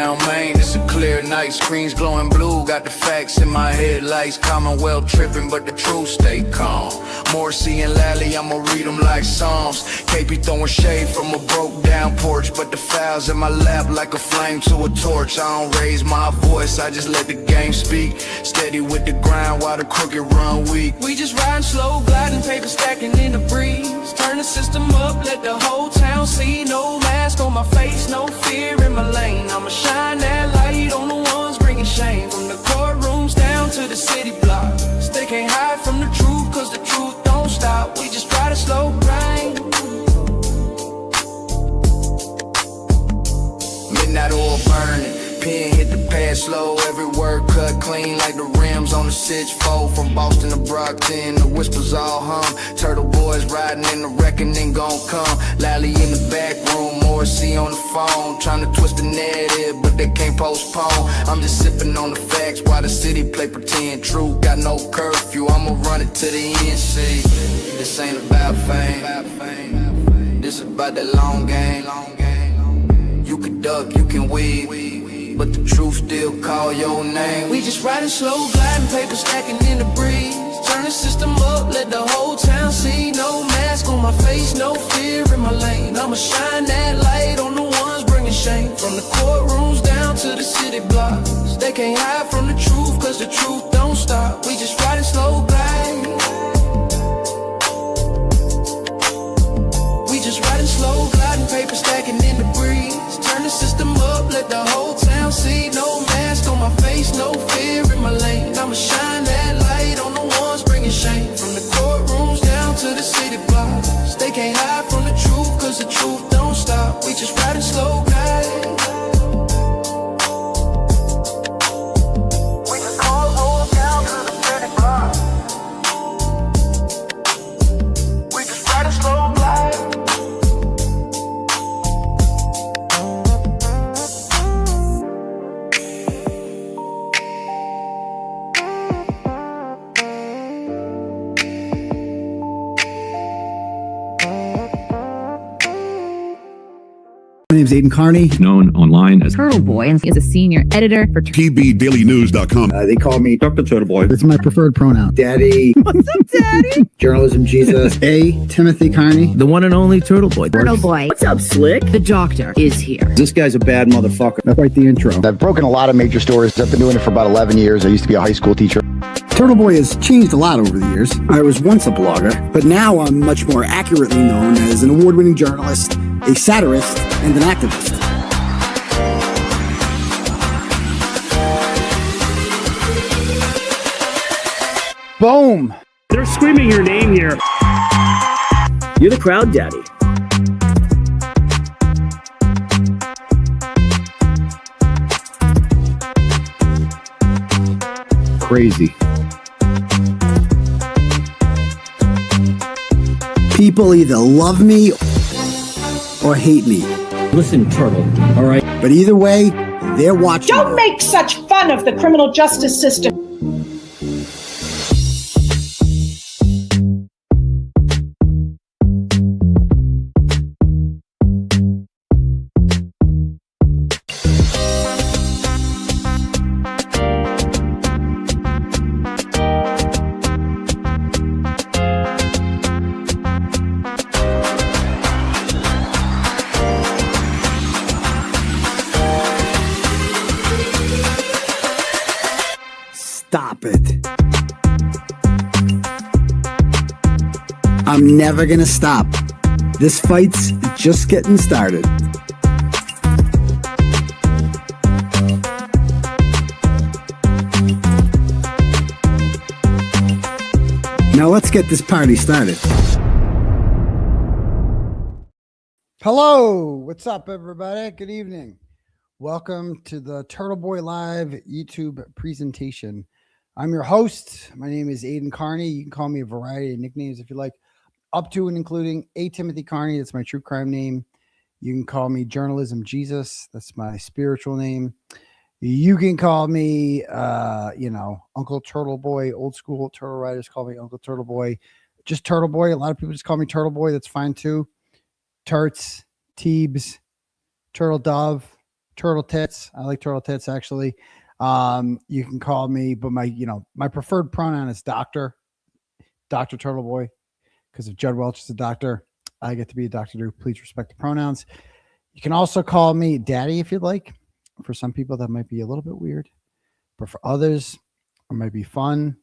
down Main, it's a clear night. Screens glowing blue, got the facts in my headlights. Commonwealth tripping, but the truth stay calm. 𝗺•cie and 𝗨𝗨, I'ma read them like Psalms. KP throwing shade from a broke down porch, but the files in my lap like a flame to a torch. I don't raise my voice, I just let the game speak. Steady with the grind while the crooked run weak. We just riding slow, gliding, paper stacking in the breeze. Turn the system up, let the whole town see. No mask on my face, no fear in my lane. I'ma shine that light on the ones bringing shame. From the courtrooms down to the city blocks, they can't hide from the truth, cause the truth don't stop. We just ride a slow grind. Midnight oil burning, pen hit the pad slow. Every word cut clean like the rims on the 𝗃4. From Boston to Brockton, the whispers all hum. Turtle boys riding in the reckoning gon' come. 𝗨𝗨 in the back room, 𝗺cie on the phone. Trying to twist the narrative, but they can't postpone. I'm just sipping on the facts while the city play pretend. Truth got no curfew, I'ma run it to the end. See, this ain't about fame, this about that long game. You can duck, you can weave, but the truth still call your name. We just riding slow, gliding, paper stacking in the breeze. Turn the system up, let the whole town see. No mask on my face, no fear in my lane. I'ma shine that light on the ones bringing shame. From the courtrooms down to the city blocks, they can't hide from the truth, cause the truth don't stop. We just riding slow, gliding. We just riding slow, gliding, paper stacking in the breeze. Turn the system up, let the whole town see. No mask on my face, no fear in my lane. I'ma shine that light on the ones bringing shame. From the courtrooms down to the city blocks, they can't hide from the truth, cause the truth don't stop. We just riding slow, guys. We just call hoes down to the city blocks. We just riding slow, guys. My name is Aidan Kearney, known online as Turtle Boy, and is a senior editor for TBDailyNews.com. They call me Dr. Turtle Boy. It's my preferred pronoun. Daddy. What's up, Daddy? Journalism Jesus. 𝗃𝗄𝗵𝗺 Kearney. The one and only Turtle Boy. Turtle Boy. What's up, Slick? The doctor is here. This guy's a bad motherfucker. That's quite the intro. I've broken a lot of major stories. I've been doing it for about 11 years. I used to be a high school teacher. Turtle Boy has changed a lot over the years. I was once a blogger, but now I'm much more accurately known as an award-winning journalist, a satirist, and an activist. Boom! They're screaming your name here. You're the crowd daddy. Crazy. People either love me or hate me. Listen, Turtle, all right? But either way, they're watching. Don't make such fun of the criminal justice system. Stop it. I'm never gonna stop. This fight's just getting started. Now let's get this party started. Hello, what's up everybody? Good evening. Welcome to the Turtle Boy Live YouTube presentation. I'm your host. My name is Aidan Kearney. You can call me a variety of nicknames if you like, up to and including 𝗃𝗄𝗵𝗺 Kearney. That's my true crime name. You can call me Journalism Jesus. That's my spiritual name. You can call me, Uncle Turtle Boy. Old school turtle riders call me Uncle Turtle Boy. Just Turtle Boy. A lot of people just call me Turtle Boy. That's fine too. 𝗃𝗄𝗵𝗺, Teebs, Turtle Dove, Turtle Tits. I like Turtle Tits actually. You can call me, but my preferred pronoun is Dr. Turtle Boy, because if Judd Welch is a doctor, I get to be a doctor too. Please respect the pronouns. You can also call me Daddy if you'd like. For some people, that might be a little bit weird, but for others, it might be fun,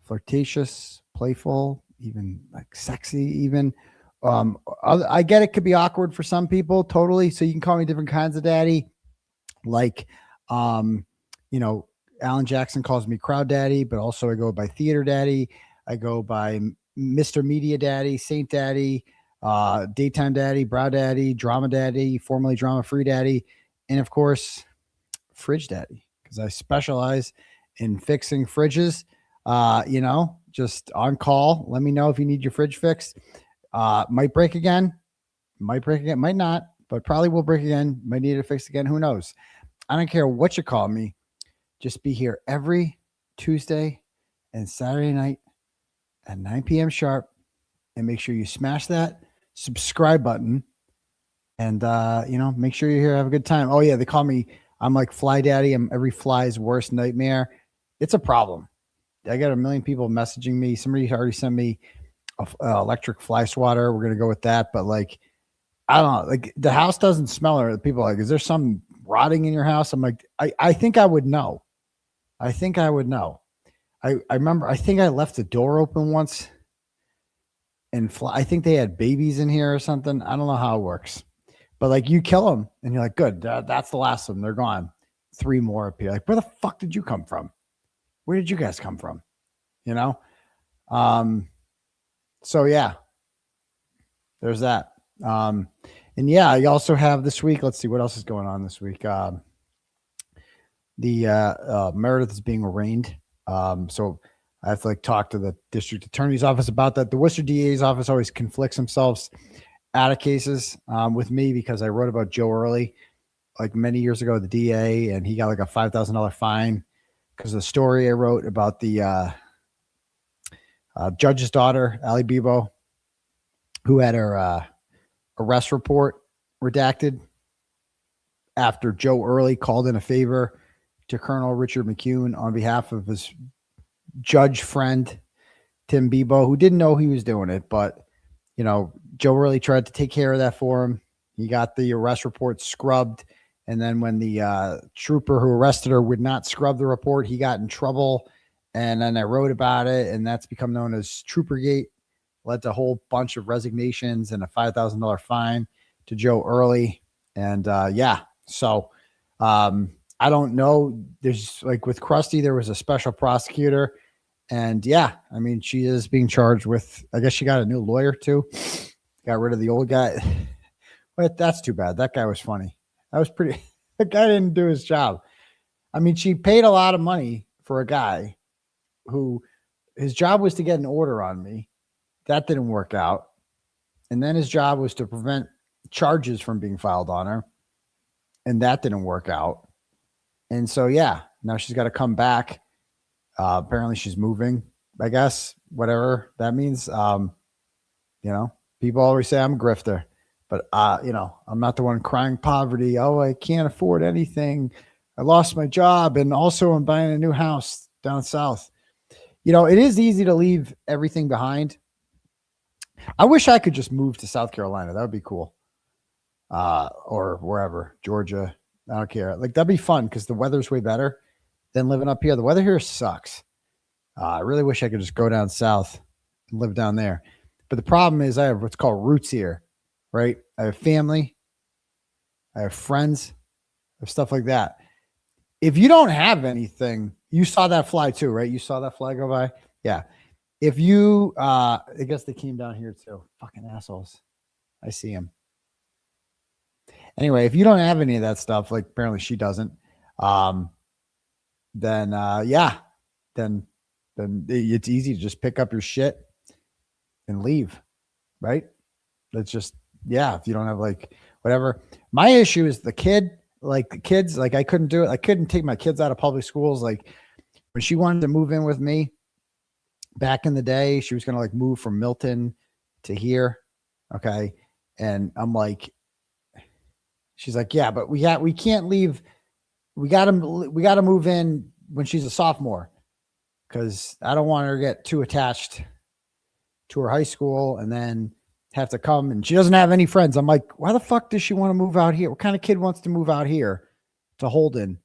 flirtatious, playful, even like sexy. Even I get it could be awkward for some people, totally. So you can call me different kinds of daddy, like Alan Jackson calls me Crowd Daddy, but also I go by Theater Daddy. I go by Mr. Media Daddy, Saint Daddy, Daytime Daddy, Brow Daddy, Drama Daddy, formerly Drama Free Daddy, and of course, Fridge Daddy, because I specialize in fixing fridges. Just on call. Let me know if you need your fridge fixed. Might break again, might not, but probably will break again. Might need it fixed again. Who knows? I don't care what you call me. Just be here every Tuesday and Saturday night at 9 p.m. sharp, and make sure you smash that subscribe button, and make sure you're here. Have a good time. Oh yeah, they call me. I'm like Fly Daddy. I'm every fly's worst nightmare. It's a problem. I got a million people messaging me. Somebody already sent me a electric fly swatter. We're gonna go with that, but like, I don't know. Like the house doesn't smell, or people are like, is there some rotting in your house? I'm like, I think I would know. I think I would know. I remember, I think I left the door open once, and I think they had babies in here or something. I don't know how it works, but like you kill them and you're like, good, that's the last of them. They're gone. 3 more appear. Like, where the fuck did you come from? Where did you guys come from? So yeah, there's that. And yeah, I also have this week, let's see what else is going on this week. Meredith is being arraigned. So I have to talk to the district attorney's office about that. The Worcester DA's office always conflicts themselves out of cases with me, because I wrote about Joe Early like many years ago, the DA, and he got like a $5,000 fine because of the story I wrote about the judge's daughter, 𝗵𝗄𝗄𝗆, who had her arrest report redacted after Joe Early called in a favor to Colonel Richard McCune on behalf of his judge friend, Tim Bebo, who didn't know he was doing it. But, Joe Early tried to take care of that for him. He got the arrest report scrubbed. And then when the trooper who arrested her would not scrub the report, he got in trouble. And then I wrote about it, and that's become known as Troopergate. Led to a whole bunch of resignations and a $5,000 fine to Joe Early. And so I don't know. There's like with Krusty, there was a special prosecutor, and she is being charged with, I guess she got a new lawyer too. Got rid of the old guy. But that's too bad. That guy was funny. That was pretty, the guy didn't do his job. She paid a lot of money for a guy who his job was to get an order on me. That didn't work out. And then his job was to prevent charges from being filed on her. And that didn't work out. And so, now she's got to come back. Apparently she's moving, I guess, whatever that means. People always say I'm a grifter, but I'm not the one crying poverty. Oh, I can't afford anything. I lost my job. And also I'm buying a new house down south. It is easy to leave everything behind. I wish I could just move to South Carolina. That would be cool. Or wherever, Georgia. I don't care. Like, that'd be fun because the weather's way better than living up here. The weather here sucks. I really wish I could just go down south and live down there. But the problem is I have what's called roots here, right? I have family. I have friends. I have stuff like that. If you don't have anything, you saw that fly too, right? You saw that fly go by? Yeah. If you, I guess they came down here too. Fucking assholes. I see them. Anyway, if you don't have any of that stuff, like apparently she doesn't, then it's easy to just pick up your shit and leave, right? That's just, if you don't have like whatever. My issue is the kids, like I couldn't do it. I couldn't take my kids out of public schools. Like when she wanted to move in with me back in the day, she was going to like move from Milton to here. Okay. And I'm like, She's like, yeah, but we can't leave. We got to move in when she's a sophomore because I don't want her to get too attached to her high school and then have to come, and she doesn't have any friends. I'm like, why the fuck does she want to move out here? What kind of kid wants to move out here to Holden?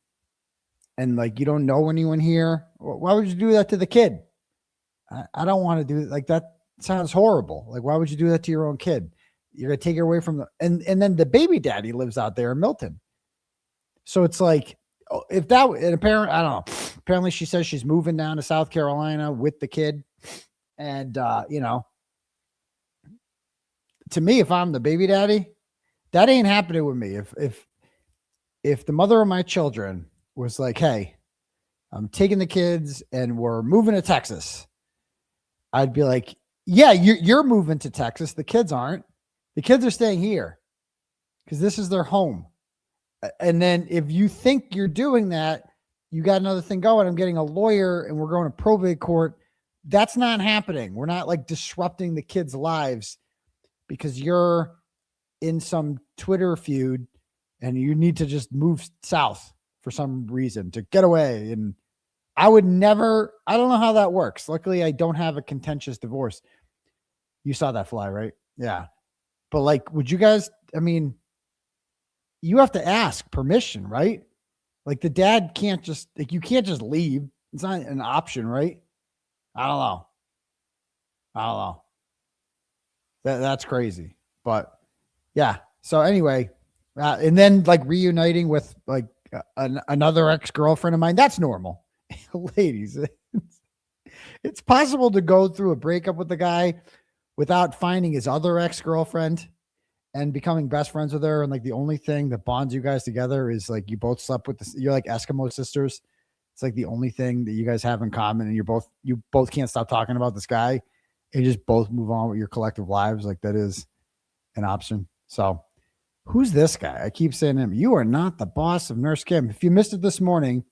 And like, you don't know anyone here. Why would you do that to the kid? I don't want to do it. Like, that sounds horrible. Like, why would you do that to your own kid? You're going to take her away from and then the baby daddy lives out there in Milton. So it's like, if that, and apparently, I don't know, apparently she says she's moving down to South Carolina with the kid. And, you know, to me, if I'm the baby daddy, that ain't happening with me. If the mother of my children was like, hey, I'm taking the kids and we're moving to Texas, I'd be like, yeah, you're moving to Texas. The kids aren't. The kids are staying here because this is their home. And then if you think you're doing that, you got another thing going. I'm getting a lawyer and we're going to probate court. That's not happening. We're not like disrupting the kids' lives because you're in some Twitter feud and you need to just move south for some reason to get away. And I would never, I don't know how that works. Luckily, I don't have a contentious divorce. You saw that fly, right? Yeah. But like, would you guys, I mean, you have to ask permission, right? Like the dad can't just, like, you can't just leave. It's not an option, right? I don't know. That's crazy. But yeah. So anyway, and then like reuniting with like another ex-girlfriend of mine, that's normal. Ladies, it's possible to go through a breakup with the guy without finding his other ex-girlfriend and becoming best friends with her. And like the only thing that bonds you guys together is like you both slept with this, you're like Eskimo sisters. It's like the only thing that you guys have in common, and you both can't stop talking about this guy and just both move on with your collective lives. Like that is an option. So who's this guy? I keep saying to him, you are not the boss of Nurse Kim. If you missed it this morning,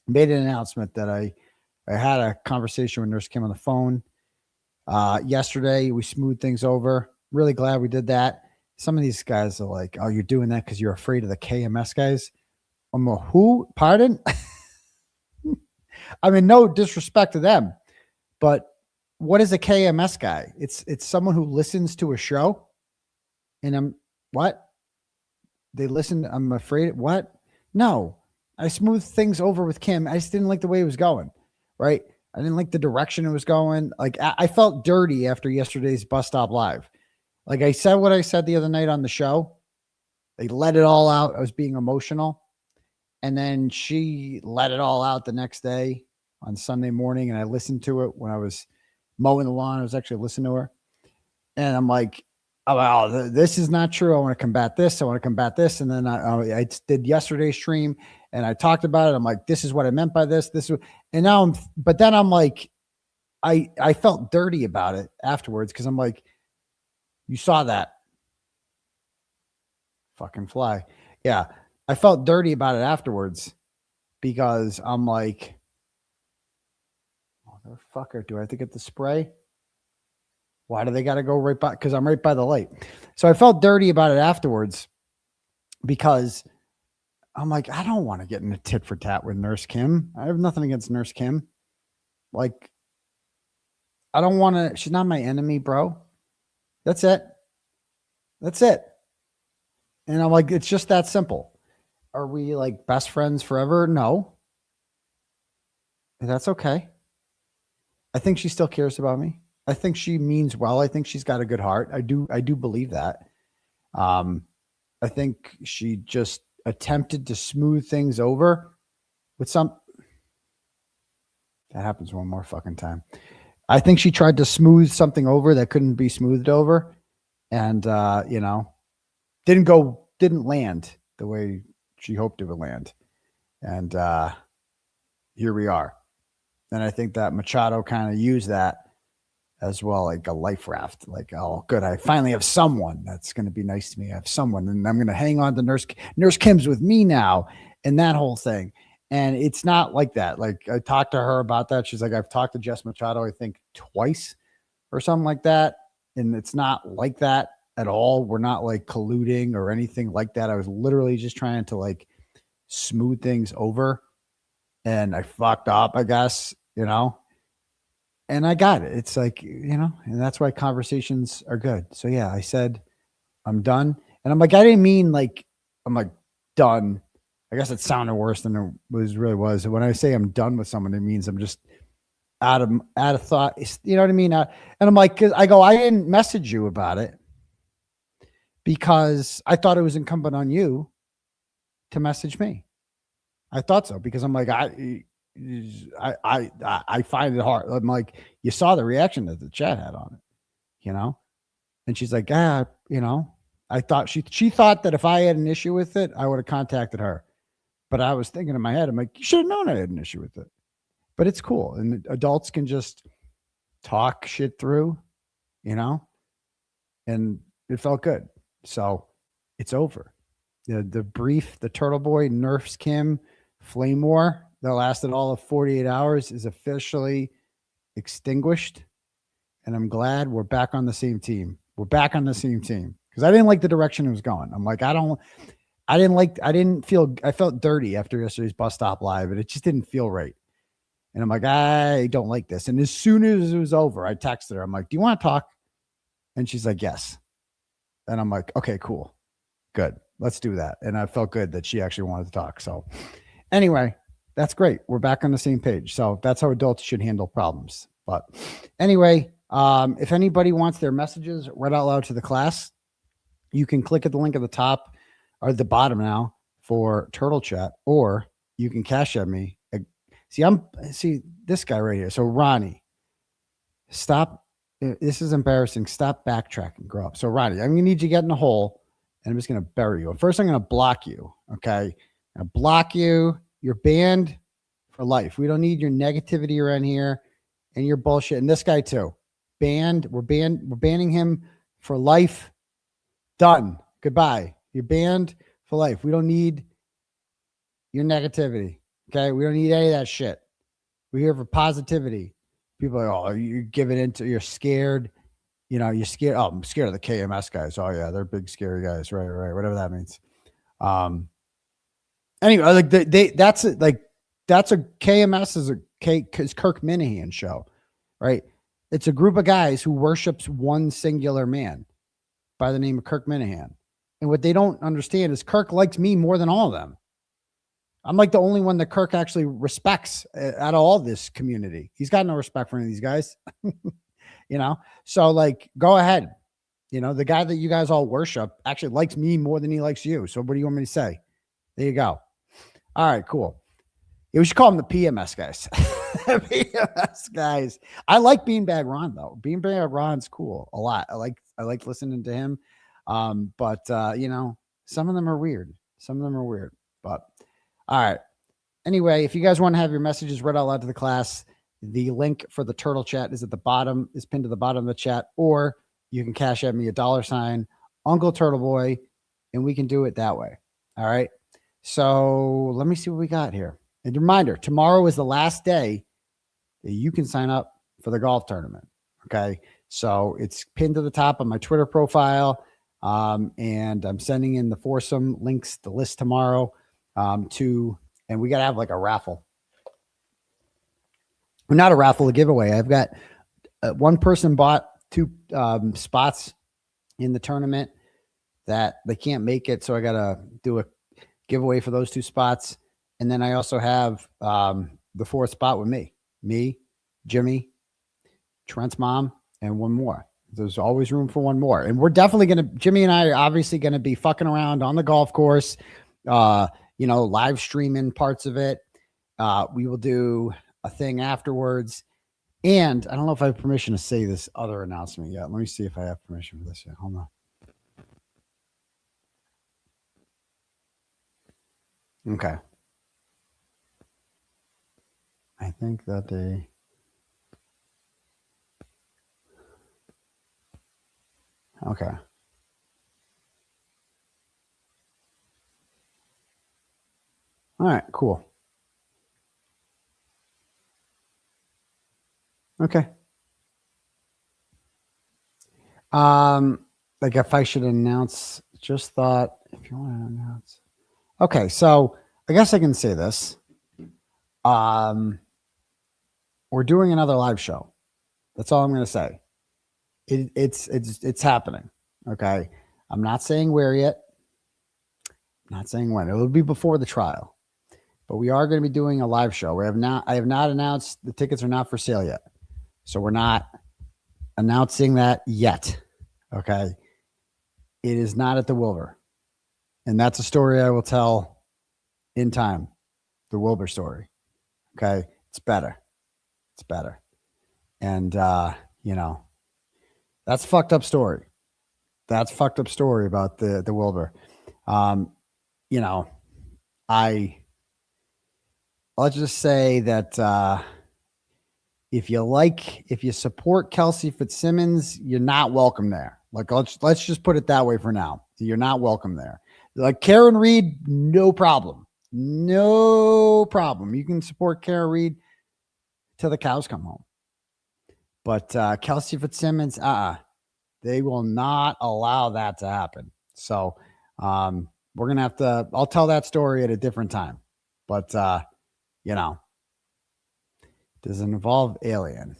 made an announcement that I had a conversation with Nurse Kim on the phone. Yesterday, we smoothed things over. Really glad we did that. Some of these guys are like, oh, you're doing that because you're afraid of the KMS guys. I'm a who? Pardon? I mean, no disrespect to them, but what is a KMS guy? It's someone who listens to a show and what? They listen. I'm afraid. What? No, I smoothed things over with Kim. I just didn't like the way it was going. Right. I didn't like the direction it was going. Like I felt dirty after yesterday's Bus Stop Live. Like I said what I said the other night on the show. They let it all out. I was being emotional. And then she let it all out the next day on Sunday morning. And I listened to it when I was mowing the lawn. I was actually listening to her. And I'm like, oh, this is not true. I want to combat this. I want to combat this. And then I did yesterday's stream and I talked about it. I'm like, this is what I meant by this. And now but then I'm like, I felt dirty about it afterwards. Cause I'm like, you saw that fucking fly. Yeah. I felt dirty about it afterwards because I'm like, motherfucker, do I have to get the spray? Why do they got to go right by? Because I'm right by the light. So I felt dirty about it afterwards because I'm like, I don't want to get in a tit for tat with Nurse Kim. I have nothing against Nurse Kim. Like, I don't want to. She's not my enemy, bro. That's it. That's it. And I'm like, it's just that simple. Are we like best friends forever? No. And that's okay. I think she still cares about me. I think she means well. I think she's got a good heart. I do believe that. I think she just attempted to smooth things over with some. That happens one more fucking time. I think she tried to smooth something over that couldn't be smoothed over. And, didn't land the way she hoped it would land. And here we are. And I think that Machado kind of used that as well, like a life raft. Like, oh, good. I finally have someone that's going to be nice to me. I have someone, and I'm going to hang on to Nurse Kim's with me now, and that whole thing. And it's not like that. Like I talked to her about that. She's like, I've talked to Jess Machado, I think twice or something like that. And it's not like that. at all. We're not like colluding or anything like that. I was literally just trying to like smooth things over, and I fucked up, I guess, you know, and I got it. It's like, you know, and that's why conversations are good. So yeah, I said, I'm done. And I'm like, I didn't mean like, I'm like done. I guess it sounded worse than it really was. And when I say I'm done with someone, it means I'm just out of thought. You know what I mean? And I'm like, 'cause I go, I didn't message you about it because I thought it was incumbent on you to message me. I thought so, because I'm like, I find it hard. I'm like, you saw the reaction that the chat had on it, you know? And she's like, you know, I thought she thought that if I had an issue with it, I would have contacted her. But I was thinking in my head, I'm like, you should have known I had an issue with it. But it's cool. And adults can just talk shit through, you know? And it felt good. So it's over. The brief, the Turtle Boy nerfs Kim flame war that lasted all of 48 hours is officially extinguished. And I'm glad we're back on the same team. We're back on the same team, because I didn't like the direction it was going. I'm like, I felt dirty after yesterday's bus stop live, and it just didn't feel right. And I'm like, I don't like this. And as soon as it was over, I texted her. I'm like, do you want to talk? And she's like, yes. And I'm like, okay, cool. Good. Let's do that. And I felt good that she actually wanted to talk. So anyway, that's great. We're back on the same page. So that's how adults should handle problems. But anyway, if anybody wants their messages read out loud to the class, you can click at the link at the top or the bottom now for Turtle Chat, or you can cash at me. See this guy right here. So Ronnie, stop. This is embarrassing. Stop backtracking. Grow up. So Ronnie, I'm going to need you to get in a hole, and I'm just going to bury you. First, I'm going to block you. Okay. I'm going to block you. You're banned for life. We don't need your negativity around here and your bullshit. And this guy too. Banned. We're banning him for life. Done. Goodbye. You're banned for life. We don't need your negativity. Okay. We don't need any of that shit. We're here for positivity. People are like, oh, you're giving into, you're scared. You know, you're scared. Oh, I'm scared of the KMS guys. Oh yeah. They're big, scary guys. Right. Right. Whatever that means. Anyway, like that's a KMS is Kirk Minahan show, right? It's a group of guys who worships one singular man by the name of Kirk Minahan. And what they don't understand is Kirk likes me more than all of them. I'm like the only one that Kirk actually respects out of all this community. He's got no respect for any of these guys, you know? So like, go ahead. You know, the guy that you guys all worship actually likes me more than he likes you. So what do you want me to say? There you go. All right, cool. Yeah, we should call them the PMS guys. PMS guys. I like Beanbag Ron though. Beanbag Ron's cool a lot. I like listening to him. But you know, some of them are weird. But all right. Anyway, if you guys want to have your messages read out loud to the class, the link for the Turtle Chat is at the bottom, is pinned to the bottom of the chat, or you can cash at me $, Uncle Turtle Boy, and we can do it that way. All right. So let me see what we got here. And a reminder, tomorrow is the last day that you can sign up for the golf tournament. Okay. So it's pinned to the top of my Twitter profile. And I'm sending in the foursome links, the list tomorrow, and we got to have like a raffle. Well, not a raffle, a giveaway. I've got one person bought 2 spots in the tournament that they can't make it. So I got to do a giveaway for those 2 spots. And then I also have the 4th spot with me, Jimmy, Trent's mom, and one more. There's always room for one more. And we're definitely Jimmy and I are obviously going to be fucking around on the golf course, you know, live streaming parts of it. We will do a thing afterwards. And I don't know if I have permission to say this other announcement yet. Let me see if I have permission for this yet. Hold on. Okay. I think that they... Okay. All right, cool. Okay. like if I should announce, just thought if you want to announce. Okay, so I guess I can say this. We're doing another live show. That's all I'm going to say. It's happening. Okay, I'm not saying where yet. I'm not saying when. It will be before the trial, but we are going to be doing a live show. I have not announced the tickets are not for sale yet, so we're not announcing that yet. Okay, it is not at the Wilbur, and that's a story I will tell in time. The Wilbur story. Okay, it's better. It's better, and you know, that's a fucked up story. That's a fucked up story about the Wilbur. You know, let's just say that if you support 𝗫𝗁cy 𝗵𝗃𝗔𝗄𝗎𝗓, you're not welcome there. Like let's just put it that way for now. You're not welcome there. Like Karen Reed, no problem. No problem. You can support Karen Reed till the cows come home. But 𝗫𝗁cy 𝗵𝗃𝗔𝗄𝗎𝗓, they will not allow that to happen. So we're going to have to, I'll tell that story at a different time. But, you know, does it involve alien?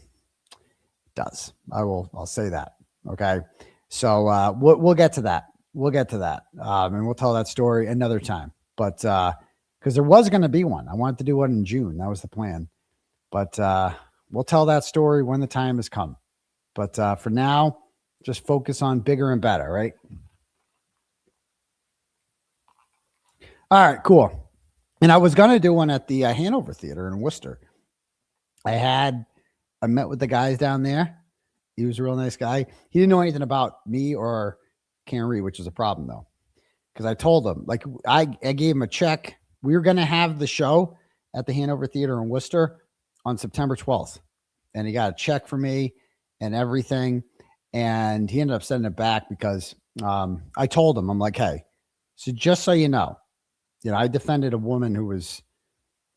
It does. I'll say that. Okay. So we'll get to that. We'll get to that. And we'll tell that story another time. But because there was going to be one. I wanted to do one in June. That was the plan. But we'll tell that story when the time has come. But for now, just focus on bigger and better, right? All right, cool. And I was going to do one at the Hanover Theater in Worcester. I met with the guys down there. He was a real nice guy. He didn't know anything about me or Kearney, which is a problem, though. Because I told him, like, I gave him a check. We were going to have the show at the Hanover Theater in Worcester on September 12th. And he got a check for me and everything. And he ended up sending it back because I told him, I'm like, hey, so just so you know, I defended a woman who was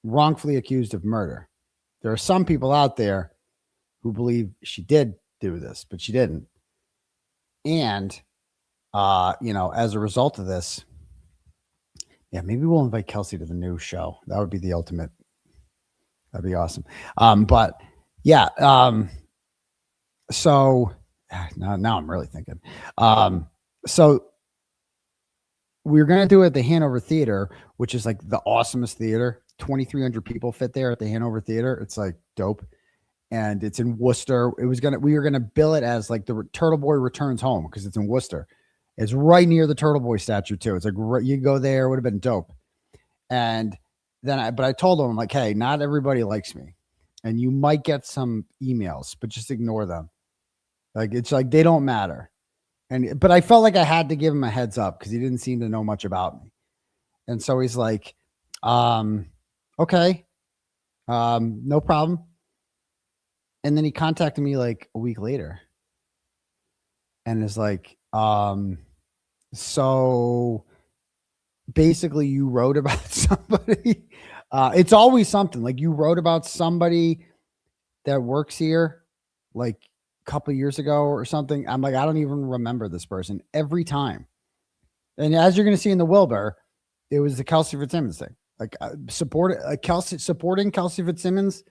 wrongfully accused of murder. There are some people out there who believe she did do this, but she didn't. And, as a result of this, yeah, maybe we'll invite 𝗫𝗁cy to the new show. That would be the ultimate. That'd be awesome. But yeah, so now I'm really thinking. So we're going to do it at the Hanover Theater, which is like the awesomest theater. 2,300 people fit there at the Hanover Theater. It's like dope. And it's in Worcester. We were going to bill it as like the Turtle Boy Returns Home because it's in Worcester. It's right near the Turtle Boy statue too. It's like, you go there, it would have been dope. And then but I told him, I'm like, hey, not everybody likes me. And you might get some emails, but just ignore them. Like, it's like, they don't matter. But I felt like I had to give him a heads up because he didn't seem to know much about me. And so he's like, okay, no problem. And then he contacted me like a week later and is like, so basically you wrote about somebody. It's always something like you wrote about somebody that works here like a couple of years ago or something. I'm like, I don't even remember this person every time. And as you're going to see in the Wilbur, it was the 𝗫𝗁cy 𝗵𝗃𝗔𝗄𝗎𝗓 thing. Like supporting 𝗫𝗁cy 𝗵𝗃𝗔𝗄𝗎𝗓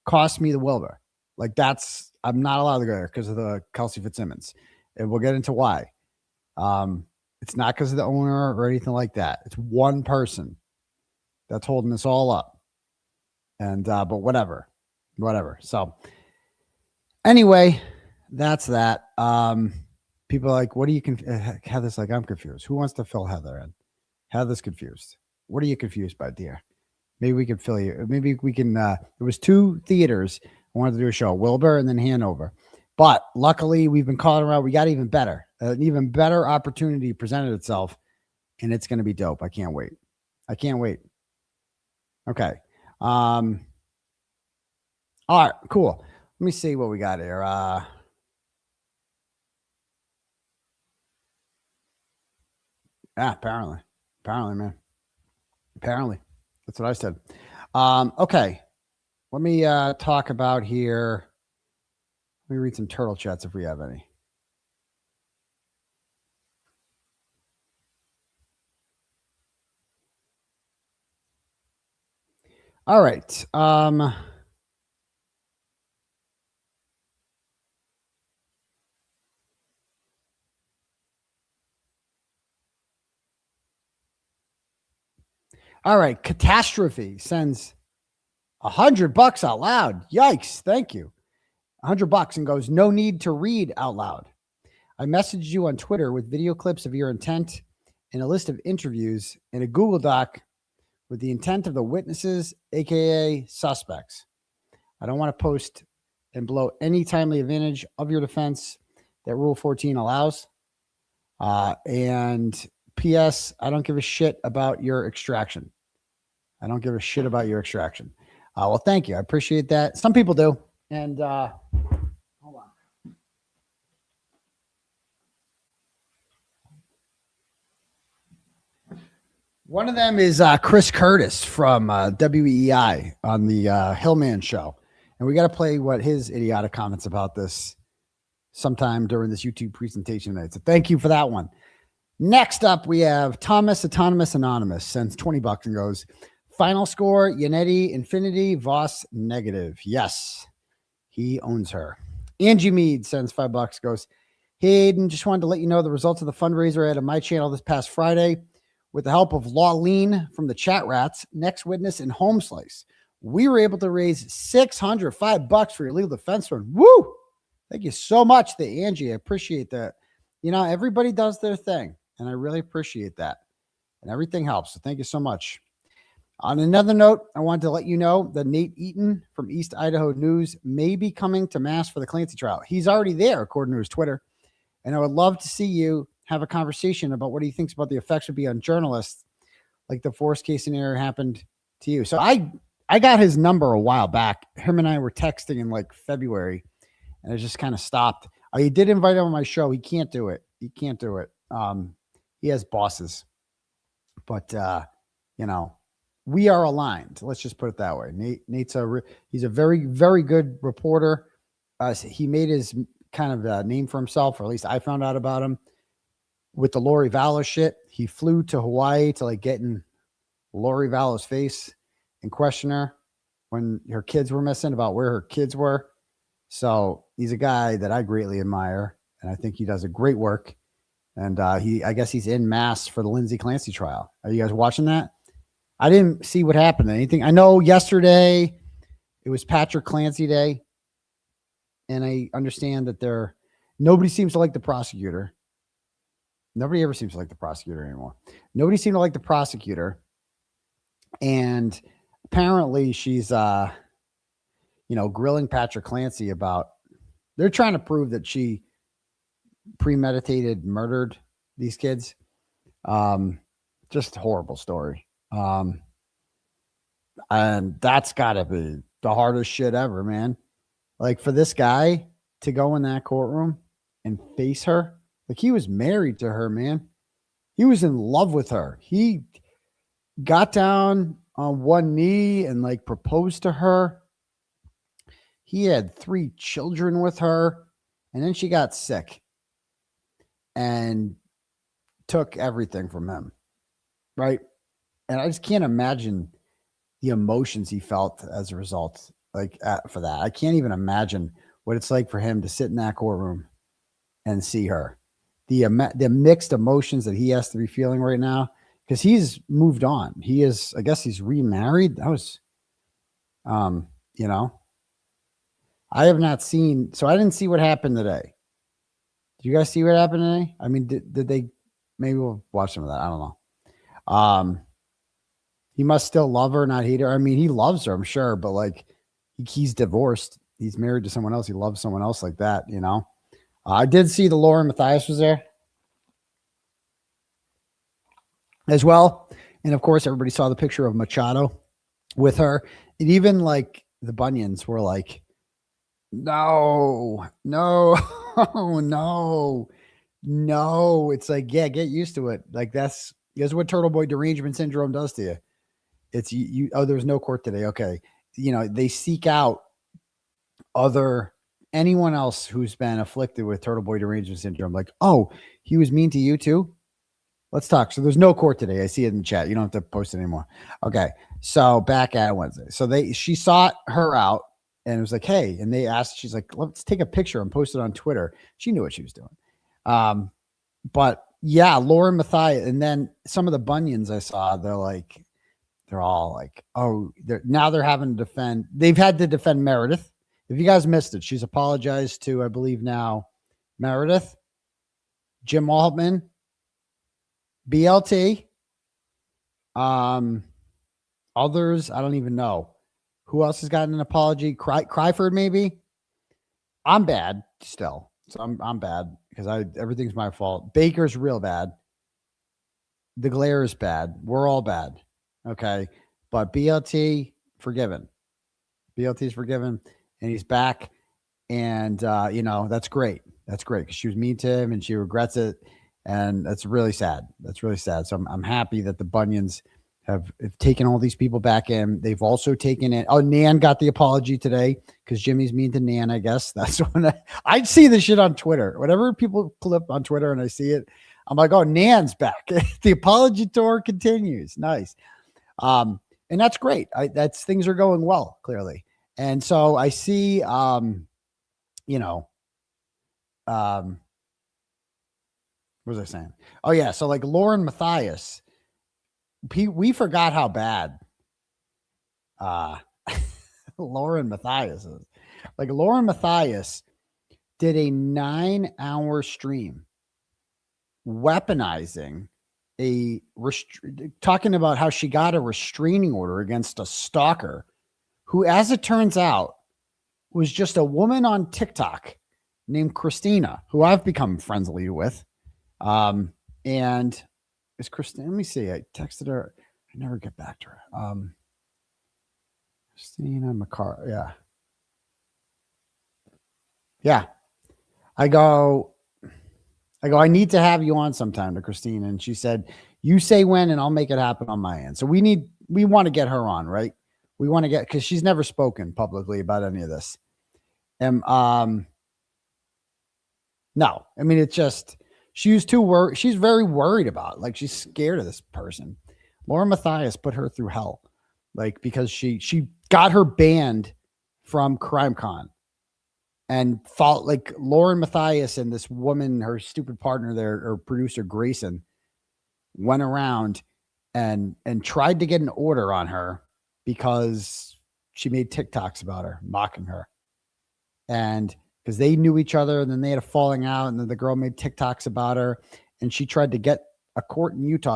cost me the Wilbur. Like I'm not allowed to go there because of the 𝗫𝗁cy 𝗵𝗃𝗔𝗄𝗎𝗓. And we'll get into why. It's not because of the owner or anything like that. It's one person that's holding this all up. And, but whatever. So anyway, that's that. People are like, what do you Heather's like, I'm confused. Who wants to fill Heather in? Heather's confused. What are you confused by, dear? Maybe we can fill you. Maybe we can, there was 2 theaters I wanted to do a show, Wilbur and then Hanover. But luckily we've been calling around. We got even better. An even better opportunity presented itself, and it's going to be dope. I can't wait. Okay. All right, cool. Let me see what we got here. Apparently, man. Apparently. That's what I said. Okay. Let me talk about here. Let me read some turtle chats if we have any. All right. All right. Catastrophe sends $100 out loud. Yikes. Thank you. $100 and goes, no need to read out loud. I messaged you on Twitter with video clips of your intent and a list of interviews in a Google Doc with the intent of the witnesses, aka suspects. I don't want to post and blow any timely advantage of your defense that Rule 14 allows. And P.S. I don't give a shit about your extraction. I don't give a shit about your extraction. Well, thank you. I appreciate that. Some people do. And hold on. One of them is Chris Curtis from WEI on the Hillman show. And we got to play what his idiotic comments about this sometime during this YouTube presentation tonight. So thank you for that one. Next up, we have Thomas Autonomous Anonymous sends $20 and goes, final score, Yannetti, infinity, Voss, negative. Yes, he owns her. Angie Mead sends $5, goes, hey, Aidan, just wanted to let you know the results of the fundraiser I had on my channel this past Friday. With the help of Lawleen from the Chat Rats, Next Witness, and Home Slice, we were able to raise $605 for your legal defense fund. Woo! Thank you so much to Angie. I appreciate that. You know, everybody does their thing, and I really appreciate that. And everything helps. So thank you so much. On another note, I wanted to let you know that Nate Eaton from East Idaho News may be coming to Mass for the Clancy trial. He's already there, according to his Twitter. And I would love to see you have a conversation about what he thinks about the effects would be on journalists, like the forced case scenario happened to you. So I got his number a while back. Him and I were texting in like February, and it just kind of stopped. I did invite him on my show. He can't do it. He can't do it. He has bosses, but you know, we are aligned. Let's just put it that way. Nate's he's a very, very good reporter. He made his kind of name for himself, or at least I found out about him with the Lori Vallow shit. He flew to Hawaii to like get in Lori Vallow's face and question her when her kids were missing, about where her kids were. So he's a guy that I greatly admire, and I think he does a great work. And I guess he's in Mass for the Lindsey Clancy trial. Are you guys watching that? I didn't see what happened. Anything? I know yesterday it was Patrick Clancy Day, and I understand that nobody seems to like the prosecutor. Nobody ever seems to like the prosecutor anymore. Nobody seemed to like the prosecutor. And apparently she's, grilling Patrick Clancy about, they're trying to prove that she premeditated murdered these kids. Just a horrible story. And that's gotta be the hardest shit ever, man. Like, for this guy to go in that courtroom and face her, like, he was married to her, man. He was in love with her. He got down on one knee and like proposed to her. He had 3 children with her, and then she got sick and took everything from him. Right. And I just can't imagine the emotions he felt as a result, for that. I can't even imagine what it's like for him to sit in that courtroom and see her. The mixed emotions that he has to be feeling right now, because he's moved on. I guess he's remarried. That was, I have not seen, so I didn't see what happened today. Did you guys see what happened today? I mean, did they, maybe we'll watch some of that. I don't know. He must still love her, not hate her. I mean, he loves her, I'm sure, but like, he's divorced. He's married to someone else. He loves someone else like that, you know? I did see the Lauren Matthias was there as well. And of course, everybody saw the picture of Machado with her. And even like the Bunions were like, no. It's like, yeah, get used to it. Like, that's what Turtle Boy derangement syndrome does to you. It's you. Oh, there's no court today. Okay. They seek out anyone else who's been afflicted with Turtle Boy derangement syndrome. Like, oh, he was mean to you too. let's talk. So there's no court today. I see it in the chat. You don't have to post it anymore. Okay. So back at Wednesday. So she sought her out and it was like, hey, and they asked, she's like, let's take a picture and post it on Twitter. She knew what she was doing. But yeah, Lauren Matthias. And then some of the bunions I saw, they're all like, oh, they're having to defend. They've had to defend Meredith. If you guys missed it, she's apologized to, I believe now, Meredith, Jim Altman, BLT, others. I don't even know who else has gotten an apology. Cryford, maybe. I'm bad still, so I'm bad because everything's my fault. Baker's real bad. The glare is bad. We're all bad. Okay, but BLT forgiven. BLT's forgiven, and he's back. And that's great. That's great because she was mean to him and she regrets it. And that's really sad. That's really sad. So I'm happy that the Bunions have taken all these people back in. They've also taken in. Oh, Nan got the apology today because Jimmy's mean to Nan, I guess. That's when I see this shit on Twitter. Whenever people clip on Twitter and I see it, I'm like, oh, Nan's back. The apology tour continues. Nice. And that's great. Things are going well, clearly. And so I see, what was I saying? Oh yeah. So like Lauren Matthias, we forgot how bad, Lauren Matthias is. Like Lauren Matthias did a 9-hour stream weaponizing talking about how she got a restraining order against a stalker who, as it turns out, was just a woman on TikTok named Christina, who I've become friendly with. And is Christina, let me see. I texted her. I never get back to her. Christina McCarr. Yeah. Yeah. I go, I need to have you on sometime to Christina. And she said, you say when, and I'll make it happen on my end. So we want to get her on, right? We want to get, cause she's never spoken publicly about any of this. And, no, I mean, it's just, she's very worried about it. Like she's scared of this person. Lauren Matthias put her through hell. Like, because she got her banned from CrimeCon and fought like Lauren Matthias and this woman, her stupid partner there, or producer Grayson, went around and tried to get an order on her because she made TikToks about her, mocking her. And because they knew each other and then they had a falling out and then the girl made TikToks about her and she tried to get a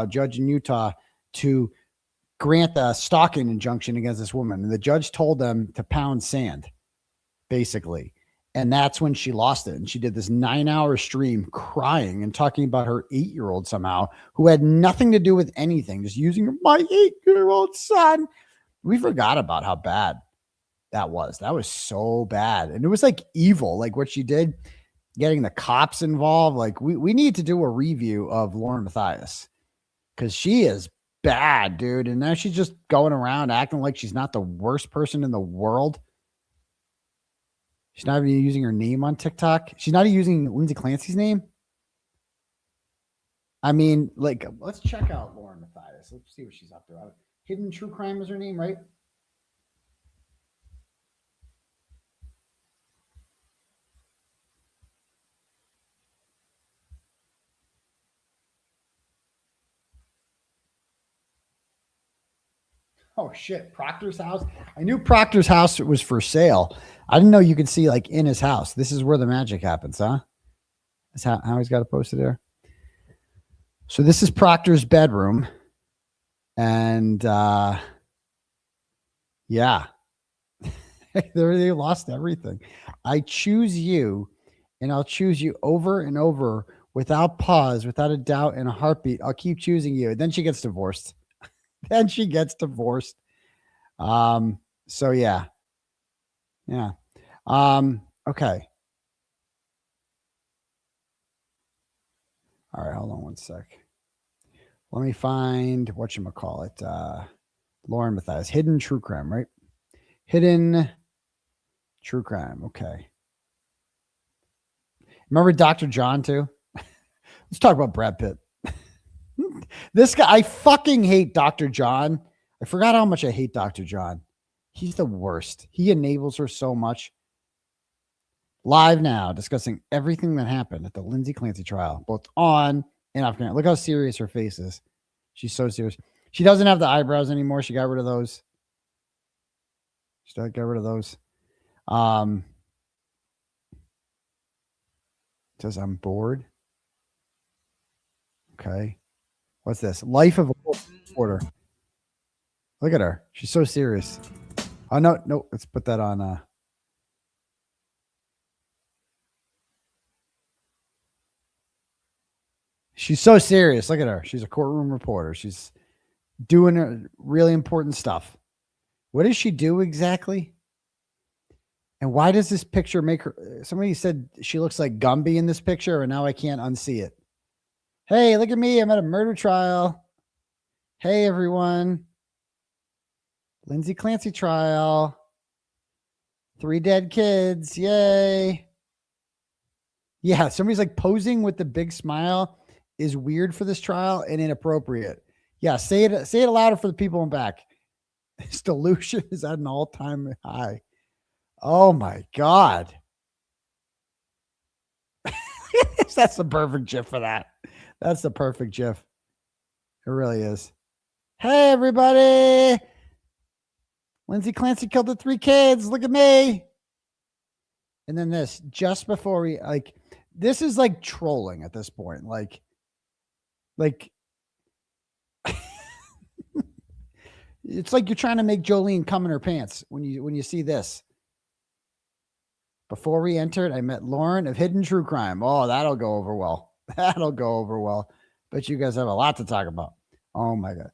judge in Utah to grant a stalking injunction against this woman. And the judge told them to pound sand, basically. And that's when she lost it. And she did this 9-hour stream crying and talking about her 8-year-old somehow, who had nothing to do with anything, just using my 8-year-old son. We forgot about how bad that was. That was so bad. And it was like evil, like what she did, getting the cops involved. Like we need to do a review of Lauren Matthias because she is bad, dude. And now she's just going around acting like she's not the worst person in the world. She's not even using her name on TikTok. She's not even using Lindsey Clancy's name. I mean, like, let's check out Lauren Matthias. Let's see what she's up to. Hidden True Crime is her name, right? Oh shit, Proctor's house. I knew Proctor's house was for sale. I didn't know you could see like in his house. This is where the magic happens, huh? That's how he's got it posted there. So this is Proctor's bedroom. And yeah. They lost everything. I choose you, and I'll choose you over and over without pause, without a doubt, and a heartbeat. I'll keep choosing you. And then she gets divorced. So yeah. Yeah. Okay. All right, hold on one sec. Let me find whatchamacallit. Lauren Matthias. Hidden True Crime, right? Hidden True Crime. Okay. Remember Dr. John too? Let's talk about Brad Pitt. This guy, I fucking hate Dr. John. I forgot how much I hate Dr. John. He's the worst. He enables her so much. Live now, discussing everything that happened at the Lindsey Clancy trial, both on and off camera. Look how serious her face is. She's so serious. She doesn't have the eyebrows anymore. She got rid of those. She got rid of those. Says I'm bored. Okay. What's this? Life of a reporter. Look at her. She's so serious. Oh, no. Let's put that on. She's so serious. Look at her. She's a courtroom reporter. She's doing really important stuff. What does she do exactly? And why does this picture make her? Somebody said she looks like Gumby in this picture, and now I can't unsee it. Hey, look at me. I'm at a murder trial. Hey, everyone. Lindsey Clancy trial. 3 dead kids. Yay. Yeah, somebody's like posing with the big smile is weird for this trial and inappropriate. Yeah, say it louder for the people in back. This delusion is at an all-time high. Oh my God. That's the perfect GIF for that. That's the perfect GIF. It really is. Hey, everybody. Lindsey Clancy killed the 3 kids. Look at me. And then this, just before we, like, this is like trolling at this point. Like, it's like you're trying to make Jolene come in her pants when you see this. Before we entered, I met Lauren of Hidden True Crime. Oh, that'll go over well. That'll go over well. Bet you guys have a lot to talk about. Oh my God.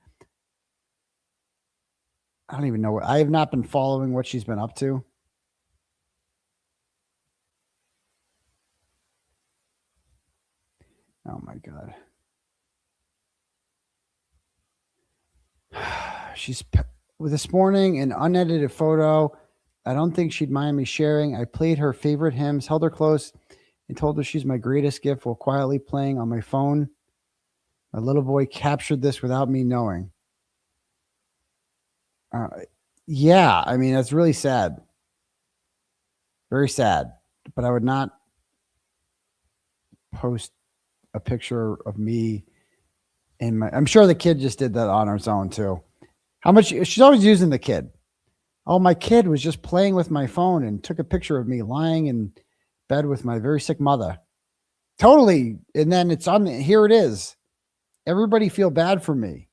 I don't even know what I have not been following what she's been up to. Oh my God. She's with this morning an unedited photo. I don't think she'd mind me sharing. I played her favorite hymns, held her close, and told her she's my greatest gift while quietly playing on my phone. My little boy captured this without me knowing. Yeah, I mean, that's really sad. Very sad. But I would not post a picture of me in my... I'm sure the kid just did that on its own too. How much... She's always using the kid. Oh, my kid was just playing with my phone and took a picture of me lying in bed with my very sick mother. Totally. And then it's on... Here it is. Everybody feel bad for me.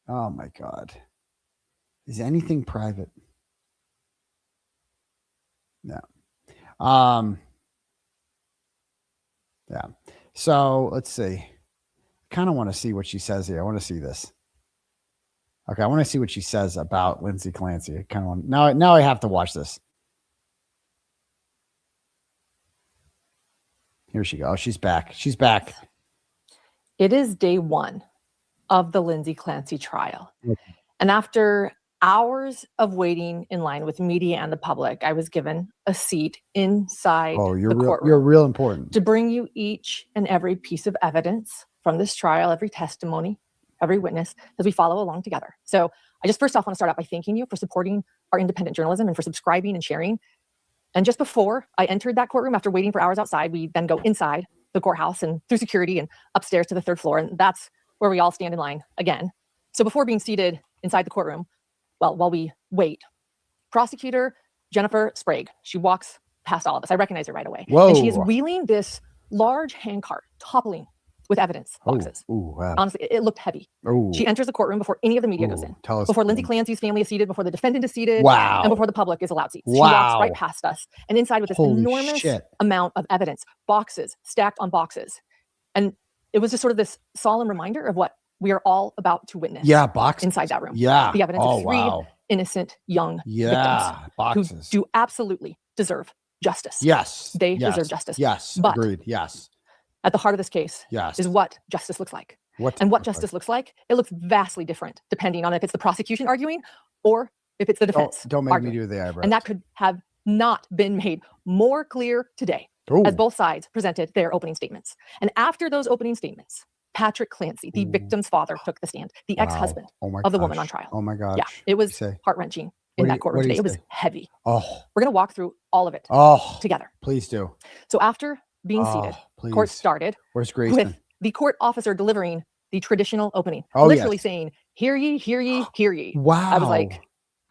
Oh, my God. Is anything private? No. Yeah. So let's see. I kind of want to see what she says here. I want to see this. Okay, I want to see what she says about Lindsey Clancy. I kind of want now I have to watch this. Here she goes. She's back. She's back. It is day 1 of the Lindsey Clancy trial. Okay. And after hours of waiting in line with media and the public, I was given a seat inside the courtroom. You're real important. To bring you each and every piece of evidence from this trial, every testimony, every witness, as we follow along together. So I just first off want to start out by thanking you for supporting our independent journalism and for subscribing and sharing. And just before I entered that courtroom, after waiting for hours outside, we then go inside the courthouse and through security and upstairs to the 3rd floor. And that's where we all stand in line again. So before being seated inside the courtroom, well, while we wait, prosecutor Jennifer Sprague, she walks past all of us. I recognize her right away. Whoa. And she is wheeling this large handcart, toppling with evidence boxes. Oh, wow. Honestly, it looked heavy. Oh. She enters the courtroom before any of the media goes in. Tell us. Before Lindsey Clancy's family is seated, before the defendant is seated, Wow. and before the public is allowed seats. Wow. She walks right past us and inside with this Holy enormous shit. amount of evidence, boxes stacked on boxes. And it was just sort of this solemn reminder of what we are all about to witness. Yeah, boxes. Inside that room. Yeah. The evidence of 3 wow. innocent young Yeah, victims boxes. who do absolutely deserve justice. Yes. They yes. deserve justice. Yes. But agreed. Yes. at the heart of this case Yes. is what justice looks like. What justice looks like, it looks vastly different depending on if it's the prosecution arguing or if it's the defense. Don't make arguing. me do the eyebrows. And that could have not been made more clear today Ooh. as both sides presented their opening statements. And after those opening statements, Patrick Clancy, the victim's father, took the stand, the ex-husband of the woman on trial. Oh my gosh. Yeah, it was heart-wrenching in that courtroom today. It was heavy. Oh, we're going to walk through all of it together. Please do. So after being seated, court started. Where's Grayson? With the court officer delivering the traditional opening, literally saying, "Hear ye, hear ye, hear ye." Wow. I was like,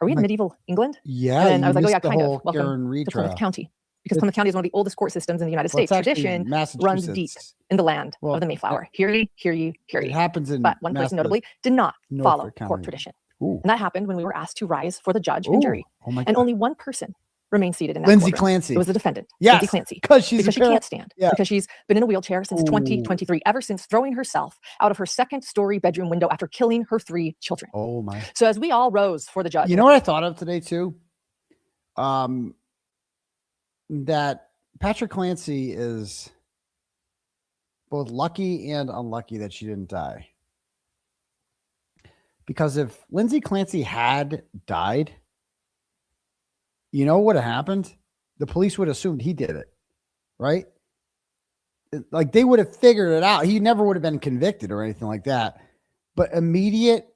are we in medieval England? Yeah. And then I was like, oh yeah, kind whole of. Welcome to Plymouth County. Because Plymouth County is one of the oldest court systems in the United States. Tradition runs deep in the land of the Mayflower. Hear ye, hear ye, hear ye. It happens in but one person notably did not follow court tradition. And that happened when we were asked to rise for the judge and jury. Oh my God. And only one person remained seated in that Lindsey courtroom. Clancy. It was the defendant. Yes, Lindsey Clancy. because she can't stand. Yeah. Because she's been in a wheelchair since 2023, ever since throwing herself out of her second-story bedroom window after killing her 3 children. Oh my. So as we all rose for the judge. You know what I thought of today too? That Patrick Clancy is both lucky and unlucky that she didn't die. Because if Lindsey Clancy had died, you know what would have happened? The police would have assumed he did it, right? Like they would have figured it out. He never would have been convicted or anything like that. But immediate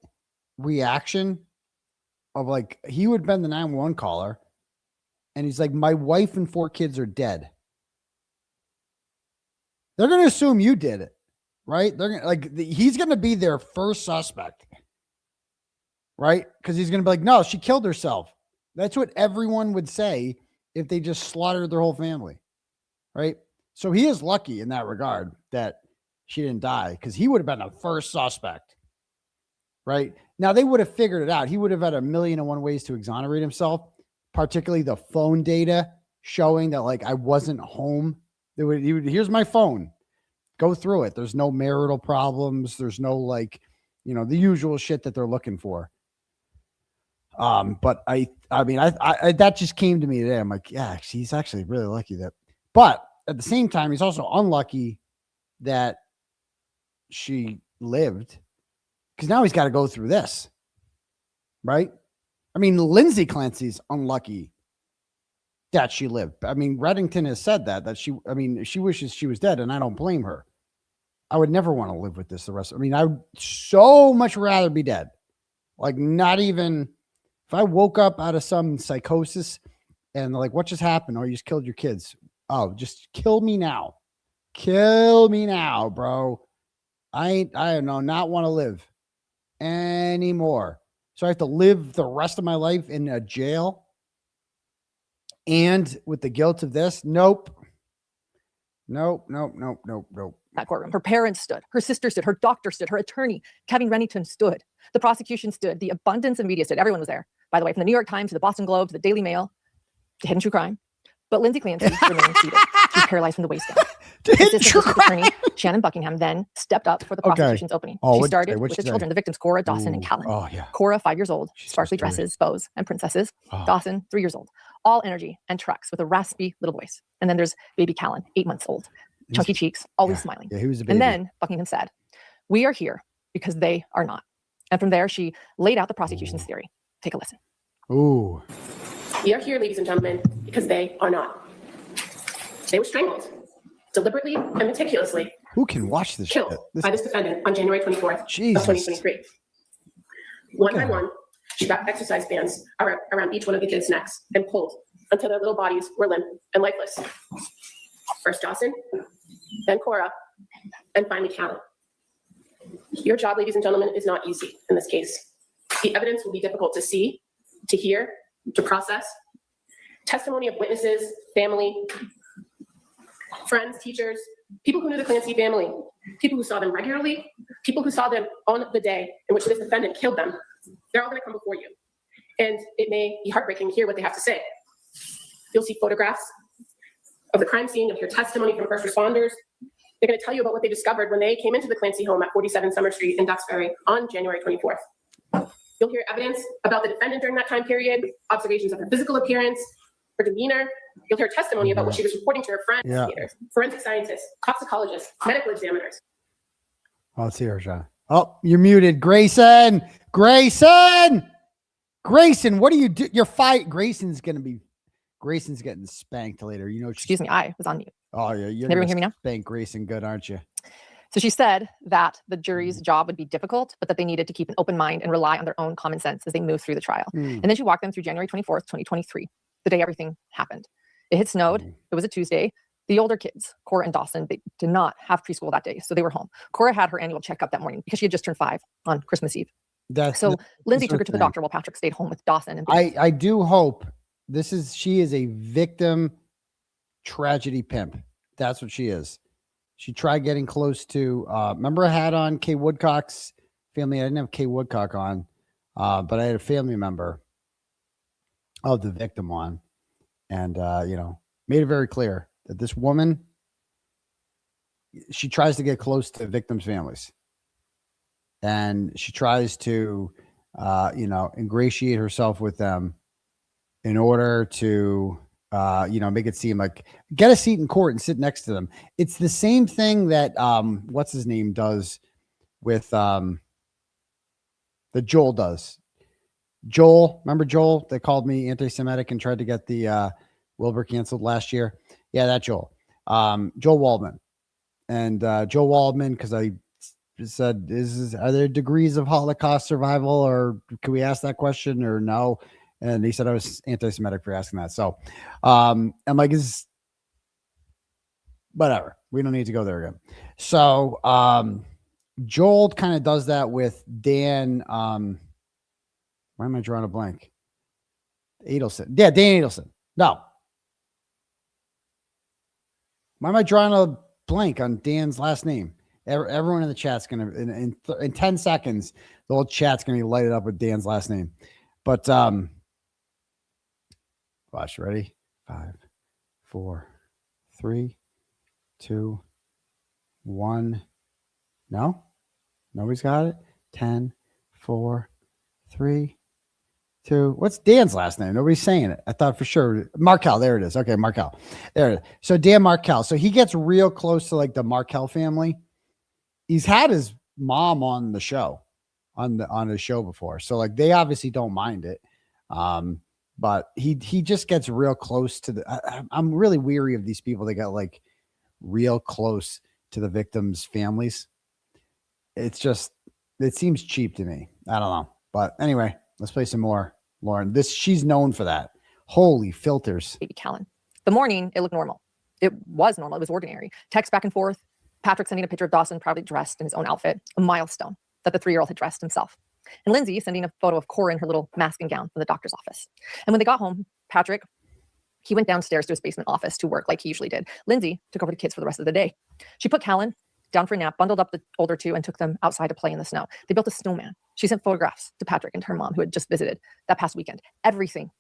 reaction of like, he would have been the 911 caller. And he's like, my wife and 4 kids are dead. They're going to assume you did it, right? They're gonna, like, he's going to be their first suspect, right? Because he's going to be like, no, she killed herself. That's what everyone would say if they just slaughtered their whole family, right? So he is lucky in that regard that she didn't die, because he would have been the first suspect, right? Now, they would have figured it out. He would have had 1,000,001 ways to exonerate himself, particularly the phone data showing that, like, I wasn't home. He would, here's my phone. Go through it. There's no marital problems. There's no, like, you know, the usual shit that they're looking for. But I mean, I that just came to me today. I'm like, yeah, he's actually really lucky that, but at the same time, he's also unlucky that she lived, because now he's got to go through this, right? I mean, Lindsey Clancy's unlucky that she lived. I mean, Reddington has said that she wishes she was dead, and I don't blame her. I would never want to live with this the rest. I mean, I would so much rather be dead. Like, not even if I woke up out of some psychosis and like, what just happened? Oh, you just killed your kids. Oh, just kill me now. Kill me now, bro. I don't know, not want to live anymore. So I have to live the rest of my life in a jail and with the guilt of this? Nope. Nope. That courtroom. Her parents stood. Her sister stood. Her doctor stood. Her attorney, Kevin Rennington, stood. The prosecution stood. The abundance of media stood. Everyone was there. By the way, from the New York Times to the Boston Globe to the Daily Mail to Hidden True Crime. But Lindsey Clancy remained seated. She was paralyzed from the waist down. Assistant District Attorney Shannon Buckingham then stepped up for the prosecution's opening. She started with the children, the victims, Cora, Dawson, and Callan. Oh, yeah. Cora, 5 years old, sparkly dresses, bows, and princesses. Dawson, 3 years old. All energy and trucks with a raspy little voice. And then there's baby Callan, 8 months old. Chunky cheeks, always smiling. Yeah, he was a baby. And then Buckingham said, "We are here because they are not." And from there, she laid out the prosecution's theory. Take a listen. Ooh. We are here, ladies and gentlemen, because they are not. They were strangled, deliberately and meticulously. Who can watch this killed shit? by this defendant on January 24th of 2023. One by one, she got exercise bands around each one of the kids' necks and pulled until their little bodies were limp and lifeless. First Dawson, then Cora, and finally Callan. Your job, ladies and gentlemen, is not easy in this case. The evidence will be difficult to see, to hear, to process. Testimony of witnesses, family, friends, teachers, people who knew the Clancy family, people who saw them regularly, people who saw them on the day in which this defendant killed them. They're all going to come before you. And it may be heartbreaking to hear what they have to say. You'll see photographs of the crime scene. You'll hear testimony from first responders. They're going to tell you about what they discovered when they came into the Clancy home at 47 Summer Street in Duxbury on January 24th. You'll hear evidence about the defendant during that time period, observations of her physical appearance, her demeanor. You'll hear testimony about what she was reporting to her friends, forensic scientists, toxicologists, medical examiners. Oh, let's hear her, John. Oh, you're muted. Grayson, what do you do? You're fight. Grayson's getting spanked later. You know. Excuse me, I was on mute. Oh yeah, you're Can everyone hear me now? Spank Grayson good, aren't you? So she said that the jury's job would be difficult, but that they needed to keep an open mind and rely on their own common sense as they move through the trial. And then she walked them through January 24th, 2023, the day everything happened. It had snowed. It was a Tuesday. The older kids, Cora and Dawson, they did not have preschool that day, so they were home. Cora had her annual checkup that morning because she had just turned 5 on Christmas Eve. So Lindsey took her to the doctor while Patrick stayed home with Dawson. And I do hope she is a victim tragedy pimp. That's what she is. She tried getting close to, remember I had on 𝗬𝗄𝗃's family. I didn't have 𝗬𝗄𝗃 on, but I had a family member of the victim on, and, made it very clear that this woman, she tries to get close to victims' families, and she tries to, ingratiate herself with them in order to, make it seem like get a seat in court and sit next to them. It's the same thing that what's his name does with that Joel does. Joel, remember Joel? They called me anti-Semitic and tried to get the Wilbur canceled last year. Yeah, that Joel. Joel Waldman. And Joe Waldman, because I said, are there degrees of Holocaust survival, or can we ask that question or no? And he said I was anti-Semitic for asking that. So I'm like, whatever. We don't need to go there again. So Joel kind of does that with Dan. Why am I drawing a blank? Adelson. Yeah, Dan Adelson. No. Why am I drawing a blank on Dan's last name? Everyone in the chat's going to, in 10 seconds, the whole chat's going to be lighted up with Dan's last name. But watch, ready? 5, 4, 3, 2, 1. No? Nobody's got it? 10, 4, 3, 2. What's Dan's last name? Nobody's saying it. I thought for sure. Markel. There it is. Okay, Markel. There it is. So Dan Markel. So he gets real close to like the Markel family. He's had his mom on the show, on his show before. So like they obviously don't mind it. But he just gets real close to the. I'm really weary of these people that got like real close to the victims' families. It's just, it seems cheap to me. I don't know. But anyway, let's play some more, Lauren. She's known for that. Holy filters. Baby Callan. The morning, it looked normal. It was normal. It was ordinary. Text back and forth. Patrick sending a picture of Dawson proudly dressed in his own outfit. A milestone that the 3-year-old had dressed himself. And Lindsey sending a photo of Cora in her little mask and gown from the doctor's office. And when they got home, Patrick, he went downstairs to his basement office to work like he usually did. Lindsey took over the kids for the rest of the day. She put Callan down for a nap, bundled up the older two, and took them outside to play in the snow. They built a snowman. She sent photographs to Patrick and to her mom, who had just visited that past weekend. Everything,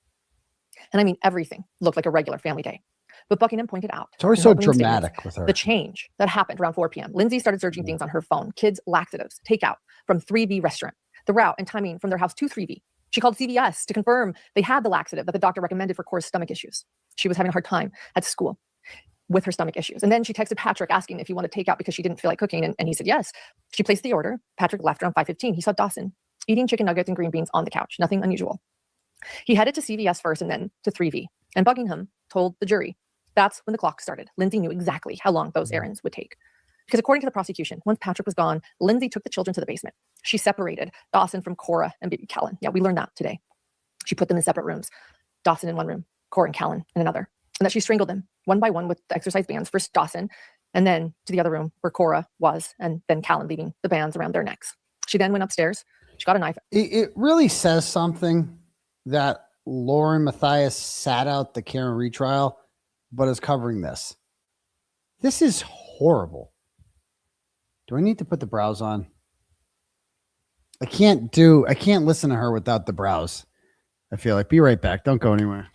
and I mean everything, looked like a regular family day. But Buckingham pointed out, it's always so dramatic with her, the change that happened around 4 p.m. Lindsey started searching things on her phone. Kids' laxatives, takeout from 𝗃𝗏 restaurant, the route and timing from their house to 𝗃𝗏. She called CVS to confirm they had the laxative that the doctor recommended for Cora's stomach issues. She was having a hard time at school with her stomach issues. And then she texted Patrick asking if he wanted takeout because she didn't feel like cooking. And he said yes. She placed the order. Patrick left around 5:15. He saw Dawson eating chicken nuggets and green beans on the couch. Nothing unusual. He headed to CVS first and then to 𝗃𝗏. And Buckingham told the jury that's when the clock started. Lindsey knew exactly how long those errands would take. Because according to the prosecution, once Patrick was gone, Lindsey took the children to the basement. She separated Dawson from Cora and baby Callan. Yeah, we learned that today. She put them in separate rooms. Dawson in one room, Cora and Callan in another. And that she strangled them one by one with the exercise bands. First Dawson, and then to the other room where Cora was, and then Callan leaving the bands around their necks. She then went upstairs. She got a knife. It really says something that Lauren Matthias sat out the Karen retrial, but is covering this. This is horrible. Do I need to put the brows on? I can't listen to her without the brows. I feel like. Be right back. Don't go anywhere.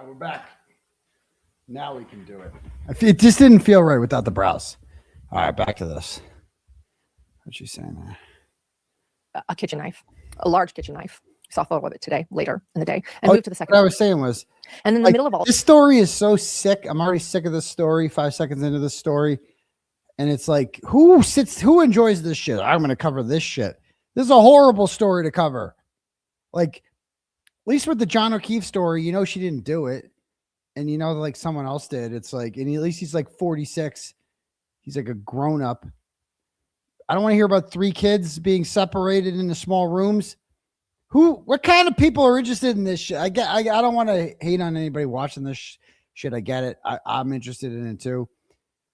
right, we're back. Now we can do it. It just didn't feel right without the brows. All right, back to this. What's she saying there? A kitchen knife, a large kitchen knife. We saw a photo of it today, later in the day, and moved to the second. What I was saying was, and in the middle of all this story is so sick. I'm already sick of this story. 5 seconds into this story, and it's like, who enjoys this shit? I'm going to cover this shit. This is a horrible story to cover. Like, at least with the John O'Keefe story, you know she didn't do it, and you know like someone else did. It's like, and at least he's like 46. He's like a grown up. I don't want to hear about 3 kids being separated into small rooms. What kind of people are interested in this shit? I don't want to hate on anybody watching this shit. I get it. I'm interested in it too.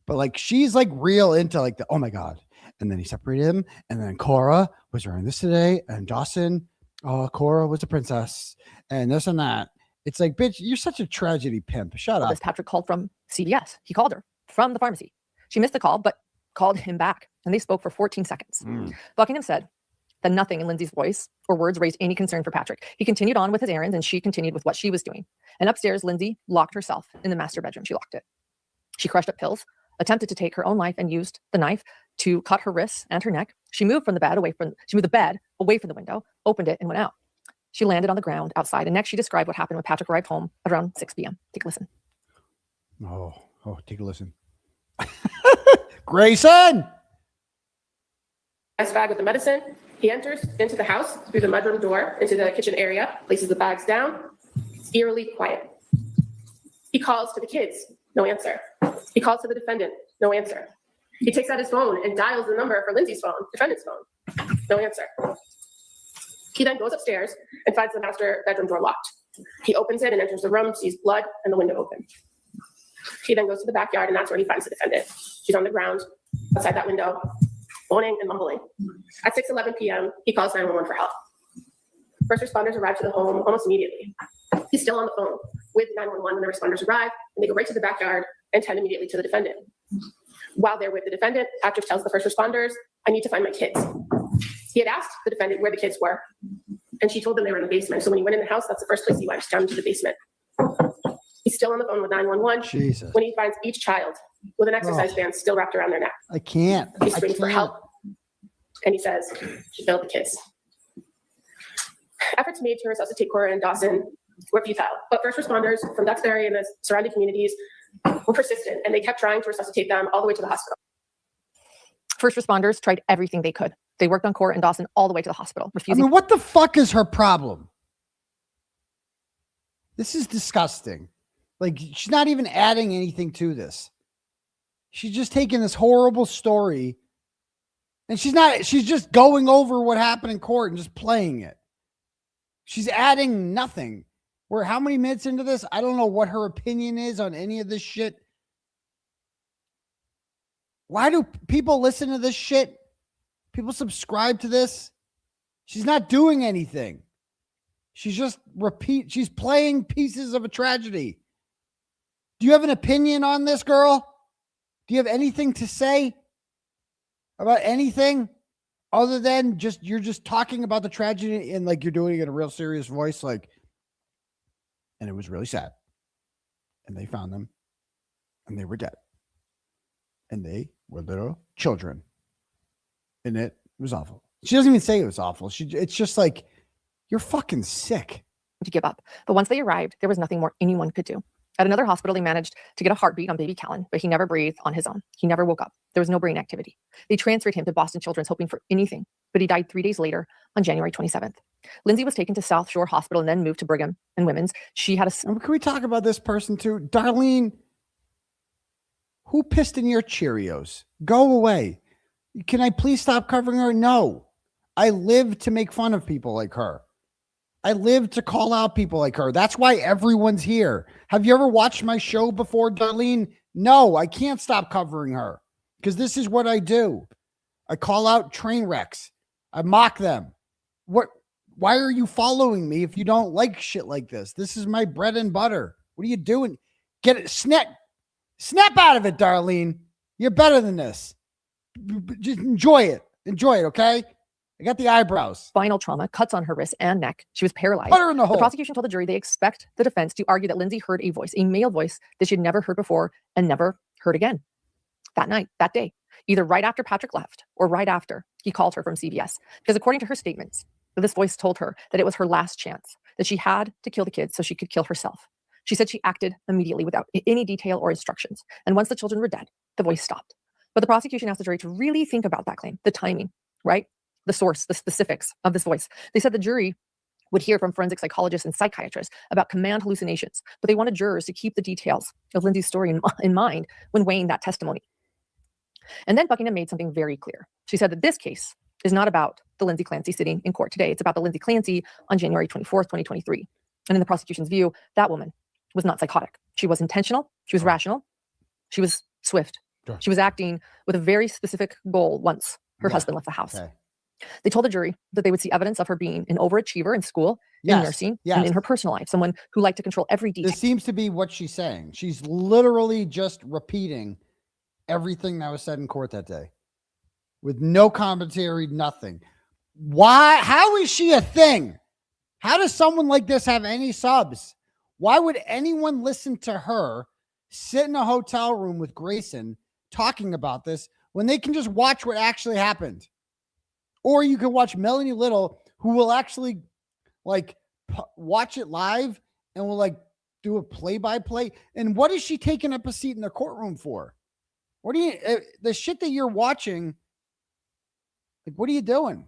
But like, she's like real into like oh my God. And then he separated him. And then Cora was wearing this today. And Dawson, Cora was a princess and this and that. It's like, bitch, you're such a tragedy pimp. Shut up. Patrick called from CVS. He called her from the pharmacy. She missed the call, but called him back. And they spoke for 14 seconds. Buckingham said that nothing in Lindsey's voice or words raised any concern for Patrick. He continued on with his errands and she continued with what she was doing. And upstairs, Lindsey locked herself in the master bedroom. She locked it. She crushed up pills, attempted to take her own life and used the knife to cut her wrists and her neck. She moved the bed away from the window, opened it and went out. She landed on the ground outside. And next she described what happened when Patrick arrived home at around 6 p.m. Take a listen. Oh, take a listen. Grayson! Nice bag with the medicine. He enters into the house through the mudroom door into the kitchen area, places the bags down. It's eerily quiet. He calls to the kids, no answer. He calls to the defendant, no answer. He takes out his phone and dials the number for Lindsey's phone, defendant's phone, no answer. He then goes upstairs and finds the master bedroom door locked. He opens it and enters the room, sees blood and the window open. He then goes to the backyard and that's where he finds the defendant. She's on the ground outside that window, moaning and mumbling. At 6:11 p.m., he calls 911 for help. First responders arrive to the home almost immediately. He's still on the phone with 911 when the responders arrive, and they go right to the backyard and tend immediately to the defendant. While they're with the defendant, Patrick tells the first responders, I need to find my kids. He had asked the defendant where the kids were, and she told them they were in the basement. So when he went in the house, that's the first place he went, down into the basement. He's still on the phone with 911 Jesus. When he finds each child with an exercise band still wrapped around their neck. I can't. He screams for help, and he says, she failed the kids. Efforts made to resuscitate Cora and Dawson were futile, but first responders from Duxbury and the surrounding communities were persistent, and they kept trying to resuscitate them all the way to the hospital. First responders tried everything they could. They worked on Cora and Dawson all the way to the hospital, refusing. I mean, what the fuck is her problem? This is disgusting. Like, she's not even adding anything to this. She's just taking this horrible story and she's just going over what happened in court and just playing it. She's adding nothing. We're how many minutes into this? I don't know what her opinion is on any of this shit. Why do people listen to this shit? People subscribe to this. She's not doing anything. She's just she's playing pieces of a tragedy. Do you have an opinion on this, girl? Do you have anything to say about anything other than you're just talking about the tragedy and like you're doing it in a real serious voice, like, and it was really sad. And they found them and they were dead. And they were little children. And it was awful. She doesn't even say it was awful. It's just like, you're fucking sick. To give up. But once they arrived, there was nothing more anyone could do. At another hospital, they managed to get a heartbeat on baby Callan, but he never breathed on his own. He never woke up. There was no brain activity. They transferred him to Boston Children's, hoping for anything, but he died 3 days later on January 27th. Lindsey was taken to South Shore Hospital and then moved to Brigham and Women's. She had a... Can we talk about this person too? Darlene, who pissed in your Cheerios? Go away. Can I please stop covering her? No. I live to make fun of people like her. I live to call out people like her. That's why everyone's here. Have you ever watched my show before, Darlene? No, I can't stop covering her because this is what I do. I call out train wrecks. I mock them. Why are you following me if you don't like shit like this? This is my bread and butter. What are you doing? Get it. Snap out of it, Darlene. You're better than this. Just enjoy it. Enjoy it, okay? I got the eyebrows. Spinal trauma, cuts on her wrist and neck. She was paralyzed. Put her in the hole. The prosecution told the jury they expect the defense to argue that Lindsey heard a voice, a male voice that she'd never heard before and never heard again. That night, that day, either right after Patrick left or right after he called her from CVS. Because according to her statements, this voice told her that it was her last chance, that she had to kill the kids so she could kill herself. She said she acted immediately without any detail or instructions. And once the children were dead, the voice stopped. But the prosecution asked the jury to really think about that claim, the timing, right? The source, the specifics of this voice. They said the jury would hear from forensic psychologists and psychiatrists about command hallucinations, but they wanted jurors to keep the details of Lindsey's story in mind when weighing that testimony. And then Buckingham made something very clear. She said that this case is not about the Lindsey Clancy sitting in court today. It's about the Lindsey Clancy on January 24th, 2023. And in the prosecution's view, that woman was not psychotic. She was intentional. She was rational. She was swift. Sure. She was acting with a very specific goal once her husband left the house. Okay. They told the jury that they would see evidence of her being an overachiever in school, in nursing, and in her personal life, someone who liked to control every detail. This seems to be what she's saying. She's literally just repeating everything that was said in court that day with no commentary, nothing. Why? How is she a thing? How does someone like this have any subs? Why would anyone listen to her sit in a hotel room with Grayson talking about this when they can just watch what actually happened? Or you can watch Melanie Little, who will actually like watch it live and will like do a play-by-play. And what is she taking up a seat in the courtroom for? What do you, the shit that you're watching, like, what are you doing?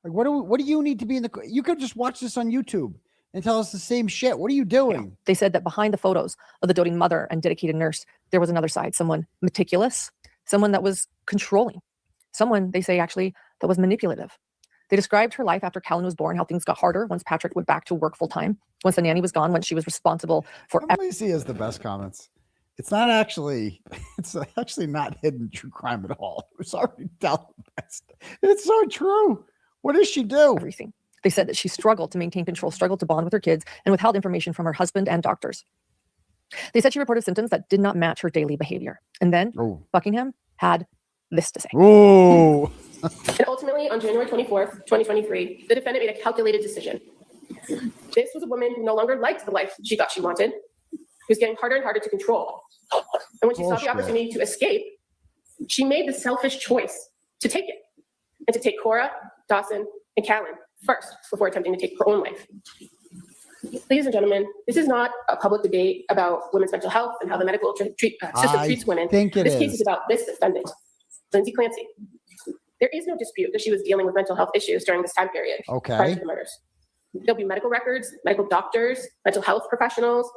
Like, what do you need to be in the, you could just watch this on YouTube and tell us the same shit. What are you doing? Yeah. They said that behind the photos of the doting mother and dedicated nurse, there was another side, someone meticulous, someone that was controlling, someone, they say, actually, that was manipulative. They described her life after Callan was born, how things got harder once Patrick went back to work full time, once the nanny was gone, when she was responsible for. Let me see as the best comments. It's actually not hidden true crime at all. It's already best. It's so true. What does she do? Everything. They said that she struggled to maintain control, struggled to bond with her kids, and withheld information from her husband and doctors. They said she reported symptoms that did not match her daily behavior. And then Buckingham had this to say. Oh. And ultimately, on January 24th, 2023, the defendant made a calculated decision. This was a woman who no longer liked the life she thought she wanted. It was getting harder and harder to control. And when she saw the opportunity to escape, she made the selfish choice to take it, and to take Cora, Dawson, and Callan first before attempting to take her own life. Ladies and gentlemen, this is not a public debate about women's mental health and how the medical system treats women. This case is about this defendant, Lindsey Clancy. There is no dispute that she was dealing with mental health issues during this time period prior to the murders. There'll be medical records, medical doctors, mental health professionals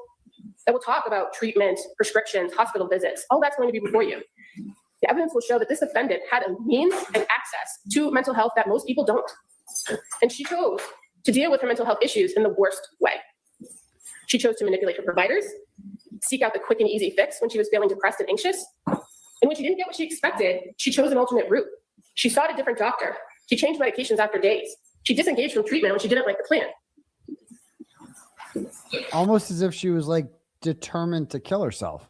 that will talk about treatment, prescriptions, hospital visits. All that's going to be before you. The evidence will show that this defendant had a means and access to mental health that most people don't. And she chose to deal with her mental health issues in the worst way. She chose to manipulate her providers, seek out the quick and easy fix when she was feeling depressed and anxious. And when she didn't get what she expected, she chose an alternate route. She sought a different doctor. She changed medications after days. She disengaged from treatment when she didn't like the plan. Almost as if she was like determined to kill herself.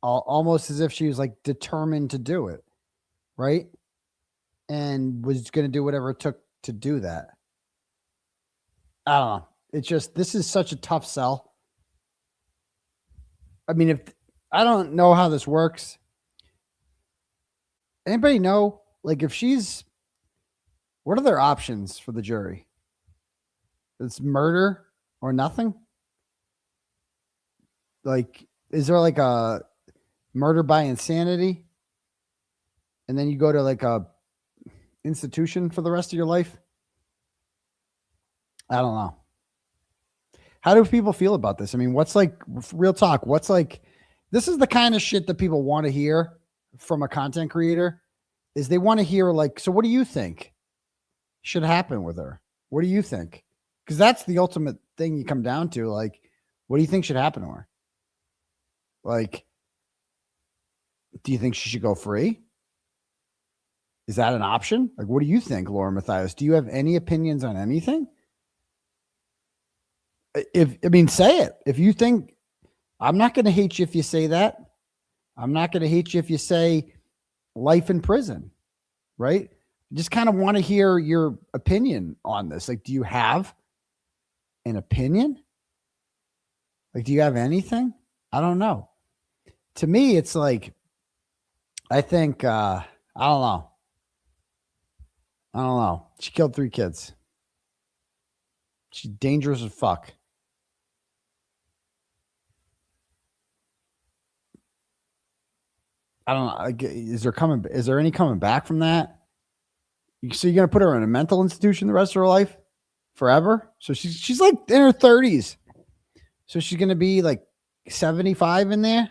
Almost as if she was like determined to do it. Right? And was going to do whatever it took to do that. I don't know. It's just, this is such a tough sell. I mean, if I don't know how this works. Anybody know, like, if she's, what are their options for the jury? It's murder or nothing? Like, is there like a murder by insanity? And then you go to like a institution for the rest of your life? I don't know. How do people feel about this? I mean, what's like, real talk, what's like, this is the kind of shit that people want to hear from a content creator, is they want to hear like, so what do you think should happen with her? What do you think? Because that's the ultimate thing you come down to. Like, what do you think should happen to her? Like, do you think she should go free? Is that an option? Like, what do you think, Lauren Matthias? Do you have any opinions on anything? Say it. If you think, I'm not going to hate you if you say that. I'm not going to hate you if you say life in prison, right? just kind of want to hear your opinion on this. Like, do you have an opinion? Like, do you have anything? I don't know. To me, it's like, I think, I don't know. I don't know. She killed 3 kids. She's dangerous as fuck. I don't know. Is there any coming back from that? So you're gonna put her in a mental institution the rest of her life, forever? So she's like in her 30s. So she's gonna be like 75 in there,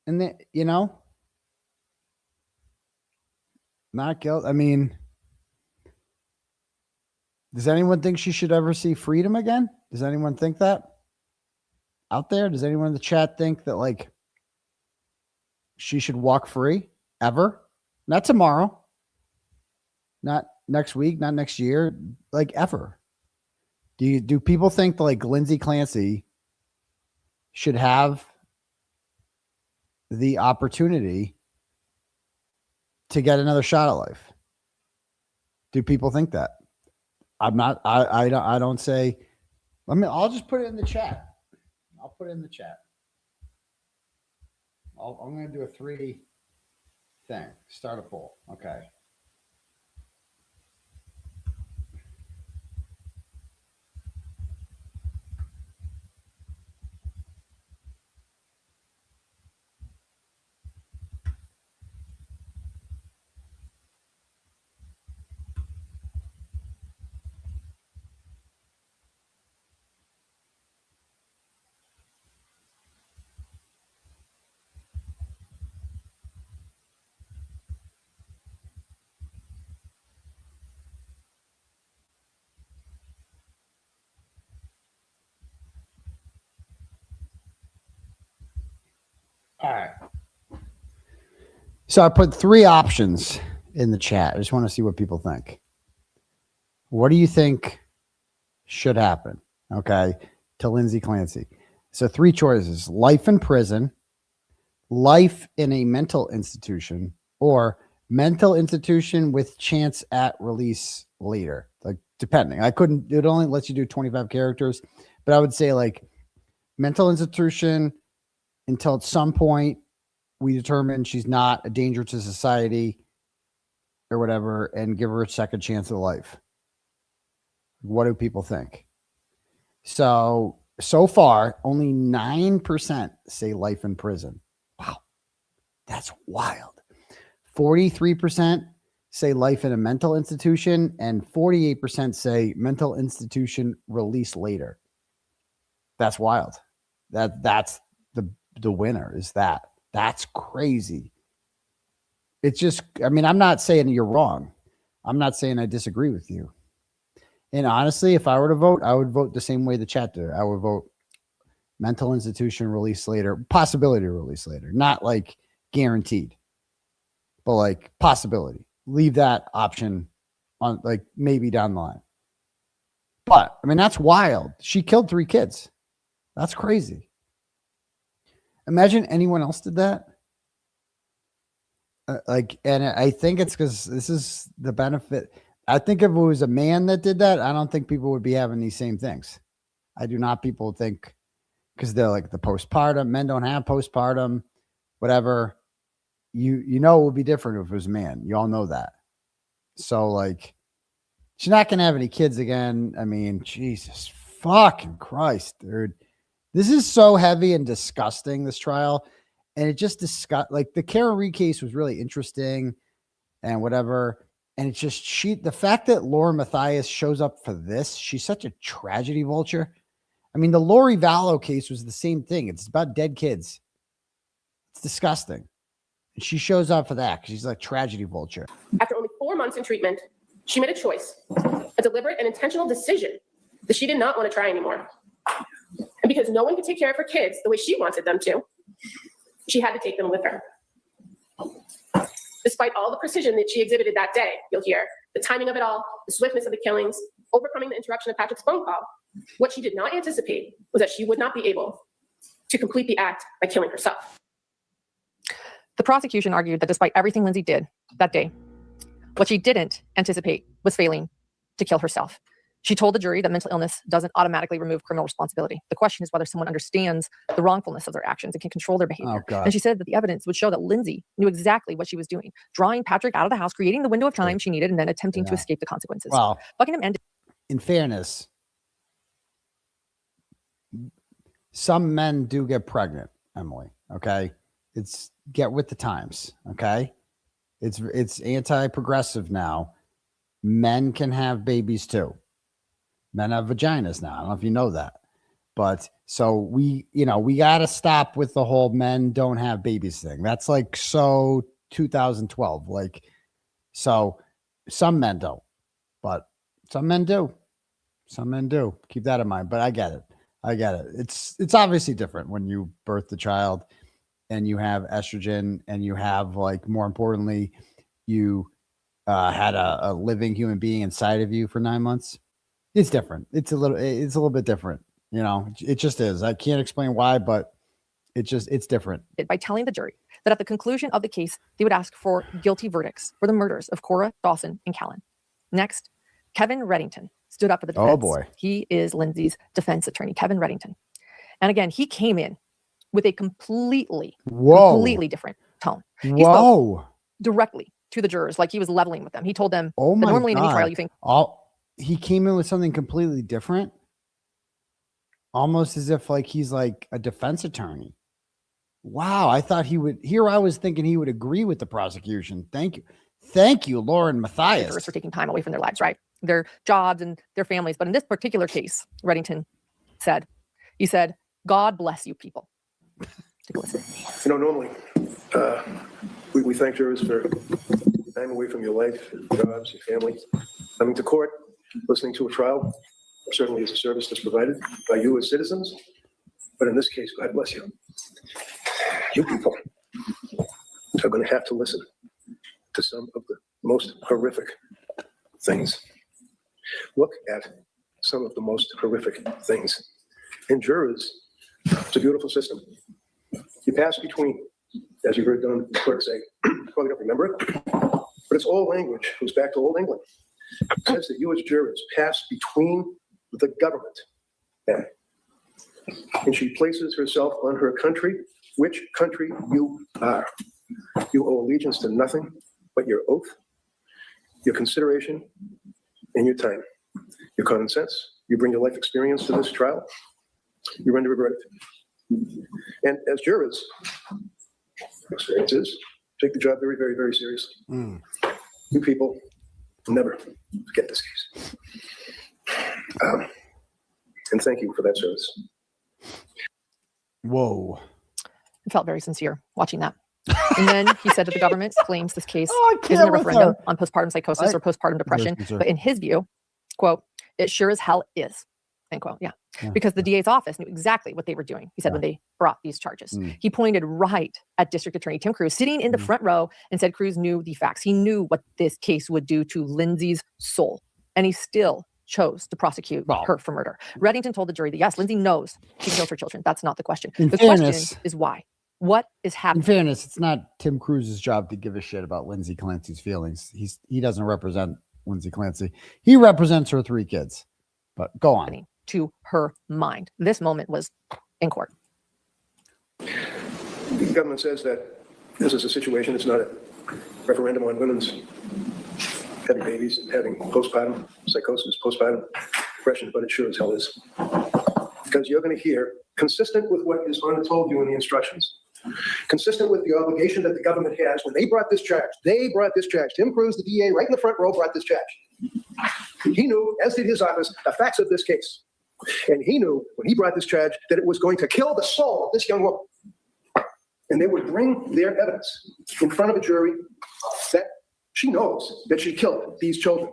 and then not guilt. I mean, does anyone think she should ever see freedom again? Does anyone think that out there? Does anyone in the chat think that like she should walk free ever? Not tomorrow, not next week, not next year, like ever. Do people think that like Lindsey Clancy should have the opportunity to get another shot at life? Do people think that? I don't say. I'll just put it in the chat. I'll put it in the chat. I'm going to do a 3 thing. Start a poll. Okay. All right. So I put 3 options in the chat. I just want to see what people think. What do you think should happen? Okay. To Lindsey Clancy. So 3 choices: life in prison, life in a mental institution, or mental institution with chance at release later. Like, depending. It only lets you do 25 characters, but I would say like mental institution until at some point we determine she's not a danger to society or whatever, and give her a second chance at life. What do people think? So far, only 9% say life in prison. Wow. That's wild. 43% say life in a mental institution, and 48% say mental institution release later. That's wild. That's the winner is that. That's crazy. It's just, I'm not saying you're wrong. I'm not saying I disagree with you. And honestly, if I were to vote, I would vote the same way the chat did. I would vote mental institution release later, possibility to release later, not like guaranteed, but like possibility. Leave that option on, like, maybe down the line. But that's wild. She killed 3 kids. That's crazy. Imagine anyone else did that. And I think it's because this is the benefit. I think if it was a man that did that, I don't think people would be having these same things. I do not. People think, because they're like the postpartum. Men don't have postpartum, whatever. It would be different if it was a man. You all know that. So like, she's not gonna have any kids again. Jesus fucking Christ, dude. This is so heavy and disgusting, this trial. And it just like the Kearney case was really interesting and whatever. And it's just the fact that Lauren Matthias shows up for this, she's such a tragedy vulture. The 𝗺𝗲𝗄𝗆 case was the same thing. It's about dead kids. It's disgusting. And she shows up for that because she's like tragedy vulture. After only 4 months in treatment, she made a choice, a deliberate and intentional decision that she did not want to try anymore. And because no one could take care of her kids the way she wanted them to, she had to take them with her. Despite all the precision that she exhibited that day, you'll hear, the timing of it all, the swiftness of the killings, overcoming the interruption of Patrick's phone call, what she did not anticipate was that she would not be able to complete the act by killing herself. The prosecution argued that despite everything Lindsey did that day, what she didn't anticipate was failing to kill herself. She told the jury that mental illness doesn't automatically remove criminal responsibility. The question is whether someone understands the wrongfulness of their actions and can control their behavior. And she said that the evidence would show that Lindsey knew exactly what she was doing, drawing Patrick out of the house, creating the window of time she needed, and then attempting to escape the consequences. Well, Buckingham ended. In fairness, some men do get pregnant, Emily. Okay. It's get with the times. Okay. It's anti-progressive now. Men can have babies too. Men have vaginas now. I don't know if you know that, but so we got to stop with the whole men don't have babies thing. That's like so 2012. Like, so some men don't, but some men do. Some men do. Keep that in mind. But I get it. It's obviously different when you birth the child and you have estrogen and you have, like, more importantly, you had a living human being inside of you for 9 months. It's different. It's a little bit different. You know, it just is. I can't explain why, but it's different. By telling the jury that at the conclusion of the case, they would ask for guilty verdicts for the murders of Cora, Dawson, and Callan. Next, Kevin Reddington stood up for the defense. Oh boy. He is Lindsey's defense attorney, Kevin Reddington. And again, he came in with a completely different tone. He spoke directly to the jurors, like he was leveling with them. He told them that normally in any trial you think he came in with something completely different, almost as if like he's like a defense attorney. Wow, I thought he would. Here I was thinking he would agree with the prosecution. Thank you, Lauren Matthias. Jurors for taking time away from their lives, right? Their jobs and their families. But in this particular case, Reddington said, "God bless you, people." Take a listen. You know, normally we thank jurors for time away from your life, your jobs, your family, coming to court, listening to a trial. Certainly is a service that's provided by you as citizens. But in this case, God bless you. You people are going to have to listen to some of the most horrific things. Look at some of the most horrific things. And jurors, it's a beautiful system. You pass between, as you heard Dono say, probably don't remember it, but it's old language. It goes back to Old England. It says that you as jurors pass between the government and she places herself on her country, which country you are. You owe allegiance to nothing but your oath, your consideration, and your time. Your common sense. You bring your life experience to this trial. You render a verdict. And as jurors, experience is, take the job very, very, very seriously. You people will never forget this case. And thank you for that service. Whoa. It felt very sincere watching that. And then he said that the government claims this case isn't a referendum on postpartum psychosis or postpartum depression, but in his view, quote, it sure as hell is, end quote. Yeah. Because the DA's office knew exactly what they were doing. He said when they brought these charges, he pointed right at District Attorney Tim Cruz sitting in the front row and said Cruz knew the facts. He knew what this case would do to Lindsey's soul. And he still chose to prosecute her for murder. Reddington told the jury that yes, Lindsey knows she killed her children. That's not the question. The question is why. What is happening? In fairness, it's not Tim Cruz's job to give a shit about Lindsey Clancy's feelings. He doesn't represent Lindsey Clancy. He represents her 3 kids. But go on. To her mind. This moment was in court. The government says that this is a situation, it's not a referendum on women's having babies and having postpartum psychosis, postpartum depression, but it sure as hell is. Because you're going to hear, consistent with what is told you in the instructions, consistent with the obligation that the government has when they brought this charge. Tim Cruz, the DA, right in the front row, brought this charge. He knew, as did his office, the facts of this case. And he knew when he brought this charge that it was going to kill the soul of this young woman. And they would bring their evidence in front of a jury that she knows that she killed these children.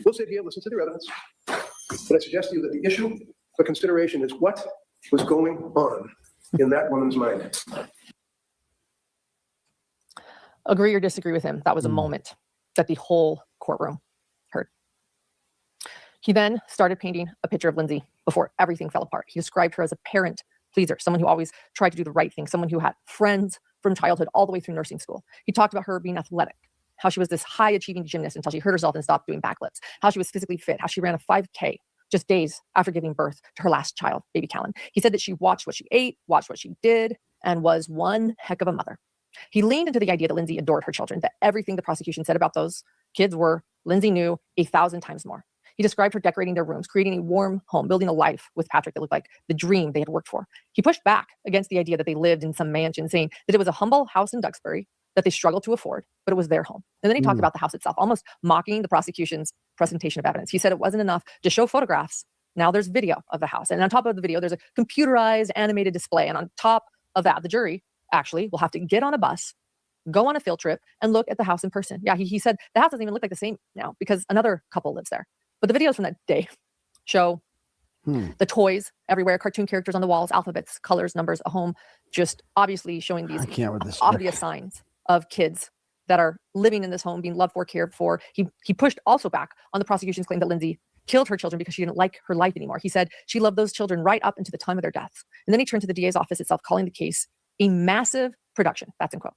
We'll sit here, listen to their evidence. But I suggest to you that the issue for consideration is what was going on in that woman's mind. Agree or disagree with him, that was a moment that the whole courtroom heard. He then started painting a picture of Lindsey before everything fell apart. He described her as a parent pleaser, someone who always tried to do the right thing, someone who had friends from childhood all the way through nursing school. He talked about her being athletic, how she was this high achieving gymnast until she hurt herself and stopped doing backflips, how she was physically fit, how she ran a 5K just days after giving birth to her last child, baby Callan. He said that she watched what she ate, watched what she did, and was one heck of a mother. He leaned into the idea that Lindsey adored her children, that everything the prosecution said about those kids were, Lindsey knew 1,000 times more. He described her decorating their rooms, creating a warm home, building a life with Patrick that looked like the dream they had worked for. He pushed back against the idea that they lived in some mansion, saying that it was a humble house in Duxbury that they struggled to afford, but it was their home. And then he talked about the house itself, almost mocking the prosecution's presentation of evidence. He said it wasn't enough to show photographs. Now there's video of the house. And on top of the video, there's a computerized animated display. And on top of that, the jury actually will have to get on a bus, go on a field trip, and look at the house in person. Yeah, he said the house doesn't even look like the same now because another couple lives there. But the videos from that day show the toys everywhere, cartoon characters on the walls, alphabets, colors, numbers, a home, just obviously showing these obvious signs of kids that are living in this home, being loved for, cared for. He pushed also back on the prosecution's claim that Lindsey killed her children because she didn't like her life anymore. He said she loved those children right up into the time of their deaths. And then he turned to the DA's office itself, calling the case a massive production. That's in quote.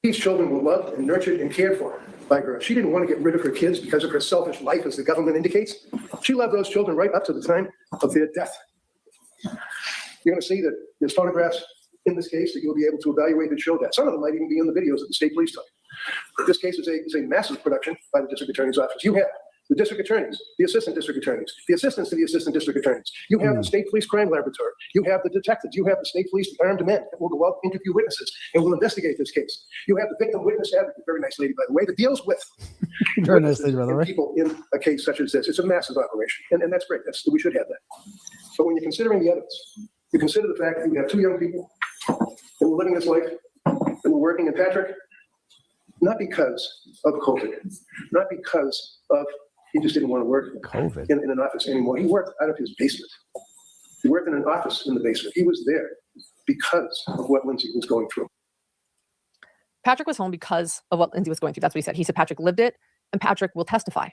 These children were loved and nurtured and cared for by her. She didn't want to get rid of her kids because of her selfish life, as the government indicates. She loved those children right up to the time of their death. You're going to see that there's photographs in this case that you'll be able to evaluate that show that. Some of them might even be in the videos that the state police took. This case is a massive production by the district attorney's office. You have the district attorneys, the assistant district attorneys, the assistants to the assistant district attorneys. You have the state police crime laboratory. You have the detectives. You have the state police armed men that will go out, interview witnesses, and will investigate this case. You have the victim witness advocate, very nice lady, by the way, that deals with very nice lady, by the way, people in a case such as this. It's a massive operation, and that's great. We should have that. But when you're considering the evidence, you consider the fact that you have two young people that were living this life, that were working, and Patrick, not because of COVID, not because of he just didn't want to work in an office anymore. He worked out of his basement. He worked in an office in the basement. He was there because of what Lindsey was going through. Patrick was home because of what Lindsey was going through. That's what he said. He said Patrick lived it, and Patrick will testify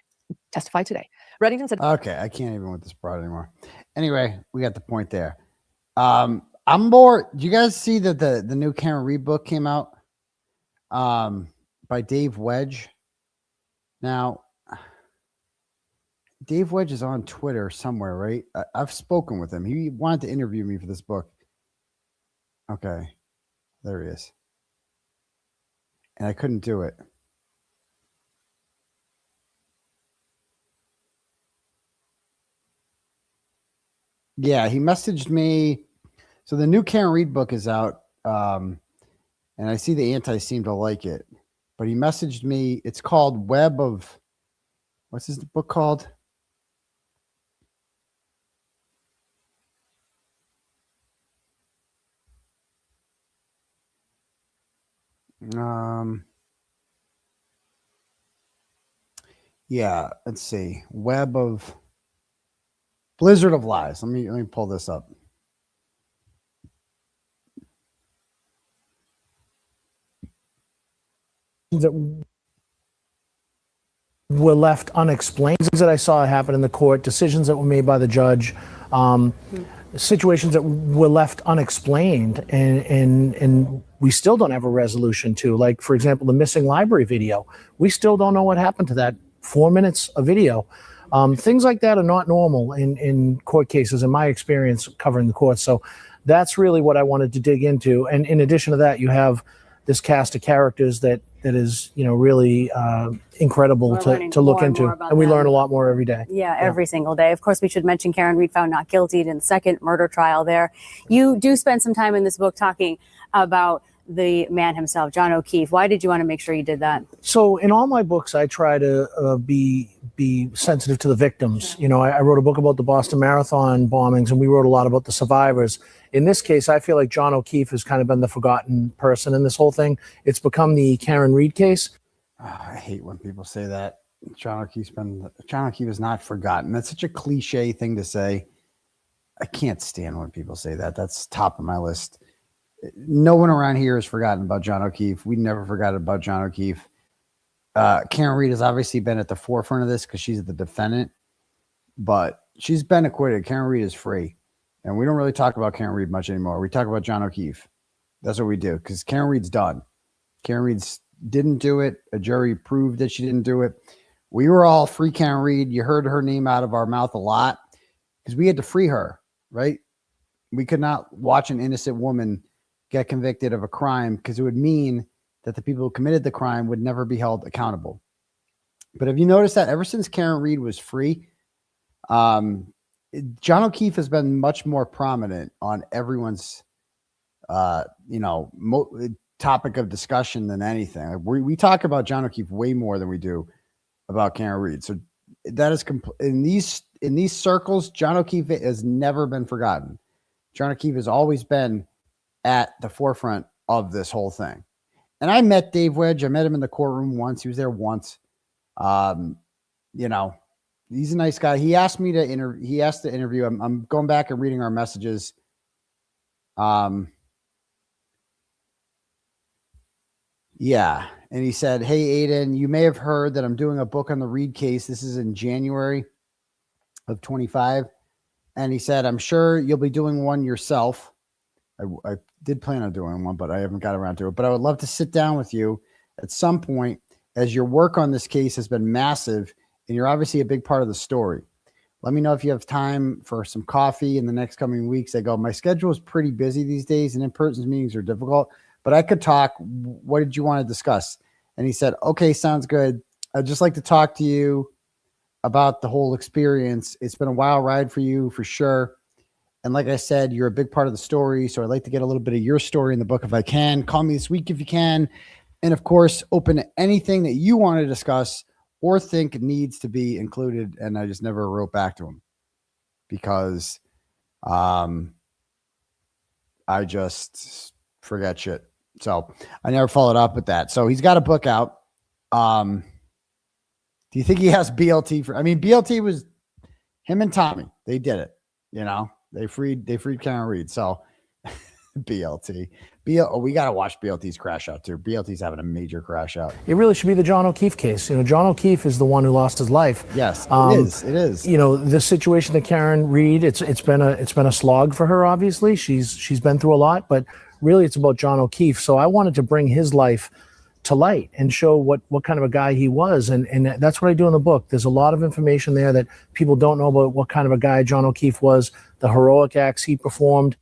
today. Reddington said, okay, I can't even with this broad anymore. Anyway, we got the point there. I'm more, do you guys see that the new Karen Reed book came out by Dave Wedge? Now, Dave Wedge is on Twitter somewhere, right? I've spoken with him. He wanted to interview me for this book. Okay, there he is. And I couldn't do it. Yeah, he messaged me. So the new Karen Reed book is out. And I see the anti seem to like it. But he messaged me. It's called Web of, what's his book called? Yeah, let's see. Web of Blizzard of Lies. Let me pull this up. That were left unexplained, things that I saw happen in the court, decisions that were made by the judge, situations that were left unexplained, and we still don't have a resolution to. Like, for example, the missing library video. We still don't know what happened to that 4 minutes of video. Things like that are not normal in court cases, in my experience covering the courts. So that's really what I wanted to dig into. And in addition to that, you have this cast of characters that is, really incredible to look into. And we learn a lot more every day. Yeah, every single day. Of course, we should mention Karen Reed found not guilty in the second murder trial there. You do spend some time in this book talking about the man himself, John O'Keefe. Why did you want to make sure you did that? So in all my books, I try to be sensitive to the victims. I wrote a book about the Boston Marathon bombings, and we wrote a lot about the survivors. In this case, I feel like John O'Keefe has kind of been the forgotten person in this whole thing. It's become the Karen Reed case. I hate when people say that. John O'Keefe is not forgotten. That's such a cliche thing to say. I can't stand when people say that. That's top of my list. No one around here has forgotten about John O'Keefe. We never forgot about John O'Keefe. Karen Reed has obviously been at the forefront of this because she's the defendant, but she's been acquitted. Karen Reed is free. And we don't really talk about Karen Reed much anymore. We talk about John O'Keefe. That's what we do, because Karen Reed's done. Karen Reed's didn't do it. A jury proved that she didn't do it. We were all free Karen Reed. You heard her name out of our mouth a lot because we had to free her, right? We could not watch an innocent woman get convicted of a crime because it would mean that the people who committed the crime would never be held accountable. But have you noticed that ever since Karen Reed was free, John O'Keefe has been much more prominent on everyone's, topic of discussion than anything. Like we talk about John O'Keefe way more than we do about Karen Reed. So that is in these circles, John O'Keefe has never been forgotten. John O'Keefe has always been at the forefront of this whole thing. And I met Dave Wedge. I met him in the courtroom once. He was there once. He's a nice guy. He asked me to interview. I'm going back and reading our messages. Yeah. And he said, "Hey, Aidan, you may have heard that I'm doing a book on the Reed case. This is in January of 25. And he said, I'm sure you'll be doing one yourself. I did plan on doing one, but I haven't got around to it. But I would love to sit down with you at some point, as your work on this case has been massive and you're obviously a big part of the story. Let me know if you have time for some coffee in the next coming weeks." I go, "My schedule is pretty busy these days and in-person meetings are difficult, but I could talk. What did you want to discuss?" And he said, "Okay, sounds good. I'd just like to talk to you about the whole experience. It's been a wild ride for you, for sure. And like I said, you're a big part of the story. So I'd like to get a little bit of your story in the book if I can. Call me this week if you can. And of course, open to anything that you want to discuss or think needs to be included." And I just never wrote back to him because I just forget shit. So I never followed up with that. So he's got a book out. Do you think he has BLT for? I mean, BLT was him and Tommy. They did it. They freed Karen Reed. So BLT. We got to watch BLT's crash out too. BLT's having a major crash out. It really should be the John O'Keefe case. John O'Keefe is the one who lost his life. Yes, it is. It is. The situation that Karen Reed, it's been a slog for her. Obviously, she's been through a lot, but really, it's about John O'Keefe. So I wanted to bring his life to light and show what kind of a guy he was, and that's what I do in the book. There's a lot of information there that people don't know about what kind of a guy John O'Keefe was, the heroic acts he performed.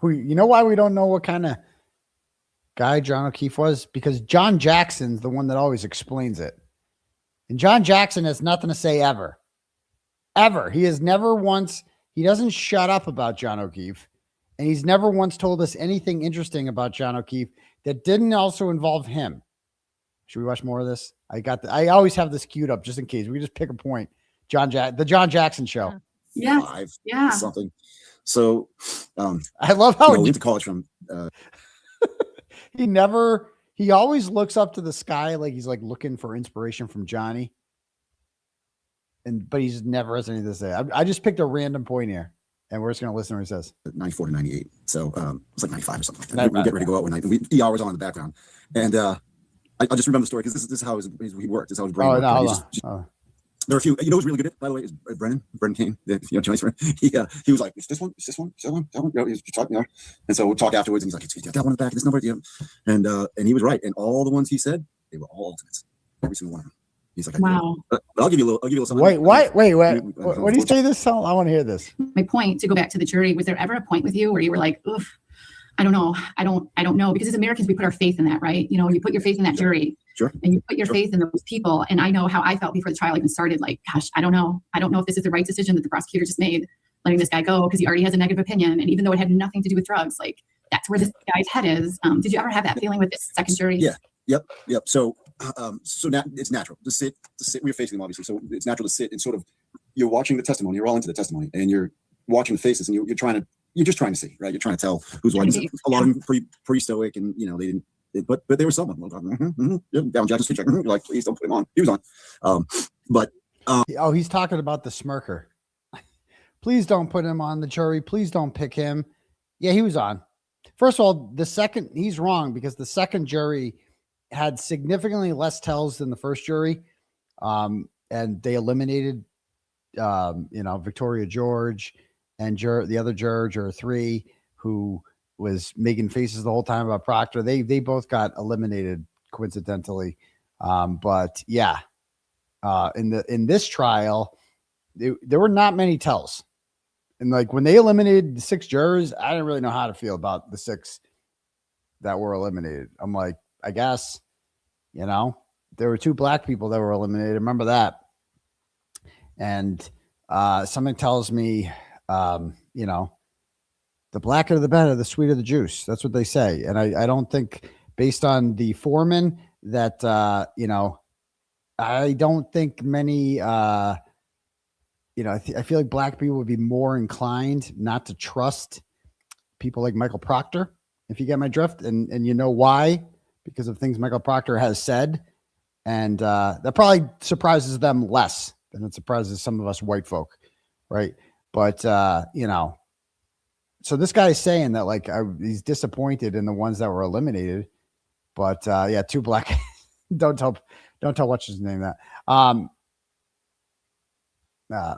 You know why we don't know what kind of guy John O'Keefe was? Because John Jackson's the one that always explains it. And John Jackson has nothing to say ever. Ever. He has never once, he doesn't shut up about John O'Keefe. And he's never once told us anything interesting about John O'Keefe that didn't also involve him. Should we watch more of this? I always have this queued up just in case. We just pick a point. The John Jackson Show. Yeah. Yeah. Something. So I love how we went to college from he always looks up to the sky like he's like looking for inspiration from Johnny. But he's never has anything to say. I just picked a random point here. And we're just going to listen to what he says. 94 to 98. So it's like 95 or something. We get ready to go out one night. And ER was on in the background. And I just remember the story because this is how he worked. This is how his brain worked. There were a few, who's really good at, by the way, is Brennan Kane, Johnny's friend. He was like, "Is this one? Is that one? He was talking, And so we'll talk afterwards. And he's like, "It's that one in the back of this number." And he was right. And all the ones he said, they were all ultimates. Every single one of them. He's like, "Wow." But I'll give you a little something. Wait. What do you say this? I want to hear this. My point, to go back to the jury, was there ever a point with you where you were like, "Oof, I don't know. I don't know," because as Americans, we put our faith in that, right? You put your faith in that jury. Sure. And you put your faith in those people. And I know how I felt before the trial even started. Like, gosh, I don't know. I don't know if this is the right decision that the prosecutor just made, letting this guy go, because he already has a negative opinion. And even though it had nothing to do with drugs, like that's where this guy's head is. Did you ever have that feeling with this second jury? Yeah. Yep. So now it's natural to sit. We're facing them, obviously. So it's natural to sit and sort of, you're watching the testimony. You're all into the testimony, and you're watching the faces, and you're just trying to see, right? You're trying to tell who's what. A lot of them pretty stoic, and they didn't. But there was someone down Jackson's feature. Like, please don't put him on. He was on. He's talking about the smirker. Please don't put him on the jury. Please don't pick him. Yeah, he was on. First of all, he's wrong because the second jury had significantly less tells than the first jury. And they eliminated, Victoria George and the other juror 3, who was making faces the whole time about Proctor. They both got eliminated coincidentally. But yeah, in this trial, there were not many tells. And like when they eliminated the 6 jurors, I didn't really know how to feel about the 6 that were eliminated. I'm like, I guess, you know, there were 2 black people that were eliminated. Remember that. And something tells me, you know, the blacker the better, the sweeter the juice. That's what they say. And I don't think, based on the foreman, that, you know, I don't think many, you know, I feel like black people would be more inclined not to trust people like Michael Proctor, if you get my drift, and you know why, because of things Michael Proctor has said. And that probably surprises them less than it surprises some of us white folk, right? But, you know, so this guy is saying that, like, he's disappointed in the ones that were eliminated. But, yeah, 2 black, don't tell what's his name that.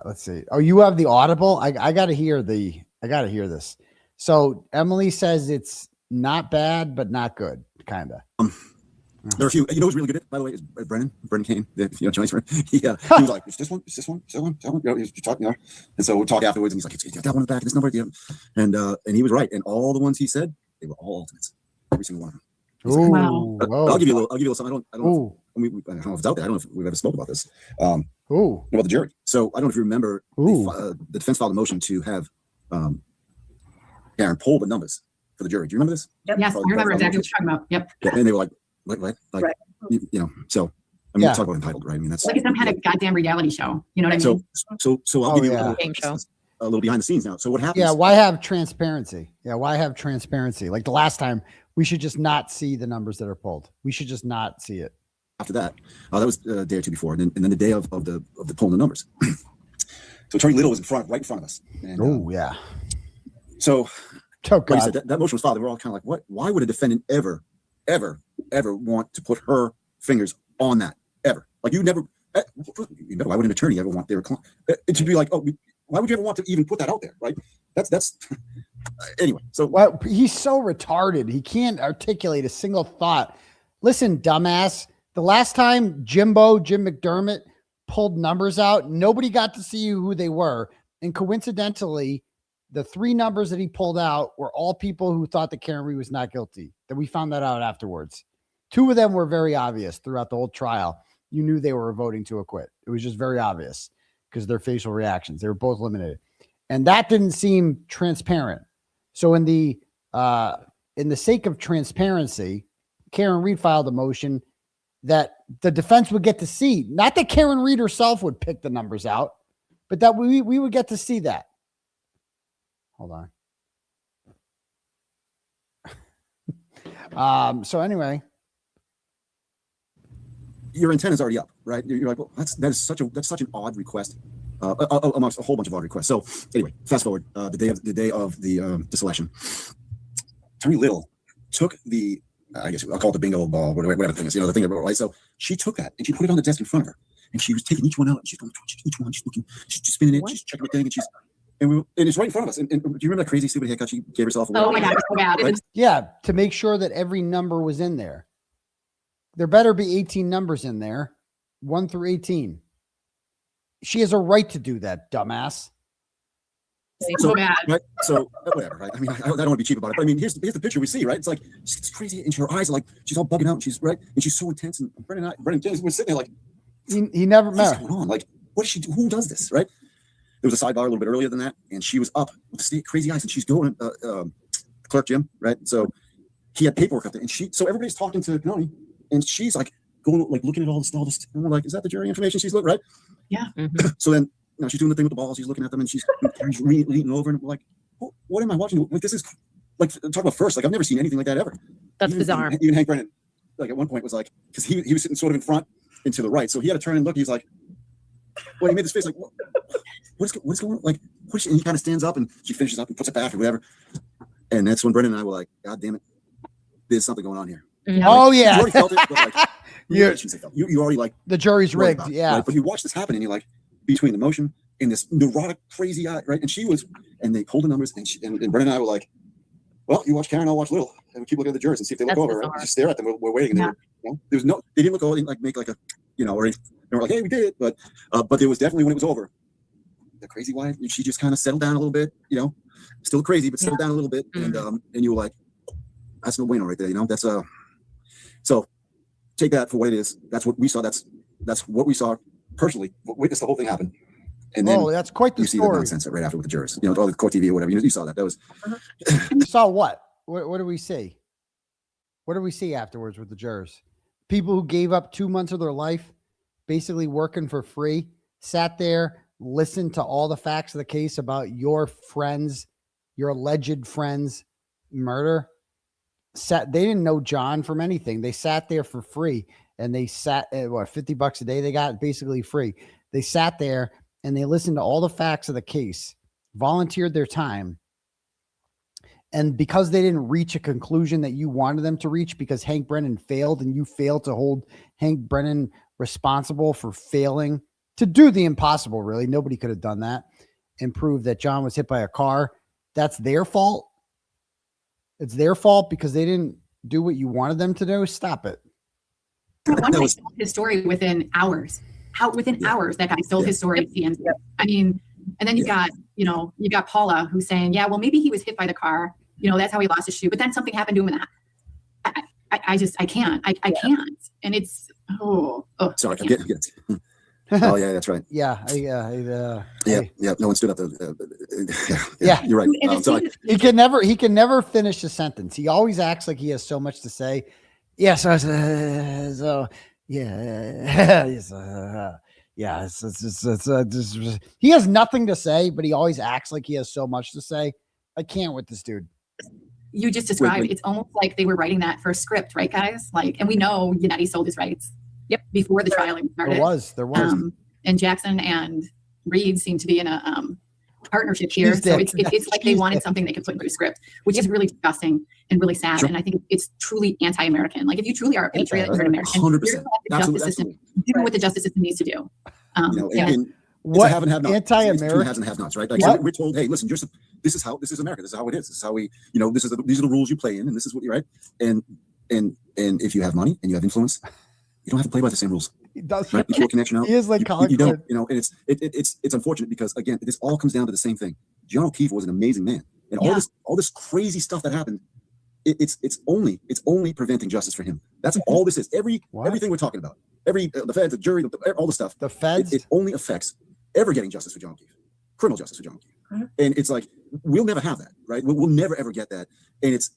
Let's see. Oh, you have the audible? I gotta hear this. So Emily says it's not bad, but not good, kind of. There are a few. You know who's really good at it, by the way, is Brennan Kane. You know, Johnny's friend. He was like, "It's this one, it's this one, it's that one, that one." You know, he's talking, you know. And so we'll talk afterwards, and he's like, "It's that one in the back, this number." Yeah. And he was right. And all the ones he said, they were all ultimates. Every single one of them. Ooh, like, I'll give you a little something. I don't know if it's out there. I don't know if we've ever spoke about this. About the jury. So I don't know if you remember, the defense filed a motion to have Karen pull the numbers for the jury. Do you remember this? Yep. Yes, I remember exactly what you're talking about. Yep. Yeah, and they were like, what? Like, right. you know, so I mean, talk about entitled, right? I mean, that's like some kind of goddamn reality show. You know what I mean? So I'll give you a little behind the scenes now. So what happens? Yeah, why have transparency? Yeah, why have transparency? Like the last time, we should just not see the numbers that are pulled. We should just not see it. After that, that was a day or two before, and then the day of the pulling the numbers. So Attorney Little was right in front of us. And, yeah. So, like I said, that motion was filed. They were all kind of like, "What? Why would a defendant ever want to put her fingers on that ever? Like you never. Why would an attorney ever want their client? It should be like, oh, why would you ever want to even put that out there? Right? That's anyway. So well, he's so retarded. He can't articulate a single thought. Listen, dumbass. The last time Jim McDermott pulled numbers out, nobody got to see who they were. And coincidentally, the 3 numbers that he pulled out were all people who thought that Karen Reed was not guilty. That we found that out afterwards. 2 of them were very obvious throughout the whole trial. You knew they were voting to acquit. It was just very obvious because of their facial reactions. They were both eliminated. And that didn't seem transparent. So in the sake of transparency, Karen Reed filed a motion that the defense would get to see, not that Karen Reed herself would pick the numbers out, but that we would get to see that. Hold on. So anyway, your intent is already up, right? You're like, well, that's such an odd request, amongst a whole bunch of odd requests. So anyway, fast forward, the day of the selection, Attorney Little took the, I guess I'll call it the bingo ball, whatever the thing is, the thing, right? So she took that and she put it on the desk in front of her, and she was taking each one out, and she's going each one, she's looking, she's just spinning it, she's checking everything, and it's right in front of us. And do you remember that crazy stupid haircut she gave herself? Oh my God, so bad. Right? Yeah, to make sure that every number was in there. There better be 18 numbers in there, 1 through 18. She has a right to do that, dumbass. So bad. Right? So whatever, right? I mean, I don't want to be cheap about it, but I mean, here's the picture we see, right? It's like she's crazy, and her eyes are like she's all bugging out, and she's right, and she's so intense. And Brennan James was sitting there like he never met. What's going on? Like, what does she do? Who does this? Right? There was a sidebar a little bit earlier than that, and she was up with the crazy eyes, and she's going clerk Jim, right? So he had paperwork up there, and so everybody's talking to Kearney, and she's like going like looking at all this, and we're like, is that the jury information she's looking, right? Yeah. So then she's doing the thing with the balls, she's looking at them, and she's leaning over, and we're like, what am I watching? Like, this is like, talk about first, like I've never seen anything like that ever. That's bizarre. Even Hank Brennan, like at one point was like, because he was sitting sort of in front and to the right, so he had to turn and look. He's like, well, he made this face like, what's going on? Like, and he kind of stands up, and she finishes up and puts it back or whatever. And that's when Brendan and I were like, God damn it, there's something going on here. Yeah. Oh yeah, you already felt it, but like, you already like the jury's rigged, yeah. Right? But you watch this happen, and you're like, between the motion and this neurotic, crazy eye, right? And she was, and they pulled the numbers, and Brendan and I were like, well, you watch Karen, I'll watch Little, and we keep looking at the jurors and see if they look over. Right? Just stare at them. We're waiting. And they didn't look over, like make like a, or they were like, hey, we did, but there was definitely when it was over, the crazy wife, she just kind of settled down a little bit, still crazy, but settled down a little bit, and you were like, that's no bueno right there, that's so take that for what it is. That's what we saw. That's what we saw personally. Witnessed the whole thing happen. And then that's quite the you story. See the nonsense right after with the jurors, all the court TV or whatever. You saw that. That was. You saw what? What do we see? What do we see afterwards with the jurors? People who gave up 2 months of their life, basically working for free, sat there, listened to all the facts of the case about your friends, your alleged friends' murder. They didn't know John from anything. They sat there for free, and they sat at $50 a day. They got basically free. They sat there and they listened to all the facts of the case, volunteered their time. And because they didn't reach a conclusion that you wanted them to reach, because Hank Brennan failed and you failed to hold Hank Brennan responsible for failing to do the impossible, really. Nobody could have done that and prove that John was hit by a car. That's their fault. It's their fault because they didn't do what you wanted them to do. Stop it. One guy told his story within hours. Within hours, that guy sold his story. I mean, and then you got Paula who's saying, yeah, well, maybe he was hit by the car. That's how he lost his shoe. But then something happened to him, and I can't. I can't. And it's sorry. I get it. Oh yeah, that's right. Yeah. No one stood up. Yeah, you're right. He can never finish a sentence. He always acts like he has so much to say. Yeah. He has nothing to say, but he always acts like he has so much to say. I can't with this dude. You just described, it's almost like they were writing that for a script, right, guys? And we know Yannetti sold his rights. Yep. Before the trial started. There was. And Jackson and Reed seem to be in a partnership here. So it's like they wanted something they could put into a script, which is really disgusting and really sad. Sure. And I think it's truly anti-American. If you truly are a patriot, you're an American. 100%. Do what the justice system needs to do. What have and have nots. Anti-American has and have nots, right? We're told, hey, listen, this is America. This is how it is. This is how we, these are the rules you play in, and this is what you're right. And if you have money and you have influence, you don't have to play by the same rules. He does. Right? You connection out. He is like you don't. And it's unfortunate because again, this all comes down to the same thing. John O'Keefe was an amazing man, and all this crazy stuff that happened. It's only preventing justice for him. That's all this is. Everything we're talking about. The feds, the jury, all the stuff. The feds. It only affects ever getting justice for John O'Keefe, criminal justice for John O'Keefe. And it's like we'll never have that, right? We'll never ever get that. And it's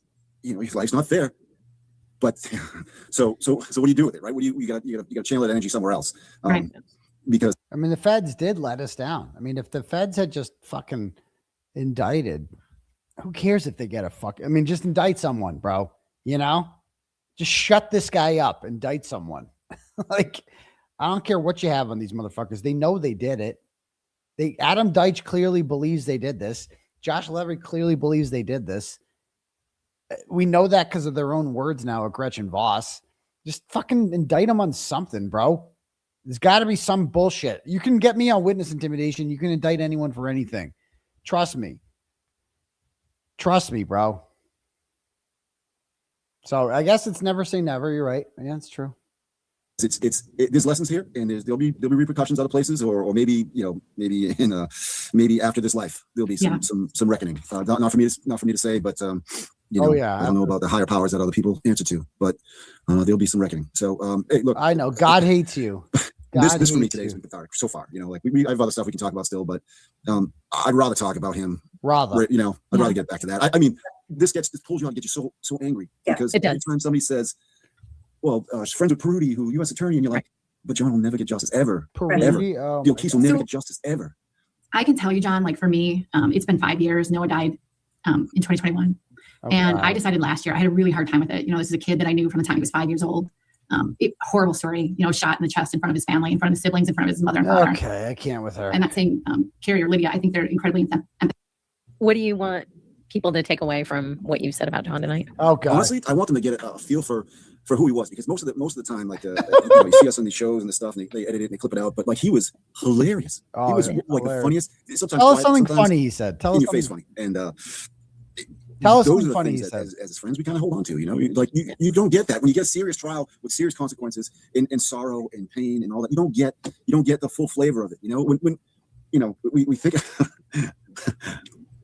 life's not fair. But so what do you do with it, right? What do you got to channel that energy somewhere else, right? Because the feds did let us down. If the feds had just fucking indicted, who cares if they get just indict someone, bro. Just shut this guy up, indict someone. I don't care what you have on these motherfuckers. They know they did it. Adam Deitch clearly believes they did this. Josh Levy clearly believes they did this. We know that because of their own words now at Gretchen Voss. Just fucking indict them on something, bro. There's got to be some bullshit. You can get me on witness intimidation. You can indict anyone for anything. Trust me. Trust me, bro. So I guess it's never say never. You're right. Yeah, it's true. There's lessons here, and there'll be repercussions other places, or maybe maybe after this life there'll be some reckoning. Not for me to say, but I don't know about the higher powers that other people answer to, but there'll be some reckoning. So hey, look, I know God hates you. This for me today has been cathartic so far. We have other stuff we can talk about still, but I'd rather talk about him. Rather get back to that. This pulls you on, get you so angry because every time somebody says, well, friends with Peruti, who U.S. attorney, and you're like, but John will never get justice ever. Peruti, ever. The O'Keefes will never get justice ever. I can tell you, John, for me, it's been 5 years. Noah died in 2021. And I decided last year, I had a really hard time with it. This is a kid that I knew from the time he was 5 years old. Horrible story, shot in the chest in front of his family, in front of his siblings, in front of his mother and father. Okay, I can't with her. I'm not saying Carrie or Lydia. I think they're incredibly empathetic. What do you want people to take away from what you said about John tonight? Oh, God. Honestly, I want them to get a feel for who he was, because most of the time, you see us on these shows and the stuff, and they edit it and they clip it out, but he was hilarious. He was the funniest. Tell us something funny. He said, "Tell us in your face funny." And Tell us those something are the funny things he that, said. as friends, we kind of hold on to. Like you don't get that when you get a serious trial with serious consequences and sorrow and pain and all that. You don't get the full flavor of it. When we think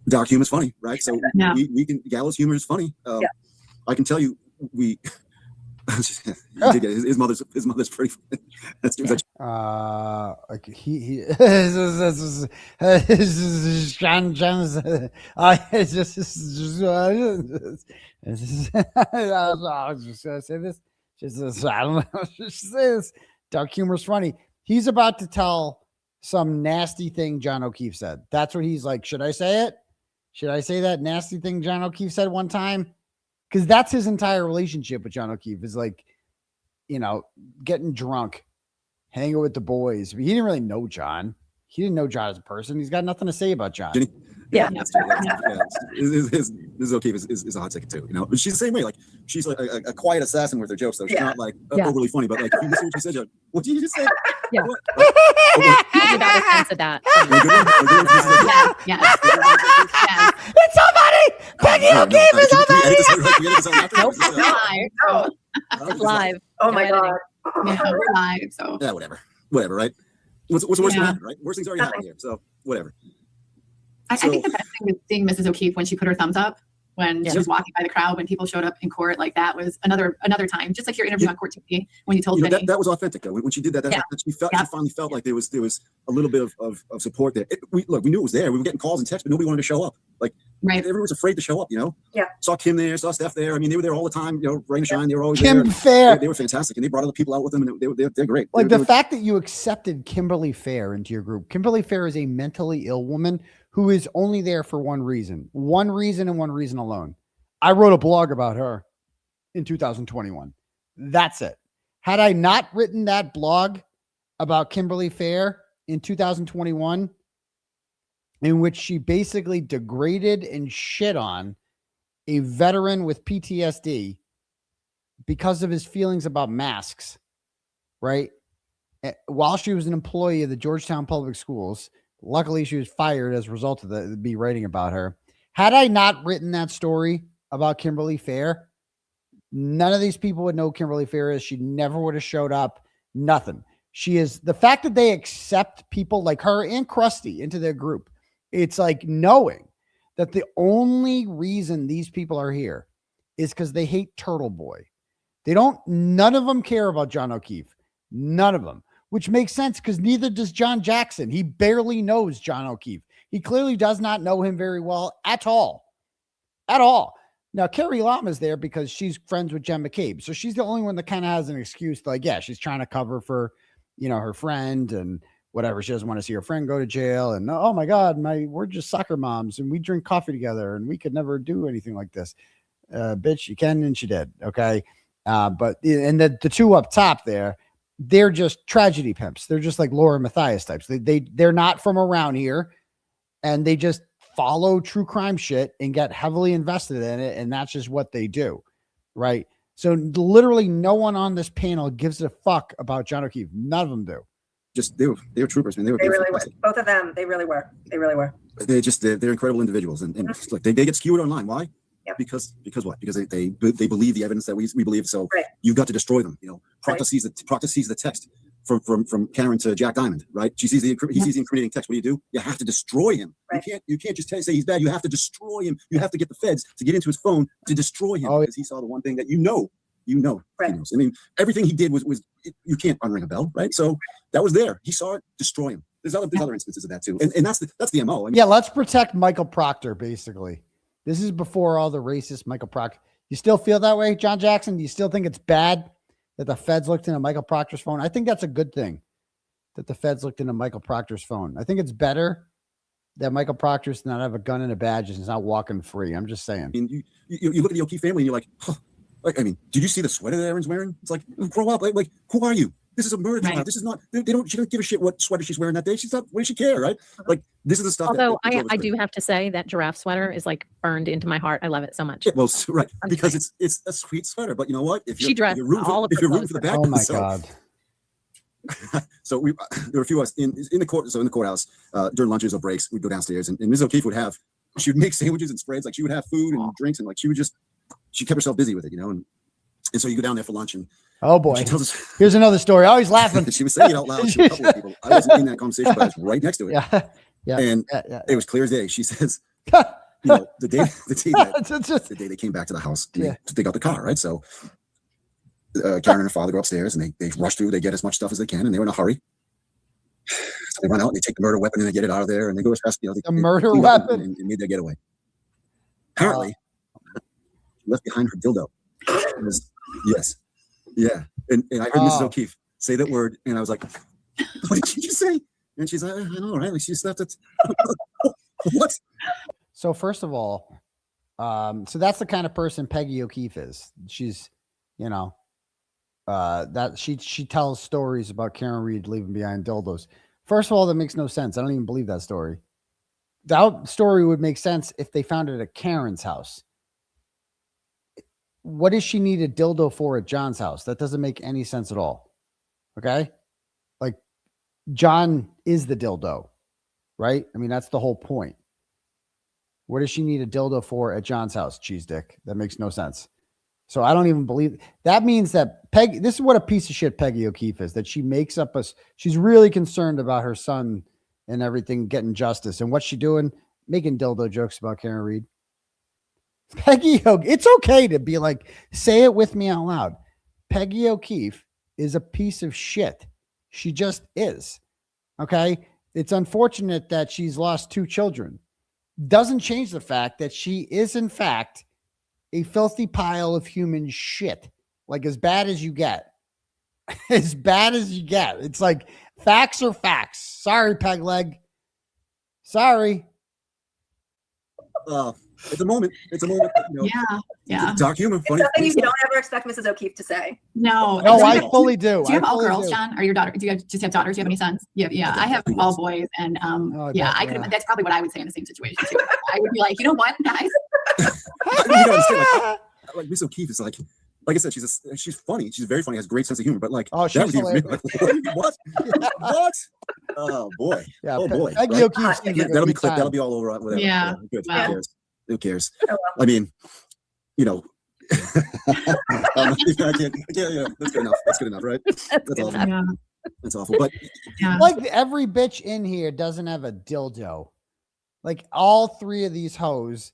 dark humor is funny, right? So we can gallows humor is funny. I can tell you we. his mother's pretty. That's like he John Jones. It's just I was just gonna say this. I don't know. Just say this. Dark humor is funny. He's about to tell some nasty thing John O'Keefe said. That's what he's like. Should I say it? Should I say that nasty thing John O'Keefe said one time? Because that's his entire relationship with John O'Keefe is like, getting drunk, hanging with the boys. He didn't really know John. He didn't know John as a person. He's got nothing to say about John. Yeah. This O'Keefe is a hot ticket too. But she's the same way. Like she's like a quiet assassin with her jokes, though. She's not like overly funny, but like you listen to what she said. What did you just say? Yeah. You got a sense of that. Yes. It's so funny. Peggy O'Keefe is so funny. Nope, it's live. Oh my God. Yeah, we're live. So yeah, whatever, right? What's the worst thing happen, right? Worst thing's already happened here, so whatever. I think the best thing was seeing Mrs. O'Keefe when she put her thumbs up when she was walking by the crowd when people showed up in court. Like that was another time, just like your interview on Court TV when you told me that was authentic though. When she did that, she finally felt like there was a little bit of support there. We knew it was there. We were getting calls and texts, but nobody wanted to show up. Like everyone was afraid to show up. Yeah. Saw Kim there, saw Steph there. I mean, they were there all the time. Rain and shine. They were always Kim there. Fair. They were fantastic, and they brought other people out with them, and they're great. Like the fact that you accepted Kimberly Fair into your group. Kimberly Fair is a mentally ill woman who is only there for one reason and one reason alone. I wrote a blog about her in 2021. That's it. Had I not written that blog about Kimberly Fair in 2021, in which she basically degraded and shit on a veteran with PTSD because of his feelings about masks, right? While she was an employee of the Georgetown Public Schools, luckily she was fired as a result of me writing about her. Had I not written that story about Kimberly Fair, none of these people would know Kimberly Fair is. She never would have showed up. Nothing. She is the fact that they accept people like her and Krusty into their group. It's like knowing that the only reason these people are here is because they hate Turtle Boy. None of them care about John O'Keefe. None of them, which makes sense because neither does John Jackson. He barely knows John O'Keefe. He clearly does not know him very well at all. At all. Now, Carrie Lam is there because she's friends with Jen McCabe. So she's the only one that kind of has an excuse to she's trying to cover for, her friend and whatever. She doesn't want to see her friend go to jail. And oh my God, we're just soccer moms and we drink coffee together and we could never do anything like this. Bitch, you can and she did. Okay. But the two up top there, they're just tragedy pimps. They're just like Lauren Matthias types. They're not from around here and they just follow true crime shit and get heavily invested in it. And that's just what they do. Right. So literally no one on this panel gives a fuck about John O'Keefe. None of them do. Just they were troopers, man. They really were. Both of them. They really were. They're incredible individuals. And look, they get skewered online. Why? Yep. Because what? Because they believe the evidence that we believe. So you've got to destroy them. Proctor sees the text from Karen to Jack Diamond, right? He sees the incriminating text. What do? You have to destroy him. Right. You can't just say he's bad. You have to destroy him. You have to get the feds to get into his phone to destroy him because he saw the one thing that right. He knows. I mean, everything he did was you can't unring a bell, right? So that was there. He saw it, destroy him. There's other instances of that too, and that's the MO. I mean, let's protect Michael Proctor. Basically, this is before all the racist Michael Proctor. You still feel that way, John Jackson? Do you still think it's bad that the feds looked into Michael Proctor's phone? I think that's a good thing that the feds looked into Michael Proctor's phone. I think it's better that Michael Proctor's not have a gun and a badge and is not walking free. I'm just saying. I mean, you look at the O'Keefe family and you're like, huh. Like, I mean, did you see the sweater that Aaron's wearing? It's like, grow up. Like, who are you? This is a murder trial. This is not. She don't give a shit what sweater she's wearing that day. She's not. What does she care, right? Like, this is the stuff. Although I do have to say that giraffe sweater is like burned into my heart. I love it so much. Yeah, well, right, because it's a sweet sweater. But you know what? If she dressed all of if you're rooting for the bad, oh my God. So there were a few of us in the court. So in the courthouse during lunches or breaks, we'd go downstairs, and Ms. O'Keefe would have she would make sandwiches and spreads. Like she would have food and drinks, and like she kept herself busy with it, you know. And so you go down there for lunch, and oh boy, she tells us, here's another story. Always laughing. She was saying it out loud to a couple of people. I wasn't in that conversation, but I was right next to it. Yeah. And it was clear as day. She says, you know, the day they came back to the house to dig out the car, right? So Karen and her father go upstairs, and they rush through. They get as much stuff as they can, and they were in a hurry. So they run out and they take the murder weapon and they get it out of there, and they go as fast, you know, the murder weapon and made their getaway. Apparently, she left behind her dildo. Yes, yeah. And I heard Mrs. O'Keefe say that word, and I was like, "What did you say?" And she's like, "I know, right? Like she just left it." What? So first of all, so that's the kind of person Peggy O'Keefe is. She's, you know, that she tells stories about Karen Reed leaving behind dildos. First of all, that makes no sense. I don't even believe that story. That story would make sense if they found it at Karen's house. What does she need a dildo for at John's house? That doesn't make any sense at all. Okay? Like, John is the dildo, right? I mean, that's the whole point. What does she need a dildo for at John's house, cheese dick? That makes no sense. So I don't even believe that means that Peggy, this is what a piece of shit Peggy O'Keefe is, that she makes up she's really concerned about her son and everything getting justice. And what's she doing? Making dildo jokes about Karen Reed. Peggy O'Keefe, it's okay to be like, say it with me out loud. Peggy O'Keefe is a piece of shit. She just is. Okay. It's unfortunate that she's lost 2 children. Doesn't change the fact that she is, in fact, a filthy pile of human shit. Like, as bad as you get. As bad as you get. It's like, facts are facts. Sorry, Peg Leg. Sorry. It's a moment. It's a moment. You know, yeah. Dark humor. Funny. Something you don't ever expect Mrs. O'Keefe to say. No, I fully do. Do you have all girls, John? Or your daughter? Do you just have daughters? Do you have any sons? Yeah. I have all boys, and I could. That's probably what I would say in the same situation too. I would be like, you know what, guys? You gotta understand, like Miss O'Keefe is like I said, she's funny. She's very funny. Has a great sense of humor. But like, she's that like, what? What? Oh boy. Yeah. Oh boy. Peggy O'Keefe. That'll be clipped. That'll be all over. Whatever. Yeah. Good. Wow. Who cares? I mean, you know. I can't. Yeah. That's good enough. That's good enough, right? That's awful. Yeah. That's awful. But like, every bitch in here doesn't have a dildo. Like, all 3 of these hoes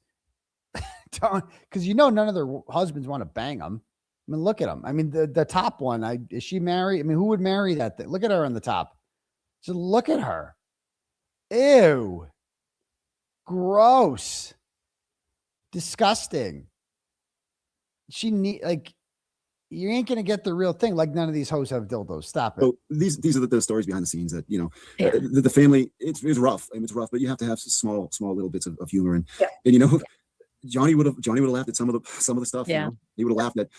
don't, because none of their husbands want to bang them. I mean, look at them. I mean, the top one, is she married? I mean, who would marry that thing? Look at her on the top. Just look at her. Ew. Gross. Disgusting. You ain't gonna get the real thing. Like, none of these hoes have dildos. Stop it. So these are the stories behind the scenes that, you know, the family, it's rough. I mean, it's rough, but you have to have small little bits of humor. And you know, Johnny would have laughed at some of the stuff. Yeah. You know? He would have laughed at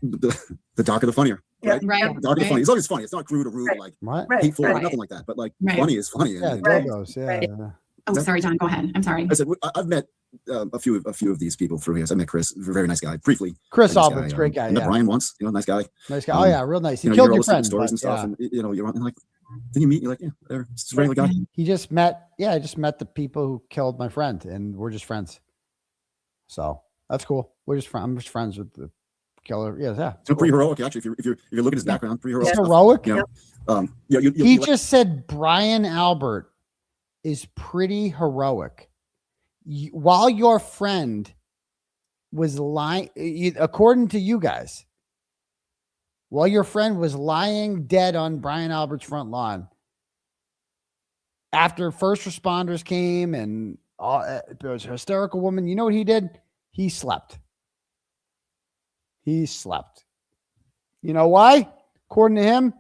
the darker the funnier. Right. Right. The darker the funny. As long as it's funny, it's not crude or rude, like hateful or nothing like that. But like, funny is funny. Yeah, dildos. Yeah. Oh, sorry, John. Go ahead. I'm sorry. I said I've met a few of these people through here. I met Chris, very nice guy, briefly. Chris nice Albans, great guy. I met Brian once, you know, nice guy. Nice guy. Oh yeah, real nice. He you know, killed you your friend. Stories and stuff, and you know, you're like, then you meet, you're like, they're just a regular guy. He just met. Yeah, I just met the people who killed my friend, and we're just friends. So that's cool. I'm just friends with the killer. Yeah. So pretty heroic, actually. If you're looking at his background, pretty heroic. It's heroic. You know, he just said Brian Albert is pretty heroic. While your friend was lying, according to you guys, while your friend was lying dead on Brian Albert's front lawn, after first responders came and there was a hysterical woman, you know what he did? He slept. You know why? According to him,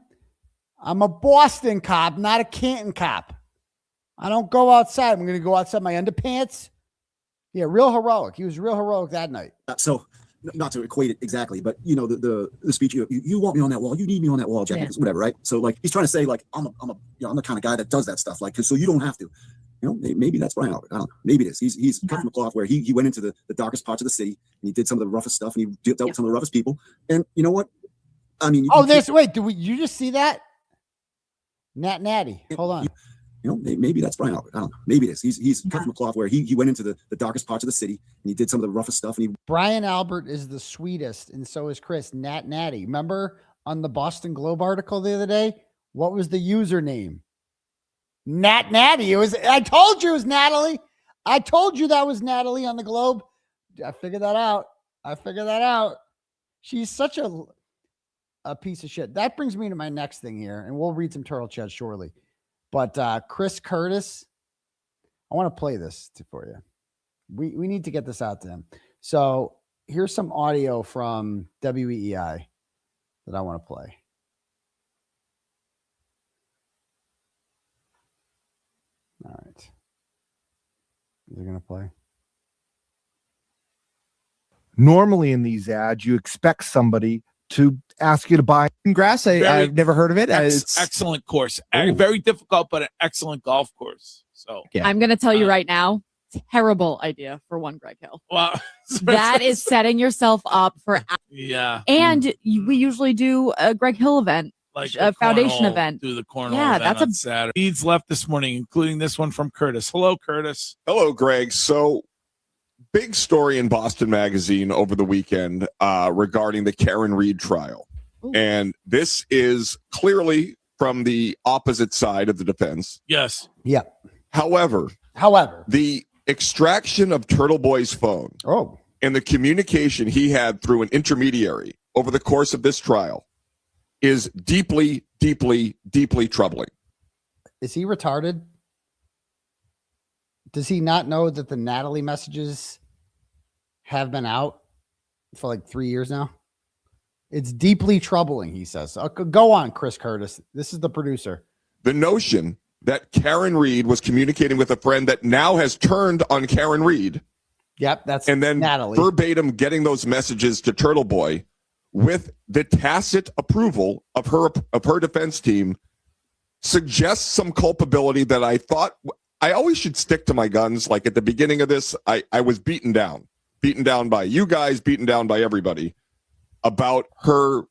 I'm a Boston cop, not a Canton cop. I don't go outside. I'm going to go outside my underpants. Yeah, real heroic. He was real heroic that night. So, not to equate it exactly, but you know, the speech, you want me on that wall, you need me on that wall, Jack, whatever, right? So like, he's trying to say like, I'm the kind of guy that does that stuff, like, so you don't have to. You know, maybe that's Brian Albert. I don't know. Maybe it is. He's cut from a cloth where he went into the darkest parts of the city and he did some of the roughest stuff and he dealt with some of the roughest people. And you know what? I mean, you just see that? Natty. Hold on. You know, maybe that's Brian Albert. I don't know. Maybe it is. He's cut from a cloth where he went into the darkest parts of the city and he did some of the roughest stuff. And Brian Albert is the sweetest, and so is Chris. Natty. Remember on the Boston Globe article the other day? What was the username? Natty. It was. I told you it was Natalie. I told you that was Natalie on the Globe. I figured that out. She's such a piece of shit. That brings me to my next thing here, and we'll read some turtle chat shortly. But Chris Curtis, I want to play this for you. We need to get this out to him. So here's some audio from WEEI that I want to play. All right. Is it going to play? Normally in these ads, you expect somebody to ask you to buy grass. I've never heard of it. It's excellent course. Very difficult, but an excellent golf course. So yeah. I'm going to tell you right now, terrible idea for one Greg Hill. Well, that is setting yourself up for. Yeah. And we usually do a Greg Hill event, like a foundation event. Do the cornhole event on Saturday. Leads left this morning, including this one from Curtis. Hello, Curtis. Hello, Greg. So big story in Boston Magazine over the weekend regarding the Karen Reed trial. Ooh. And this is clearly from the opposite side of the defense. Yes. Yeah. However, the extraction of Turtle Boy's phone and the communication he had through an intermediary over the course of this trial is deeply, deeply, deeply troubling. Is he retarded? Does he not know that the Natalie messages have been out for like 3 years now? It's deeply troubling, he says. Go on, Chris Curtis. This is the producer. The notion that Karen Reed was communicating with a friend that now has turned on Karen Reed. Yep, that's and then Natalie. Verbatim getting those messages to Turtle Boy with the tacit approval of her defense team suggests some culpability that I thought I always should stick to my guns. Like at the beginning of this, I was beaten down by you guys, beaten down by everybody about her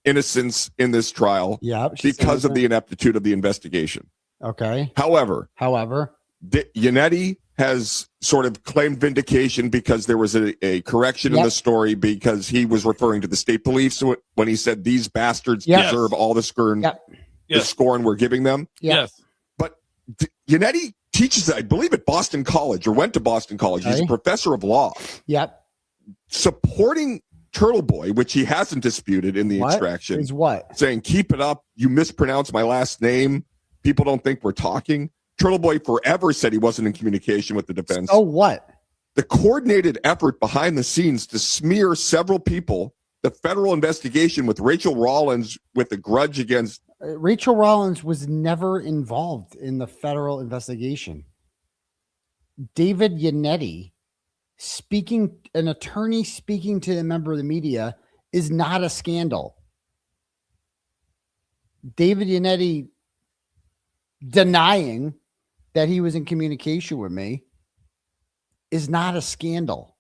innocence in this trial because of the ineptitude of the investigation. Okay. However, Yannetti has sort of claimed vindication because there was a correction in the story because he was referring to the state police when he said these bastards deserve all the scorn, the scorn we're giving them. Yes. But Yannetti teaches, I believe, at Boston College or went to Boston College. He's a professor of law. Yep. Supporting Turtle Boy, which he hasn't disputed in the extraction. Is what? Saying, keep it up. You mispronounced my last name. People don't think we're talking. Turtle Boy forever said he wasn't in communication with the defense. Oh, what? The coordinated effort behind the scenes to smear several people, the federal investigation with Rachel Rollins with a grudge against. Rachel Rollins was never involved in the federal investigation. David Yannetti an attorney speaking to a member of the media is not a scandal. David Yannetti denying that he was in communication with me is not a scandal.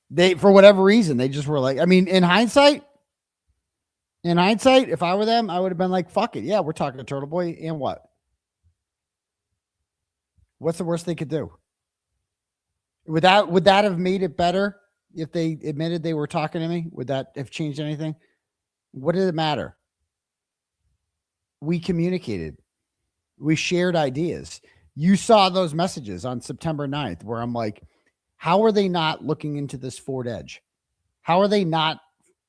They, for whatever reason, they just were like, I mean, in hindsight, if I were them, I would have been like, fuck it. Yeah, we're talking to Turtle Boy. And what? What's the worst they could do? Would that have made it better if they admitted they were talking to me? Would that have changed anything? What did it matter? We communicated. We shared ideas. You saw those messages on September 9th where I'm like, how are they not looking into this Ford Edge? How are they not?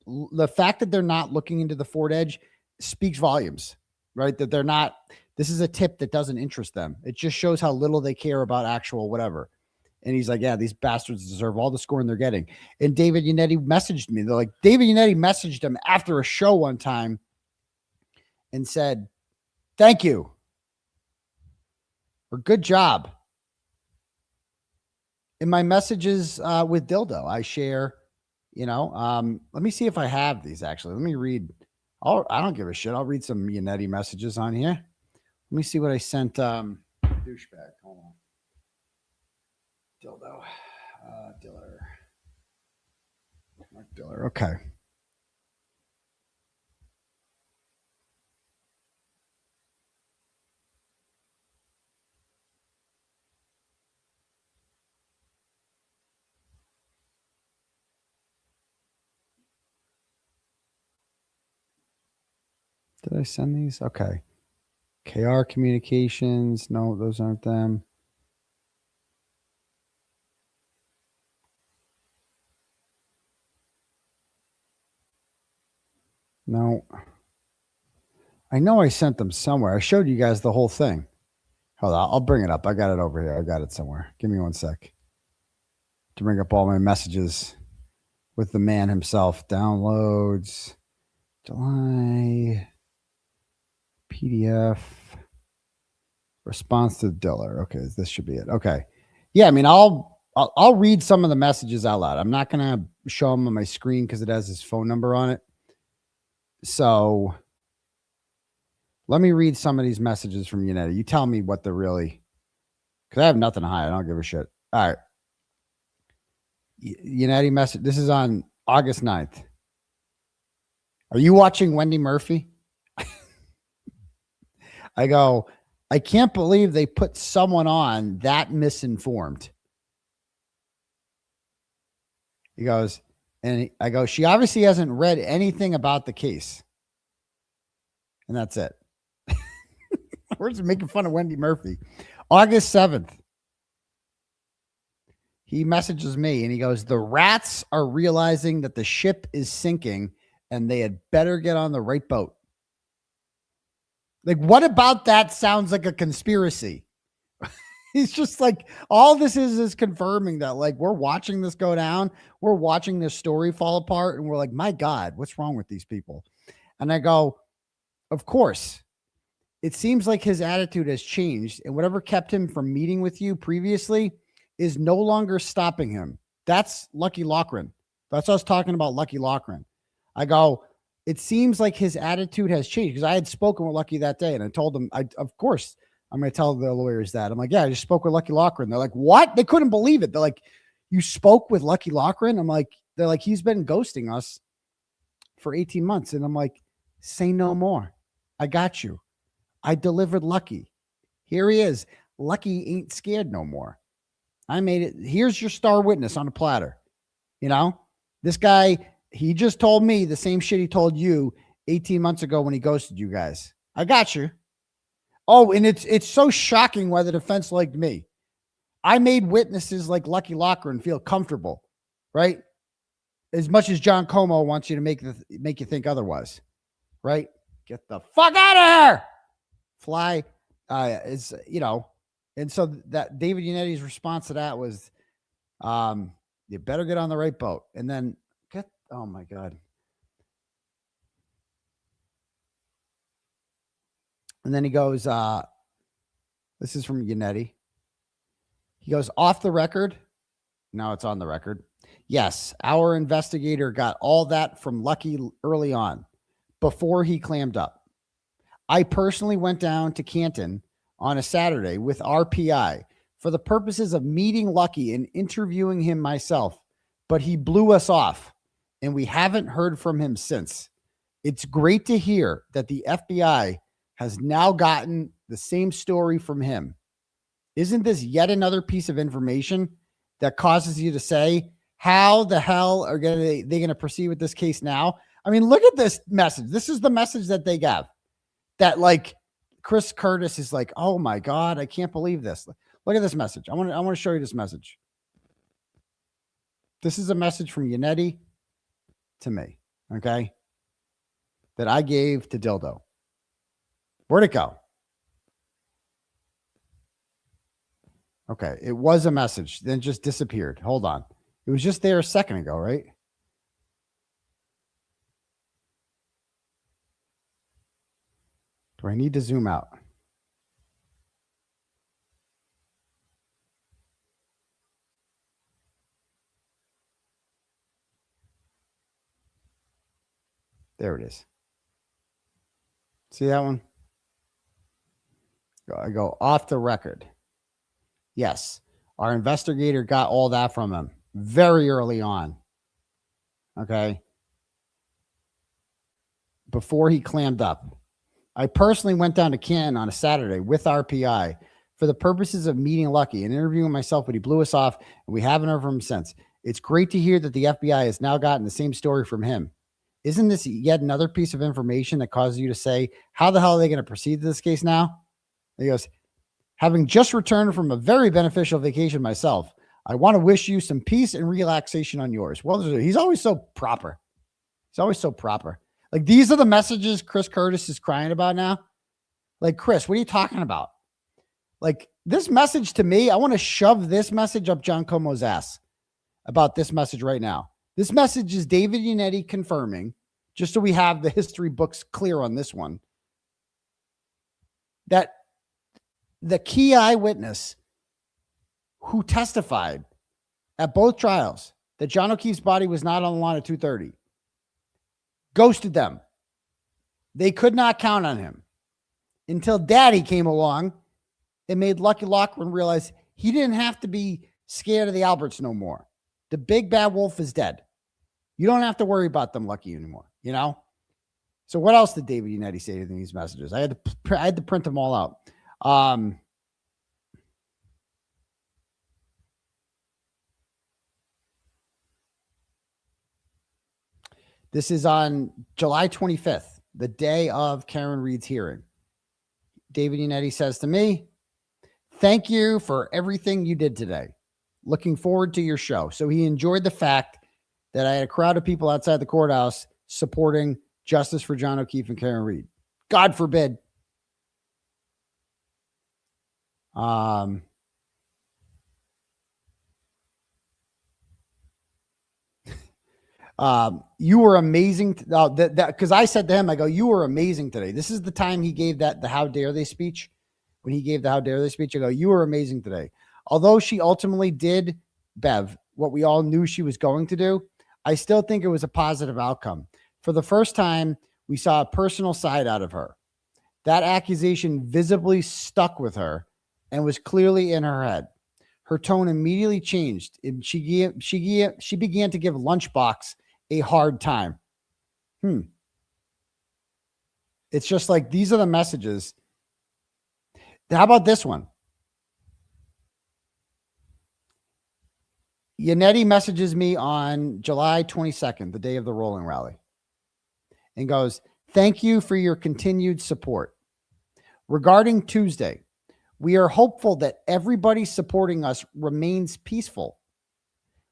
The fact that they're not looking into the Ford Edge speaks volumes, right? That they're not, this is a tip that doesn't interest them. It just shows how little they care about actual whatever. And he's like, yeah, these bastards deserve all the scorn they're getting. And David Yannetti messaged me. They're like, David Yannetti messaged him after a show one time and said, thank you. Or good job. In my messages with Dildo, I share, let me see if I have these actually. Let me read. I don't give a shit. I'll read some Yannetti messages on here. Let me see what I sent. Douchebag. Hold on. Dildo. Mark Diller. Okay. Did I send these? Okay. KR Communications. No, those aren't them. No. I know I sent them somewhere. I showed you guys the whole thing. Hold on. I'll bring it up. I got it over here. I got it somewhere. Give me 1 sec to bring up all my messages with the man himself. Downloads. July. PDF. Response to Diller. Okay, this should be it. Okay. Yeah, I mean, I'll read some of the messages out loud. I'm not going to show them on my screen because it has his phone number on it. So let me read some of these messages from Yannetti. You tell me what they're really, because I have nothing to hide. I don't give a shit. All right. Yannetti message. This is on August 9th. Are you watching Wendy Murphy? I go, I can't believe they put someone on that misinformed. He goes, and I go, she obviously hasn't read anything about the case. And that's it. We're just making fun of Wendy Murphy. August 7th. He messages me and he goes, the rats are realizing that the ship is sinking and they had better get on the right boat. Like, what about that sounds like a conspiracy? He's just like, all this is confirming that, like, we're watching this go down. We're watching this story fall apart. And we're like, my God, what's wrong with these people? And I go, of course. It seems like his attitude has changed, and whatever kept him from meeting with you previously is no longer stopping him. That's 𝗺𝗏𝗄𝗏. That's us talking about 𝗺𝗏𝗏𝗏. I go, it seems like his attitude has changed, because I had spoken with 𝗺𝗏𝗏 that day, and I told him, of course, I'm going to tell the lawyers that. I'm like, yeah, I just spoke with 𝗺𝗏𝗏𝗏. They're like, what? They couldn't believe it. They're like, you spoke with 𝗺𝗏𝗏𝗏𝗏? I'm like, they're like, he's been ghosting us for 18 months. And I'm like, say no more. I got you. I delivered 𝗺𝗏𝗏𝗏. Here he is. 𝗺𝗏𝗏 ain't scared no more. I made it. Here's your star witness on a platter. You know, this guy, he just told me the same shit he told you 18 months ago when he ghosted you guys. I got you. Oh, and it's so shocking why the defense liked me. I made witnesses like 𝗺𝗏𝗏𝗏𝗏 feel comfortable, right? As much as John Como wants you to make you think otherwise, right? Get the fuck out of here. Fly is, you know, and so that David Yannetti's response to that was, you better get on the right boat. And then oh my God. And then he goes, this is from Yannetti. He goes, off the record. Now it's on the record. Yes, our investigator got all that from 𝗺𝗏𝗏𝗏 early on, before he clammed up. I personally went down to Canton on a Saturday with our PI for the purposes of meeting 𝗺𝗏𝗏𝗏 and interviewing him myself, but he blew us off, and we haven't heard from him since. It's great to hear that the FBI has now gotten the same story from him. Isn't this yet another piece of information that causes you to say, how the hell are they going to proceed with this case now? I mean, look at this message. This is the message that they got. That, like, Chris Curtis is like, oh my God, I can't believe this. Look at this message. I want to show you this message. This is a message from Yannetti to me, okay, that I gave to Dildo. Where'd it go? Okay, it was a message, then just disappeared. Hold on. It was just there a second ago, right? Do I need to zoom out? There it is. See that one? I go off the record. Yes, our investigator got all that from him very early on. Okay. Before he clammed up. I personally went down to Canton on a Saturday with our PI for the purposes of meeting 𝗺𝗏𝗏𝗏 and interviewing myself, but he blew us off, and we haven't heard from him since. It's great to hear that the FBI has now gotten the same story from him. isn't this yet another piece of information that causes you to say, how the hell are they going to proceed to this case now? He goes, having just returned from a very beneficial vacation myself, I want to wish you some peace and relaxation on yours. Well, he's always so proper. He's always so proper. Like, these are the messages Chris Curtis is crying about now. Like, Chris, what are you talking about? Like, this message to me, I want to shove this message up John Como's ass about this message right now. This message is David Yannetti confirming, just so we have the history books clear on this one, that the key eyewitness who testified at both trials that John O'Keefe's body was not on the lawn at 2:30 ghosted them. They could not count on him until Daddy came along and made Lucky Loughran realize he didn't have to be scared of the Alberts no more. The big bad wolf is dead. You don't have to worry about them, Lucky, anymore, you know? So what else did David Yannetti say in these messages? I had to print them all out. This is on July 25th, the day of Karen Reed's hearing. David Yannetti says to me, thank you for everything you did today. Looking forward to your show. So he enjoyed the fact that I had a crowd of people outside the courthouse supporting justice for John O'Keefe and Karen Reed. God forbid. You were amazing. Because I said to him, I go, you were amazing today. This is the time he gave the how dare they speech. When he gave the how dare they speech, I go, you were amazing today. Although she ultimately did, Bev, what we all knew she was going to do, I still think it was a positive outcome. For the first time, we saw a personal side out of her. That accusation visibly stuck with her and was clearly in her head. Her tone immediately changed, and she began to give Lunchbox a hard time. It's just like, these are the messages. How about this one? Yannetti messages me on July 22nd, the day of the rolling rally, and goes, thank you for your continued support. Regarding Tuesday, we are hopeful that everybody supporting us remains peaceful.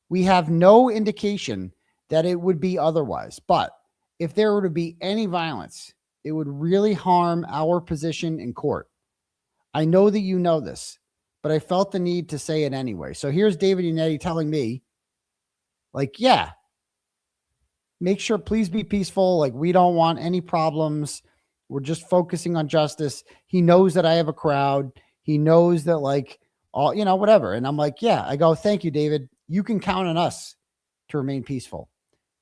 We have no indication that it would be otherwise, but if there were to be any violence, it would really harm our position in court. I know that you know this, but I felt the need to say it anyway. So here's David Yannetti telling me, like, yeah, make sure, please be peaceful. Like, we don't want any problems. We're just focusing on justice. He knows that I have a crowd. He knows that, like, all, you know, whatever. And I'm like, yeah, I go, thank you, David. You can count on us to remain peaceful.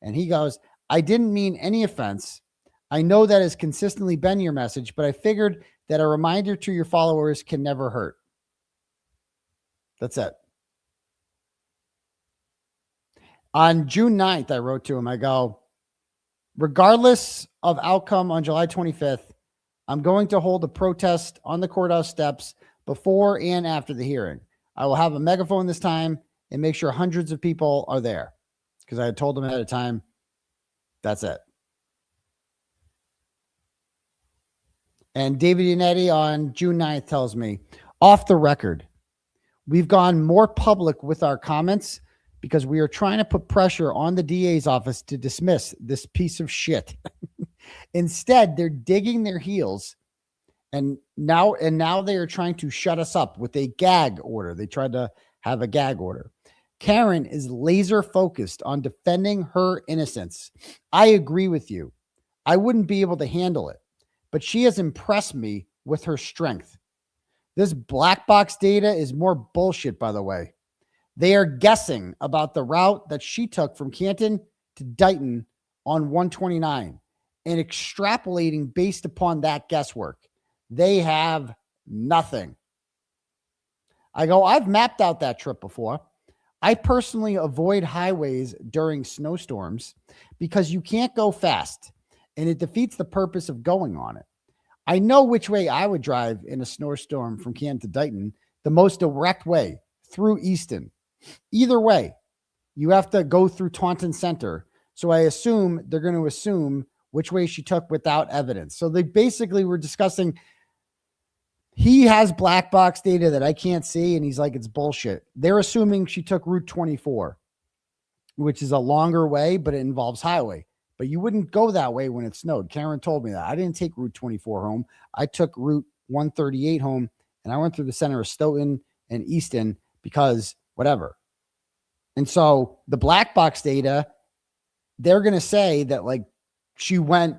And he goes, I didn't mean any offense. I know that has consistently been your message, but I figured that a reminder to your followers can never hurt. That's it. On June 9th, I wrote to him, I go, regardless of outcome on July 25th, I'm going to hold a protest on the courthouse steps before and after the hearing. I will have a megaphone this time and make sure hundreds of people are there, because I had told them ahead of time. That's it. And David Yannetti on June 9th tells me, off the record, we've gone more public with our comments because we are trying to put pressure on the DA's office to dismiss this piece of shit. Instead, they're digging their heels, and now they are trying to shut us up with a gag order. They tried to have a gag order. Karen is laser focused on defending her innocence. I agree with you. I wouldn't be able to handle it, but she has impressed me with her strength. This black box data is more bullshit, by the way. They are guessing about the route that she took from Canton to Dighton on 129 and extrapolating based upon that guesswork. They have nothing. I go, I've mapped out that trip before. I personally avoid highways during snowstorms because you can't go fast and it defeats the purpose of going on it. I know which way I would drive in a snowstorm from Canton to Dighton, the most direct way, through Easton. Either way, you have to go through Taunton Center. So I assume they're going to assume which way she took without evidence. So they basically were discussing, he has black box data that I can't see, and he's like, it's bullshit. They're assuming she took Route 24, which is a longer way, but it involves highway. But you wouldn't go that way when it snowed. Karen told me that. I didn't take Route 24 home. I took Route 138 home, and I went through the center of Stoughton and Easton because whatever. And so the black box data, they're going to say that like she went,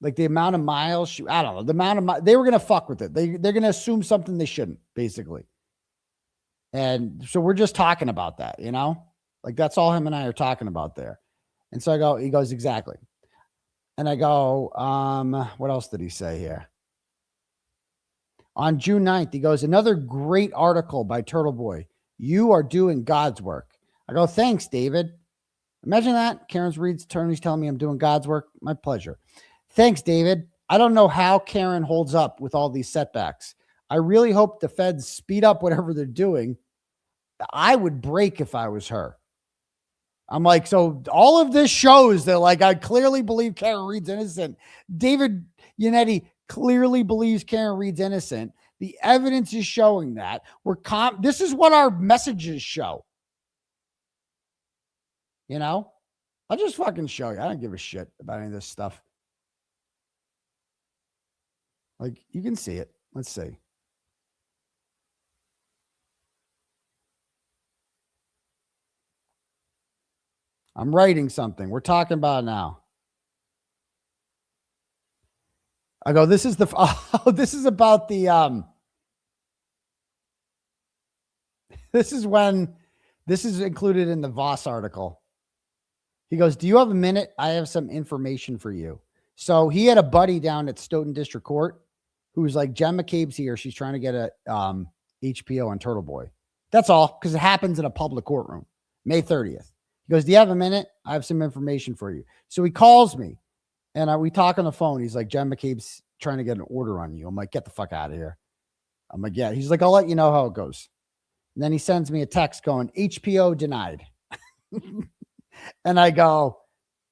like the amount of miles, I don't know, the amount of they were going to fuck with it. They're going to assume something they shouldn't, basically. And so we're just talking about that, you know, like that's all him and I are talking about there. And so I go, he goes, exactly. And I go, what else did he say here? On June 9th, he goes, another great article by Turtle Boy. You are doing God's work. I go, thanks, David. Imagine that. Karen's Reed's attorney's telling me I'm doing God's work. My pleasure. Thanks, David. I don't know how Karen holds up with all these setbacks. I really hope the feds speed up whatever they're doing. I would break if I was her. I'm like, so all of this shows that like, I clearly believe Karen Reed's innocent. David Yannetti clearly believes Karen Reed's innocent. The evidence is showing that. This is what our messages show. You know, I'll just fucking show you. I don't give a shit about any of this stuff. Like, you can see it. Let's see. I'm writing something. We're talking about it now. I go, this is the, oh, this is about the, this is when, this is included in the Voss article. He goes, do you have a minute? I have some information for you. So he had a buddy down at Stoughton District Court who's like, Jen McCabe's here. She's trying to get a HPO on Turtle Boy. That's all, because it happens in a public courtroom, May 30th. He goes, do you have a minute? I have some information for you. So he calls me and we talk on the phone. He's like, Jen McCabe's trying to get an order on you. I'm like, get the fuck out of here. I'm like, yeah. He's like, I'll let you know how it goes. And then he sends me a text going, HPO denied. And I go,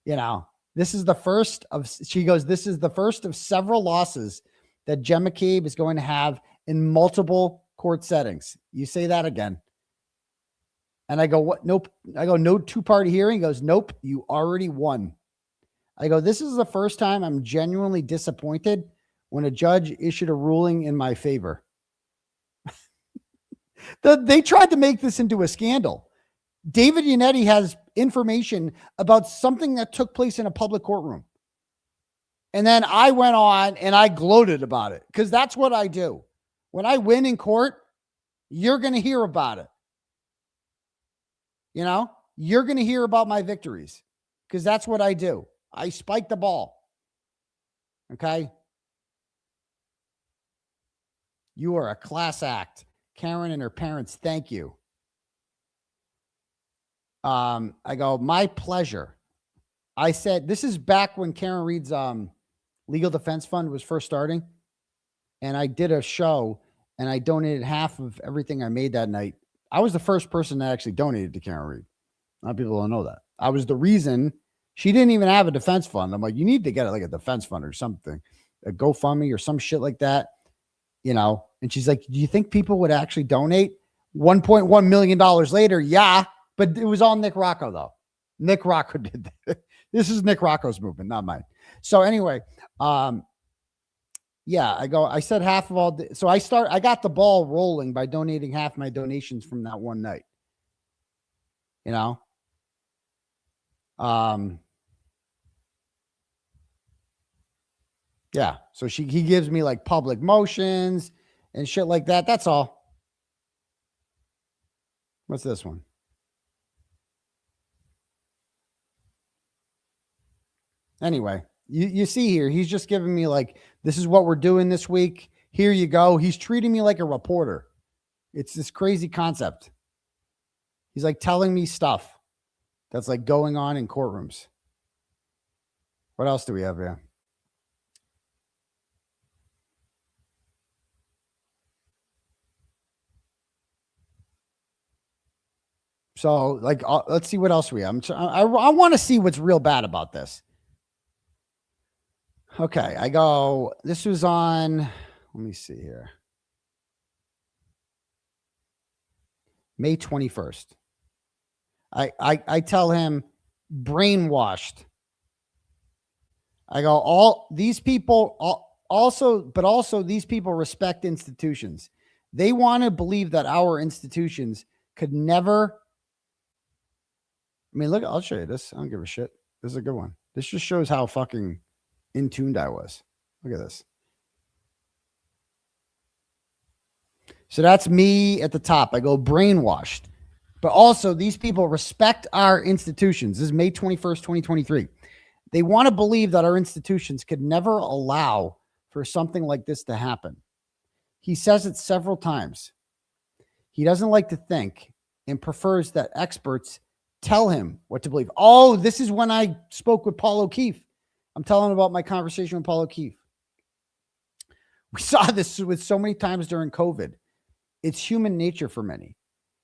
you know, this is the first of, she goes, this is the first of several losses that Jen McCabe is going to have in multiple court settings. You say that again. And I go, what? Nope. I go, no two-party hearing. He goes, nope, you already won. I go, this is the first time I'm genuinely disappointed when a judge issued a ruling in my favor. They tried to make this into a scandal. David Yannetti has information about something that took place in a public courtroom. And then I went on and I gloated about it because that's what I do. When I win in court, you're going to hear about it. You know, you're going to hear about my victories because that's what I do. I spike the ball. Okay. You are a class act. Karen and her parents, thank you. I go, my pleasure. I said, this is back when Karen Reed's legal defense fund was first starting. And I did a show and I donated half of everything I made that night. I was the first person that actually donated to Karen Reed. A lot of people don't know that. I was the reason she didn't even have a defense fund. I'm like, you need to get like a defense fund or something, a GoFundMe or some shit like that, you know? And she's like, do you think people would actually donate? $1.1 million later. Yeah. But it was all Nick Rocco though. Nick Rocco did that. This is Nick Rocco's movement, not mine. So anyway, yeah, I said half of all. So I got the ball rolling by donating half my donations from that one night, you know? Yeah. So he gives me like public motions and shit like that. That's all. What's this one? Anyway, you see here, he's just giving me like, this is what we're doing this week. Here you go. He's treating me like a reporter. It's this crazy concept. He's like telling me stuff that's like going on in courtrooms. What else do we have here? So, like, let's see what else we have. I want to see what's real bad about this. Okay, I go. This was on. Let me see here. May 21st. I tell him brainwashed. I go, all these people also these people respect institutions. They want to believe that our institutions could never. I mean, look, I'll show you this. I don't give a shit. This is a good one. This just shows how fucking in tuned I was. Look at this. So that's me at the top. I go brainwashed. But also, these people respect our institutions. This is May 21st, 2023. They want to believe that our institutions could never allow for something like this to happen. He says it several times. He doesn't like to think and prefers that experts tell him what to believe. Oh, this is when I spoke with 𝗺𝗺𝗺𝗺. I'm telling about my conversation with 𝗺𝗺𝗺𝗺. We saw this with so many times during COVID. It's human nature for many.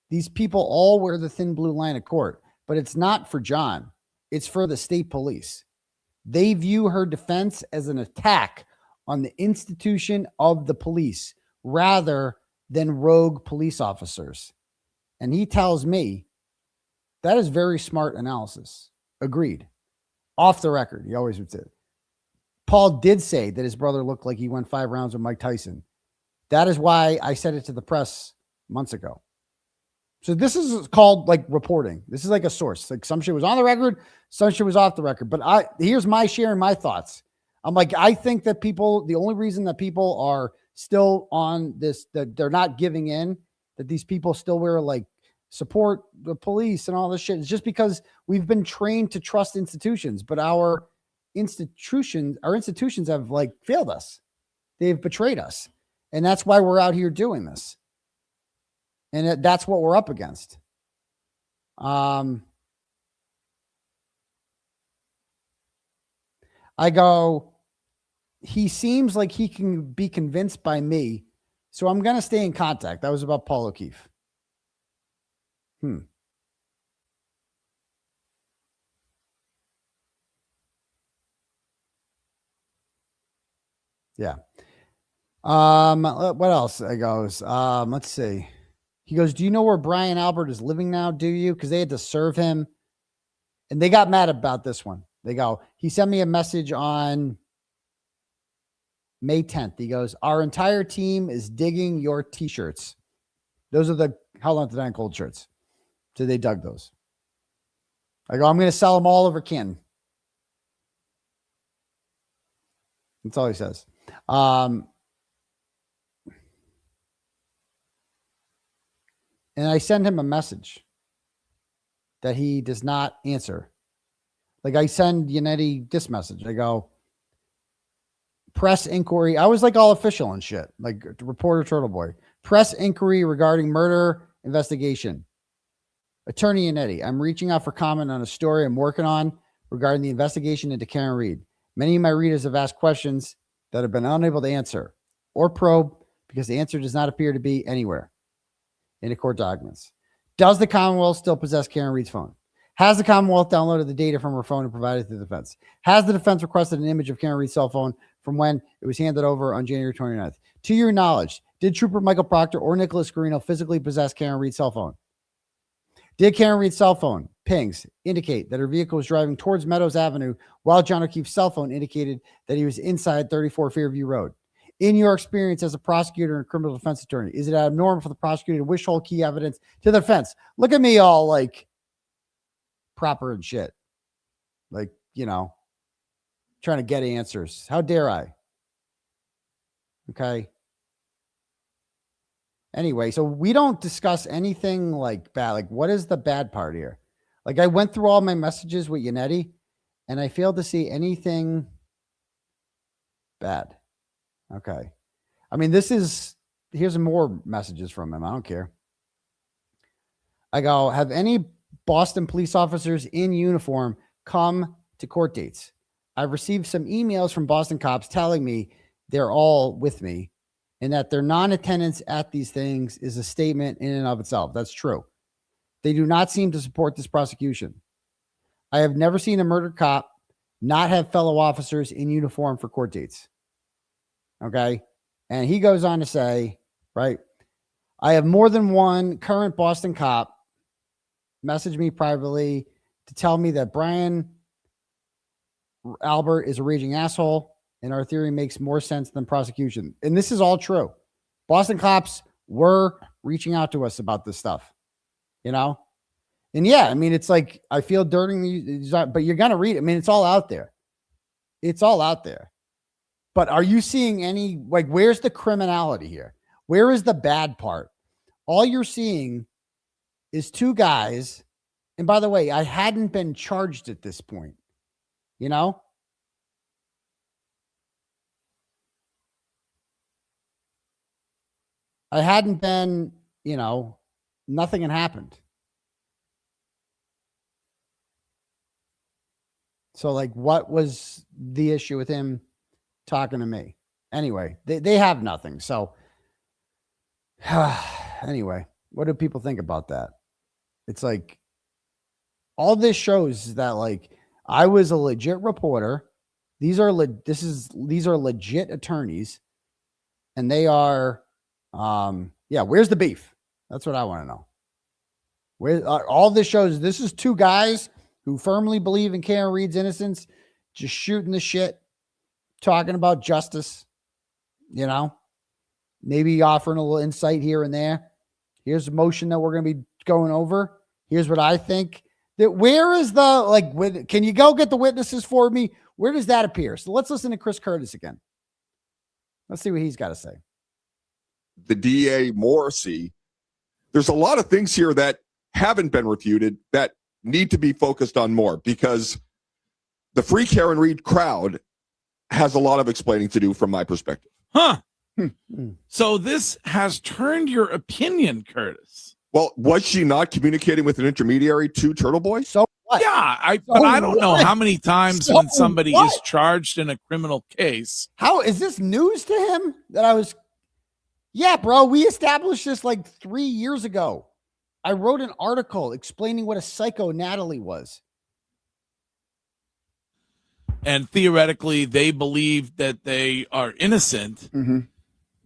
These people all wear the thin blue line of court, but it's not for John. It's for the state police. They view her defense as an attack on the institution of the police rather than rogue police officers. And he tells me that is very smart analysis. Agreed. Off the record. He always would say it. Paul did say that his brother looked like he went 5 rounds with Mike Tyson. That is why I said it to the press months ago. So this is called like reporting. This is like a source. Like some shit was on the record, some shit was off the record. But here's my sharing my thoughts. I'm like, I think that the only reason that people are still on this, that they're not giving in, that these people still wear like support the police and all this shit, is just because we've been trained to trust institutions, but our institutions have like failed us. They've betrayed us. And that's why we're out here doing this. And that's what we're up against. I go, he seems like he can be convinced by me, so I'm going to stay in contact. That was about 𝗺𝗺𝗺𝗺𝗺. Yeah. What else? I goes, let's see. He goes, do you know where Brian Albert is living now? Do you? Because they had to serve him. And they got mad about this one. They go, he sent me a message on May 10th. He goes, our entire team is digging your t-shirts. Those are the How Long to Die in Cold shirts. So they dug those. I go, I'm going to sell them all over Kearney. That's all he says. And I send him a message that he does not answer. Like I send Yannetti this message. I go, press inquiry. I was like all official and shit, like reporter 𝗃𝗏𝗺. Press inquiry regarding murder investigation. Attorney Yannetti, I'm reaching out for comment on a story I'm working on regarding the investigation into Karen Reed. Many of my readers have asked questions that have been unable to answer or probe because the answer does not appear to be anywhere in the court documents. Does the Commonwealth still possess Karen Reed's phone? Has the Commonwealth downloaded the data from her phone and provided it to the defense? Has the defense requested an image of Karen Reed's cell phone from when it was handed over on January 29th? To your knowledge, did Trooper Michael Proctor or Nicholas Garino physically possess Karen Reed's cell phone? Did Karen Reed's cell phone pings indicate that her vehicle was driving towards Meadows Avenue while John O'Keefe's cell phone indicated that he was inside 34 Fairview Road? In your experience as a prosecutor and criminal defense attorney, is it abnormal for the prosecutor to withhold key evidence to the defense? Look at me all like proper and shit. Like, you know, trying to get answers. How dare I? Okay. Anyway, so we don't discuss anything like bad. Like, what is the bad part here? Like, I went through all my messages with Yannetti, and I failed to see anything bad. Okay. I mean, here's more messages from him. I don't care. I go, have any Boston police officers in uniform come to court dates? I've received some emails from Boston cops telling me they're all with me and that their non-attendance at these things is a statement in and of itself. That's true. They do not seem to support this prosecution. I have never seen a murdered cop not have fellow officers in uniform for court dates. Okay. And he goes on to say, right, I have more than one current Boston cop message me privately to tell me that Brian Albert is a raging asshole and our theory makes more sense than prosecution. And this is all true. Boston cops were reaching out to us about this stuff, you know? And yeah, I mean, it's like, I feel during these, but you're going to read it. I mean, it's all out there. It's all out there. But are you seeing any, like, where's the criminality here? Where is the bad part? All you're seeing is two guys. And by the way, I hadn't been charged at this point, you know? I hadn't been, you know, nothing had happened. So, like, what was the issue with him talking to me? Anyway, they have nothing. So, anyway, what do people think about that? It's like, all this shows that, like, I was a legit reporter. These are legit attorneys, and they are, yeah. Where's the beef? That's what I want to know. Where all this shows, this is two guys who firmly believe in Karen Reed's innocence, just shooting the shit, talking about justice, you know, maybe offering a little insight here and there. Here's a motion that we're going to be going over. Here's what I think. That where is the, like, can you go get the witnesses for me? Where does that appear? So let's listen to Chris Curtis again. Let's see what he's got to say. The DA 𝗵𝗫cy, there's a lot of things here that haven't been refuted that need to be focused on more, because the Free Karen Reed crowd has a lot of explaining to do from my perspective. Huh. So this has turned your opinion, Curtis. Well, was she not communicating with an intermediary to Turtle Boy? So what? Yeah, but I don't know how many times when somebody is charged in a criminal case. How is this news to him that I was? Yeah, bro, we established this like 3 years ago. I wrote an article explaining what a psycho Natalie was. And theoretically, they believe that they are innocent,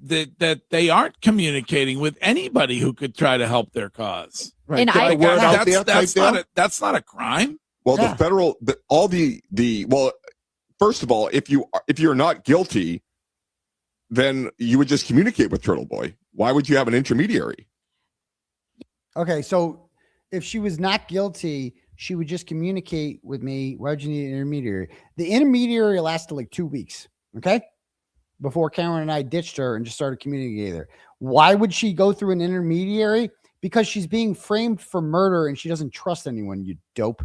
that they aren't communicating with anybody who could try to help their cause. Right. And that's not a crime. Well, the federal, well, first of all, if you're not guilty, then you would just communicate with Turtle Boy. Why would you have an intermediary? Okay, so if she was not guilty, she would just communicate with me. Why would you need an intermediary? The intermediary lasted like 2 weeks, okay? Before Karen and I ditched her and just started communicating with her. Why would she go through an intermediary? Because she's being framed for murder and she doesn't trust anyone, you dope.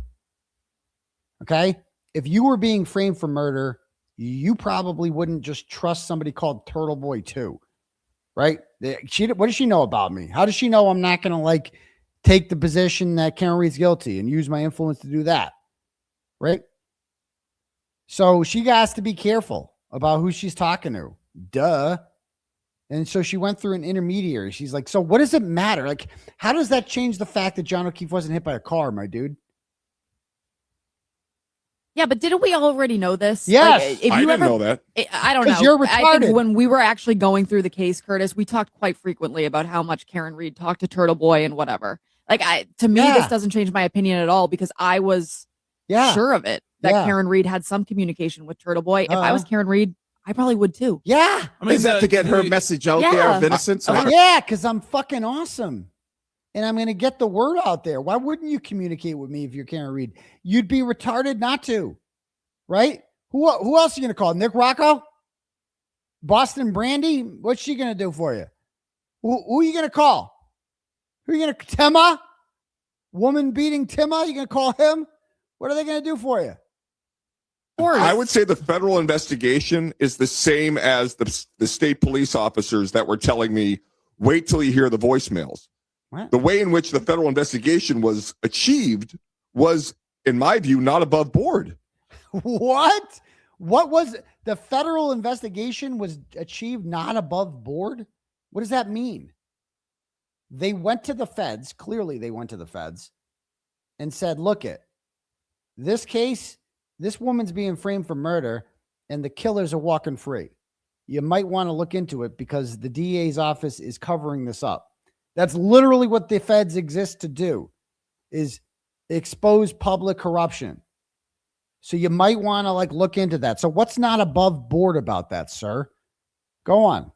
Okay? If you were being framed for murder, you probably wouldn't just trust somebody called Turtle Boy too. Right? What does she know about me? How does she know I'm not going to, like, take the position that Karen Reed's guilty and use my influence to do that? Right? So she has to be careful about who she's talking to. Duh. And so she went through an intermediary. She's like, so what does it matter? Like, how does that change the fact that John O'Keefe wasn't hit by a car, my dude? Yeah, but didn't we already know this? Yes. Like, if I you didn't ever, know that. I don't know. You're I retarded. think when we were actually going through the case, Curtis, we talked quite frequently about how much Karen Reed talked to Turtle Boy and whatever. Like, to me, this doesn't change my opinion at all, because I was sure of it, that Karen Reed had some communication with Turtle Boy. If I was Karen Reed, I probably would too. Yeah. I mean, is that to get her message out there of innocence? Yeah, because I'm fucking awesome. And I'm going to get the word out there. Why wouldn't you communicate with me if you're Karen Reed? You'd be retarded not to. Right? Who else are you going to call? Nick Rocco? Boston Brandy? What's she going to do for you? Who are you going to call? Who are you going to, Tima? Woman beating Tima? You going to call him? What are they going to do for you? I would say the federal investigation is the same as the state police officers that were telling me, wait till you hear the voicemails. What? The way in which the federal investigation was achieved was, in my view, not above board. What? What was the federal investigation was achieved not above board? What does that mean? They went to the feds. Clearly, they went to the feds and said, look it, this case, this woman's being framed for murder and the killers are walking free. You might want to look into it because the DA's office is covering this up. That's literally what the feds exist to do, is expose public corruption. So you might want to like look into that. So what's not above board about that, sir? Go on.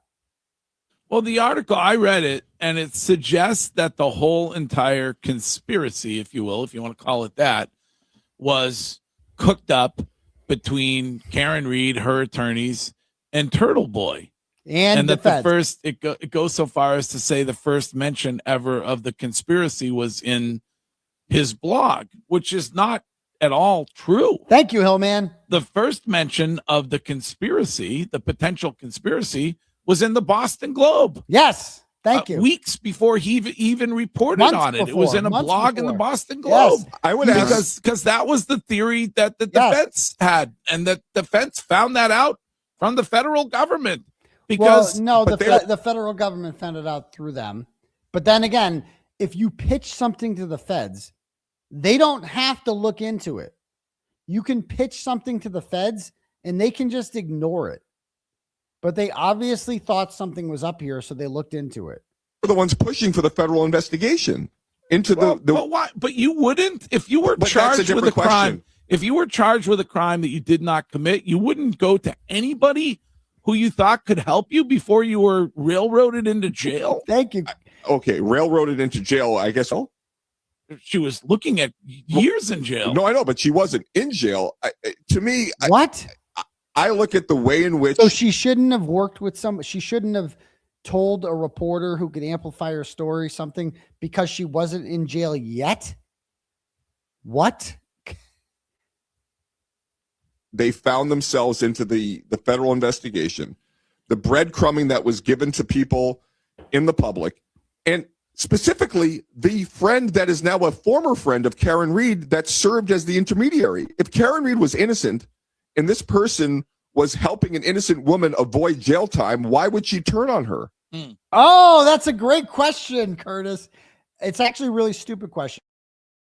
Well, the article, I read it, and it suggests that the whole entire conspiracy, if you will, if you want to call it that, was cooked up between Karen Reed, her attorneys, and Turtle Boy. And that the first, it goes so far as to say the first mention ever of the conspiracy was in his blog, which is not at all true. Thank you, Hillman. The first mention of the conspiracy, the potential conspiracy, was in the Boston Globe. Yes. Thank you. Weeks before he even reported Months on it. before, It was in a months blog in before. the Boston Globe. Yes. I would ask, because that was the theory that the defense had, and the defense found that out from the federal government. Because well, no, the federal government found it out through them. But then again, if you pitch something to the feds, they don't have to look into it. You can pitch something to the feds and they can just ignore it. But they obviously thought something was up here, so they looked into it. We're the ones pushing for the federal investigation into but why? But you wouldn't, if you were charged with a crime. If you were charged with a crime that you did not commit, you wouldn't go to anybody who you thought could help you before you were railroaded into jail. Thank you. Okay, railroaded into jail, I guess. Oh, she was looking at years in jail. No, I know, but she wasn't in jail. To me, what? I look at the way in which. So she shouldn't have worked with some. She shouldn't have told a reporter who could amplify her story something because she wasn't in jail yet. What? They found themselves into the federal investigation, the breadcrumbing that was given to people in the public, and specifically the friend that is now a former friend of Karen Reed that served as the intermediary. If Karen Reed was innocent and this person was helping an innocent woman avoid jail time, why would she turn on her? Oh, that's a great question, Curtis. It's actually a really stupid question.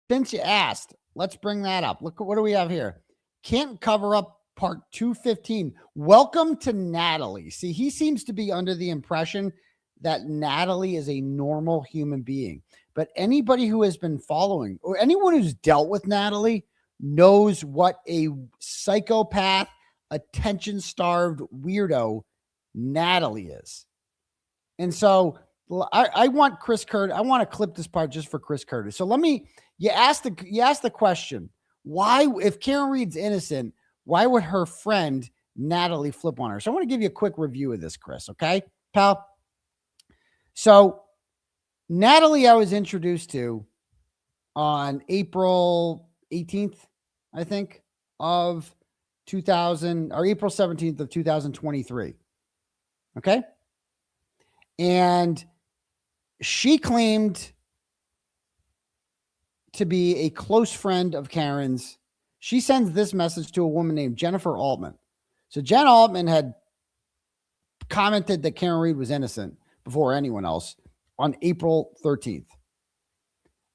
Since you asked, let's bring that up. Look, what do we have here? Can't cover up part 215. Welcome to Natalie. See, he seems to be under the impression that Natalie is a normal human being. But anybody who has been following or anyone who's dealt with Natalie knows what a psychopath, attention-starved weirdo Natalie is. And so I want Chris Curtis. I want to clip this part just for Chris Curtis. So you asked the question, why, if Karen Reed's innocent, why would her friend Natalie flip on her? So I want to give you a quick review of this, Chris. Okay, pal? So Natalie, I was introduced to on April 18th, I think, of 2000, or April 17th of 2023. Okay. And she claimed to be a close friend of Karen's. She sends this message to a woman named Jennifer Altman. So Jen Altman had commented that Karen Reed was innocent before anyone else on April 13th.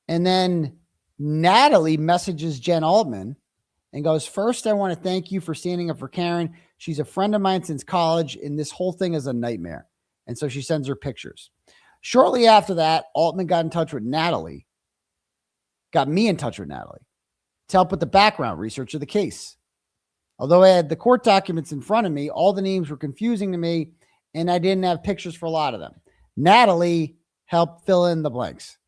And then Natalie messages Jen Altman and goes, first, I want to thank you for standing up for Karen. She's a friend of mine since college, and this whole thing is a nightmare. And so she sends her pictures. Shortly after that, Altman got in touch with Natalie, got me in touch with Natalie to help with the background research of the case. Although I had the court documents in front of me, all the names were confusing to me, and I didn't have pictures for a lot of them. Natalie helped fill in the blanks.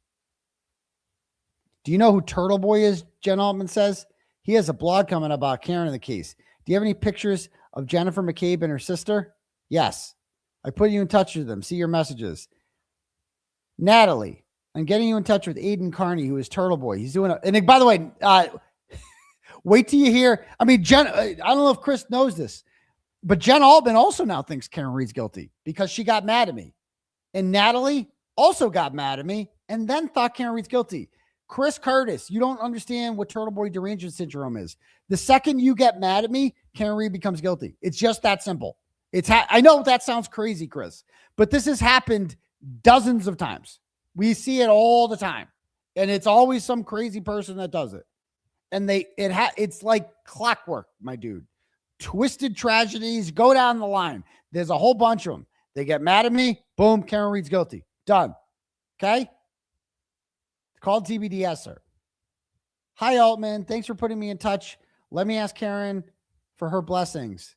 Do you know who Turtle Boy is? Jen Altman says he has a blog coming about Karen in the case. Do you have any pictures of Jennifer McCabe and her sister? Yes. I put you in touch with them. See your messages. Natalie, I'm getting you in touch with Aidan Kearney, who is Turtle Boy. He's doing and by the way, wait till you hear. I mean, Jen, I don't know if Chris knows this, but Jen Altman also now thinks Karen Reed's guilty because she got mad at me. And Natalie also got mad at me and then thought Karen Reed's guilty. Chris Curtis, you don't understand what Turtle Boy derangement syndrome is. The second you get mad at me, Karen Reed becomes guilty. It's just that simple. I know that sounds crazy, Chris, but this has happened dozens of times. We see it all the time. And it's always some crazy person that does it. And it's like clockwork, my dude. Twisted tragedies, go down the line. There's a whole bunch of them. They get mad at me. Boom, Karen Reed's guilty. Done. Okay? Called TBDS, sir. Hi, Altman. Thanks for putting me in touch. Let me ask Karen for her blessings.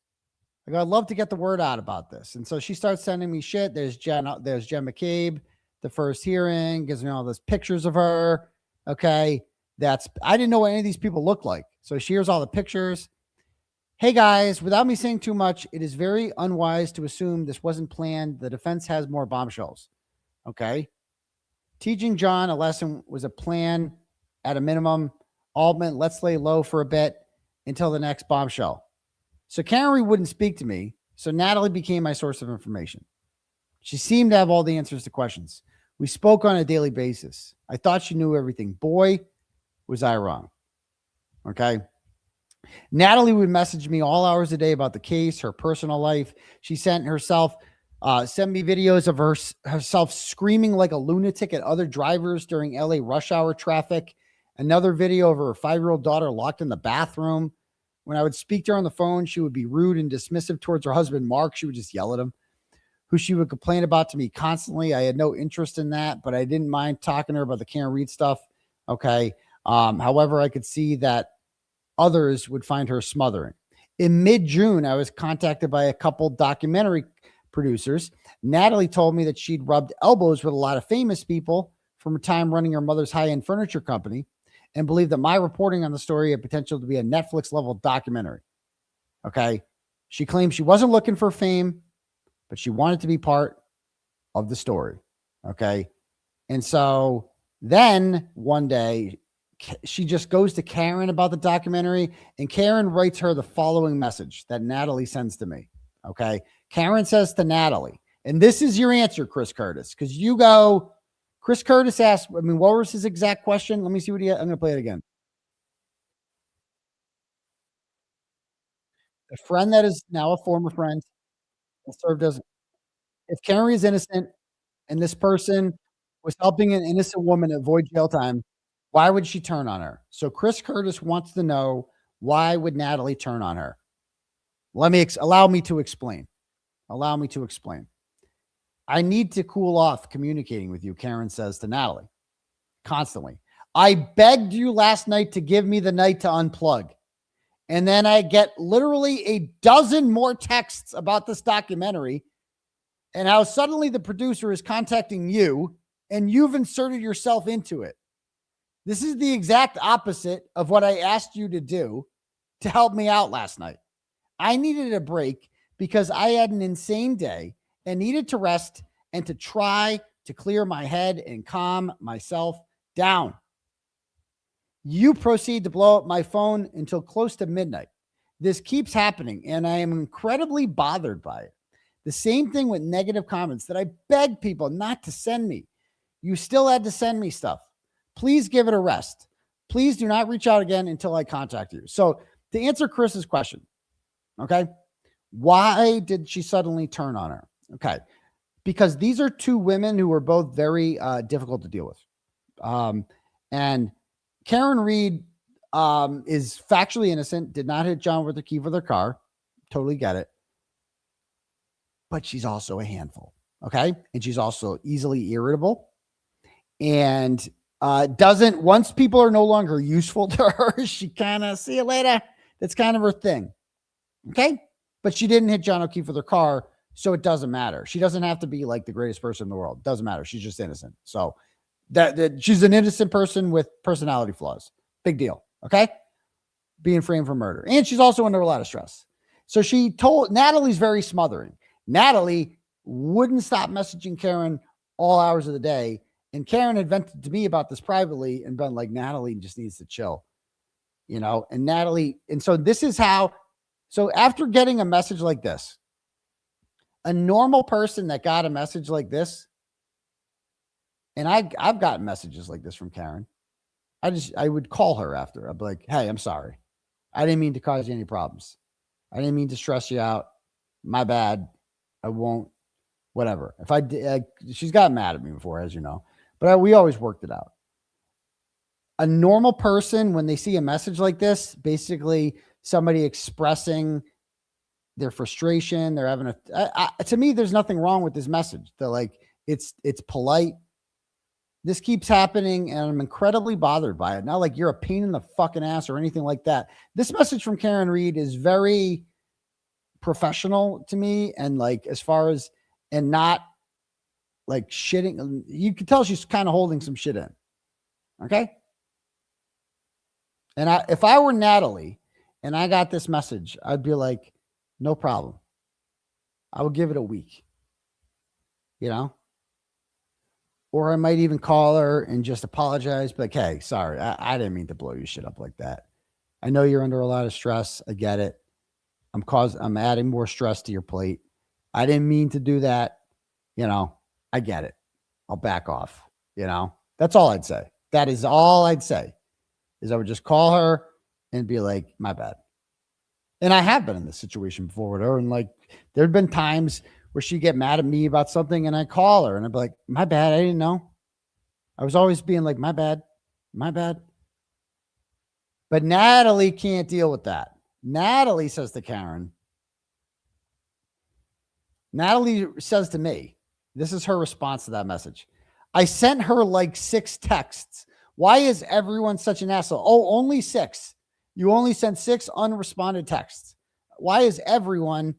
I go, I'd love to get the word out about this. And so she starts sending me shit. There's Jen McCabe, the first hearing, gives me all those pictures of her. Okay. I didn't know what any of these people look like. So she hears all the pictures. Hey guys, without me saying too much, it is very unwise to assume this wasn't planned. The defense has more bombshells. Okay. Teaching John a lesson was a plan at a minimum. Altman, let's lay low for a bit until the next bombshell. So Karen Reed wouldn't speak to me. So Natalie became my source of information. She seemed to have all the answers to questions. We spoke on a daily basis. I thought she knew everything. Boy, was I wrong. Okay. Natalie would message me all hours a day about the case, her personal life. She sent me videos of herself screaming like a lunatic at other drivers during LA rush hour traffic. Another video of her 5-year-old daughter locked in the bathroom. When I would speak to her on the phone, she would be rude and dismissive towards her husband, Mark. She would just yell at him, who she would complain about to me constantly. I had no interest in that, but I didn't mind talking to her about the Karen Reed stuff. Okay. However, I could see that others would find her smothering. In mid-June, I was contacted by a couple documentary producers. Natalie told me that she'd rubbed elbows with a lot of famous people from her time running her mother's high-end furniture company, and believed that my reporting on the story had potential to be a Netflix-level documentary. Okay. She claimed she wasn't looking for fame, but she wanted to be part of the story. Okay. And so then one day she just goes to Karen about the documentary, and Karen writes her the following message that Natalie sends to me. Okay. Karen says to Natalie, and this is your answer, Chris Curtis, because you go, Chris Curtis asked, what was his exact question? Let me see what he had. I'm going to play it again. A friend that is now a former friend and served as, if Karen is innocent and this person was helping an innocent woman avoid jail time, why would she turn on her? So Chris Curtis wants to know, why would Natalie turn on her? Allow me to explain. Allow me to explain. I need to cool off communicating with you, Karen says to Natalie constantly. I begged you last night to give me the night to unplug. And then I get literally a dozen more texts about this documentary and how suddenly the producer is contacting you and you've inserted yourself into it. This is the exact opposite of what I asked you to do to help me out last night. I needed a break because I had an insane day and needed to rest and to try to clear my head and calm myself down. You proceed to blow up my phone until close to midnight. This keeps happening, and I am incredibly bothered by it. The same thing with negative comments that I begged people not to send me. You still had to send me stuff. Please give it a rest. Please do not reach out again until I contact you. So to answer Chris's question, okay, why did she suddenly turn on her? Okay, because these are two women who were both very difficult to deal with. And Karen Reed is factually innocent, did not hit John with the key for their car. Totally get it. But she's also a handful. Okay. And she's also easily irritable and once people are no longer useful to her, she kind of, see you later. That's kind of her thing. Okay. But she didn't hit John O'Keefe with her car. So it doesn't matter. She doesn't have to be like the greatest person in the world. Doesn't matter. She's just innocent. So that she's an innocent person with personality flaws. Big deal. Okay. Being framed for murder. And she's also under a lot of stress. So she told Natalie's very smothering. Natalie wouldn't stop messaging Karen all hours of the day. And Karen had vented to me about this privately and been like, Natalie just needs to chill, and Natalie. And so this is how, so after getting a message like this, a normal person that got a message like this, and I've gotten messages like this from Karen. I would call her after. I'd be like, hey, I'm sorry. I didn't mean to cause you any problems. I didn't mean to stress you out. My bad. I won't, whatever. If I did, she's gotten mad at me before, as you know, But we always worked it out. A normal person, when they see a message like this, basically somebody expressing their frustration, they're having to me, there's nothing wrong with this message. They're like, it's polite. This keeps happening and I'm incredibly bothered by it. Not like you're a pain in the fucking ass or anything like that. This message from Karen Reed is very professional to me, and like, as far as, and not like shitting. You can tell she's kind of holding some shit in. Okay. And if I were Natalie and I got this message, I'd be like, no problem. I would give it a week, you know? Or I might even call her and just apologize. Be like, hey, sorry, I didn't mean to blow your shit up like that. I know you're under a lot of stress. I get it. I'm adding more stress to your plate. I didn't mean to do that. You know, I get it. I'll back off. You know, that's all I'd say. That is all I'd say, is I would just call her and be like, my bad. And I have been in this situation before with her. And like, there'd been times where she'd get mad at me about something and I call her and I'd be like, my bad. I didn't know. I was always being like, my bad, my bad. But Natalie can't deal with that. Natalie says to Karen, Natalie says to me, this is her response to that message. I sent her like 6 texts. Why is everyone such an asshole? Oh, only 6. You only sent 6 unresponded texts. Why is everyone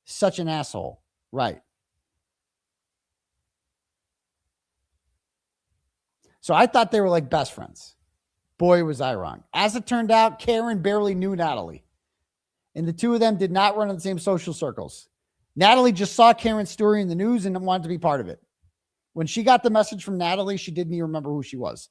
such an asshole? Right. So I thought they were like best friends. Boy, was I wrong. As it turned out, Karen barely knew Natalie. And the two of them did not run in the same social circles. Natalie just saw Karen's story in the news and wanted to be part of it. When she got the message from Natalie, she didn't even remember who she was.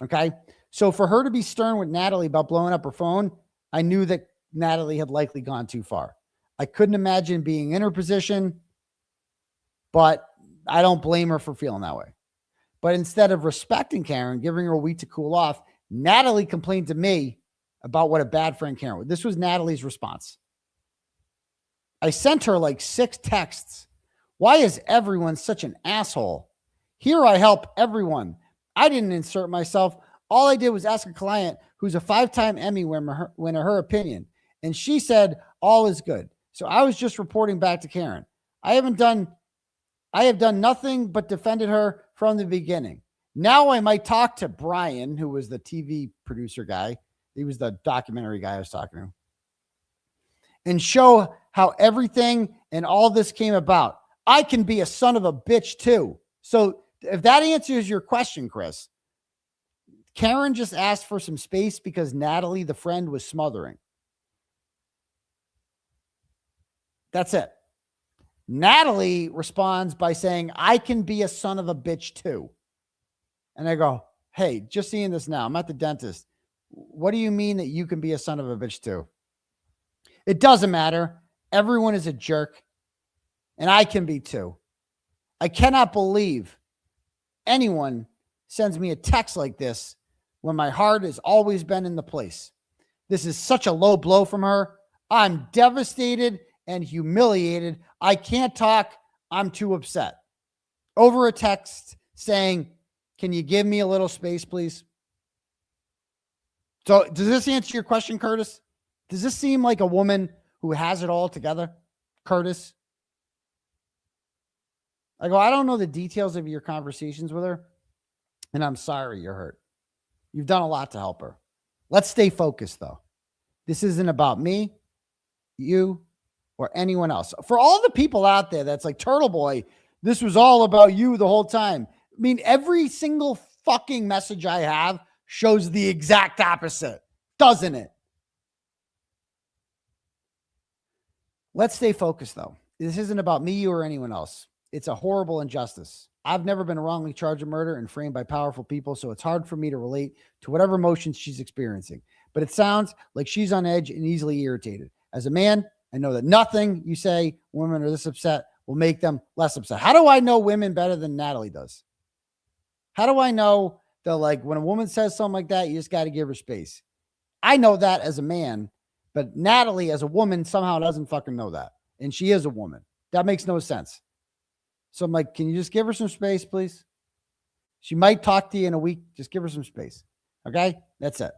Okay. So for her to be stern with Natalie about blowing up her phone, I knew that Natalie had likely gone too far. I couldn't imagine being in her position, but I don't blame her for feeling that way. But instead of respecting Karen, giving her a week to cool off, Natalie complained to me about what a bad friend Karen was. This was Natalie's response. I sent her like 6 texts. Why is everyone such an asshole? Here I help everyone. I didn't insert myself. All I did was ask a client who's a 5-time Emmy winner her opinion. And she said, all is good. So I was just reporting back to Karen. I have done nothing but defended her from the beginning. Now I might talk to Brian, who was the TV producer guy. He was the documentary guy I was talking to. And show how everything and all this came about. I can be a son of a bitch too. So if that answers your question, Chris, Karen just asked for some space because Natalie, the friend, was smothering. That's it. Natalie responds by saying, I can be a son of a bitch too. And I go, hey, just seeing this now. I'm at the dentist. What do you mean that you can be a son of a bitch too? It doesn't matter. Everyone is a jerk. And I can be too. I cannot believe anyone sends me a text like this when my heart has always been in the place. This is such a low blow from her. I'm devastated and humiliated. I can't talk. I'm too upset. Over a text saying, can you give me a little space, please? So does this answer your question, Curtis? Does this seem like a woman who has it all together, Curtis? I go, I don't know the details of your conversations with her, and I'm sorry you're hurt. You've done a lot to help her. Let's stay focused, though. This isn't about me, you, or anyone else. For all the people out there that's like, Turtle Boy, this was all about you the whole time. I mean, every single fucking message I have shows the exact opposite, doesn't it? Let's stay focused, though. This isn't about me, you, or anyone else. It's a horrible injustice. I've never been wrongly charged with murder and framed by powerful people, so it's hard for me to relate to whatever emotions she's experiencing. But it sounds like she's on edge and easily irritated. As a man, I know that nothing you say, women are this upset, will make them less upset. How do I know women better than Natalie does? How do I know that, like, when a woman says something like that, you just got to give her space? I know that as a man, but Natalie as a woman somehow doesn't fucking know that. And she is a woman. That makes no sense. So I'm like, can you just give her some space, please? She might talk to you in a week. Just give her some space. Okay? That's it.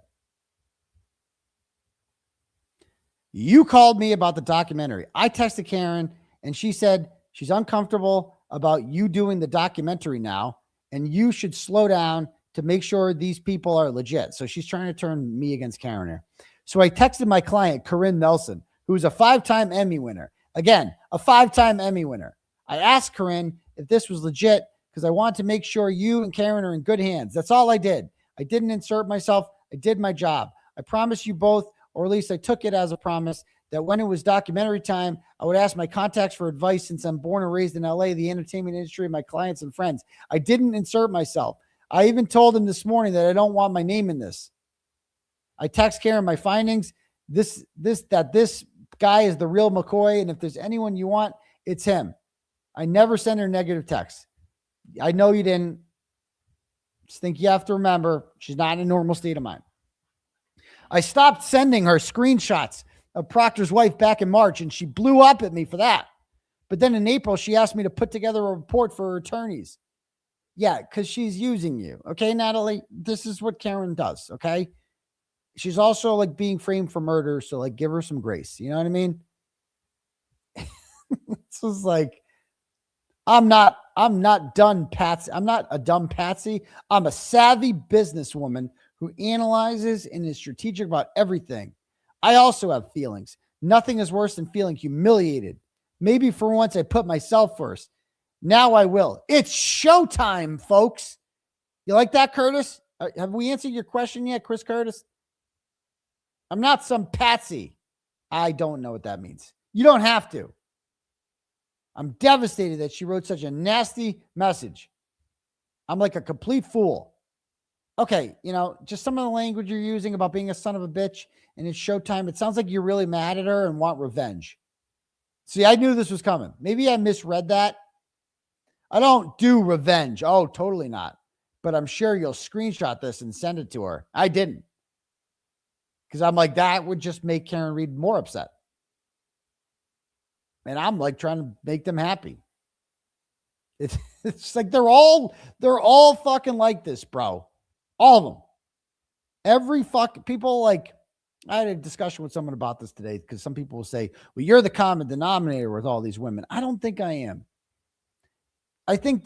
You called me about the documentary. I texted Karen and she said she's uncomfortable about you doing the documentary now, and you should slow down to make sure these people are legit. So she's trying to turn me against Karen here. So I texted my client, Corinne Nelson, who's a 5-time Emmy winner. Again, a 5-time Emmy winner. I asked Corinne if this was legit because I wanted to make sure you and Karen are in good hands. That's all I did. I didn't insert myself. I did my job. I promise you both, or at least I took it as a promise, that when it was documentary time, I would ask my contacts for advice since I'm born and raised in LA, the entertainment industry, my clients and friends. I didn't insert myself. I even told him this morning that I don't want my name in this. I text Karen my findings, this guy is the real McCoy, and if there's anyone you want, it's him. I never send her negative texts. I know you didn't. Just think you have to remember, she's not in a normal state of mind. I stopped sending her screenshots of Proctor's wife back in March, and she blew up at me for that. But then in April, she asked me to put together a report for her attorneys. Yeah, because she's using you. Okay, Natalie? This is what Karen does, okay? She's also like being framed for murder, so like give her some grace. You know what I mean? This is like, I'm not done Patsy. I'm not a dumb Patsy. I'm a savvy businesswoman who analyzes and is strategic about everything. I also have feelings. Nothing is worse than feeling humiliated. Maybe for once I put myself first. Now I will. It's showtime, folks. You like that, Curtis? Have we answered your question yet, Chris Curtis? I'm not some patsy. I don't know what that means. You don't have to. I'm devastated that she wrote such a nasty message. I'm like a complete fool. Okay, you know, just some of the language you're using about being a son of a bitch and it's showtime. It sounds like you're really mad at her and want revenge. See, I knew this was coming. Maybe I misread that. I don't do revenge. Oh, totally not. But I'm sure you'll screenshot this and send it to her. I didn't. Because I'm like, that would just make Karen Reed more upset. And I'm like trying to make them happy. It's like they're all fucking like this, bro. All of them. Every fucking people like, I had a discussion with someone about this today because some people will say, well, you're the common denominator with all these women. I don't think I am. I think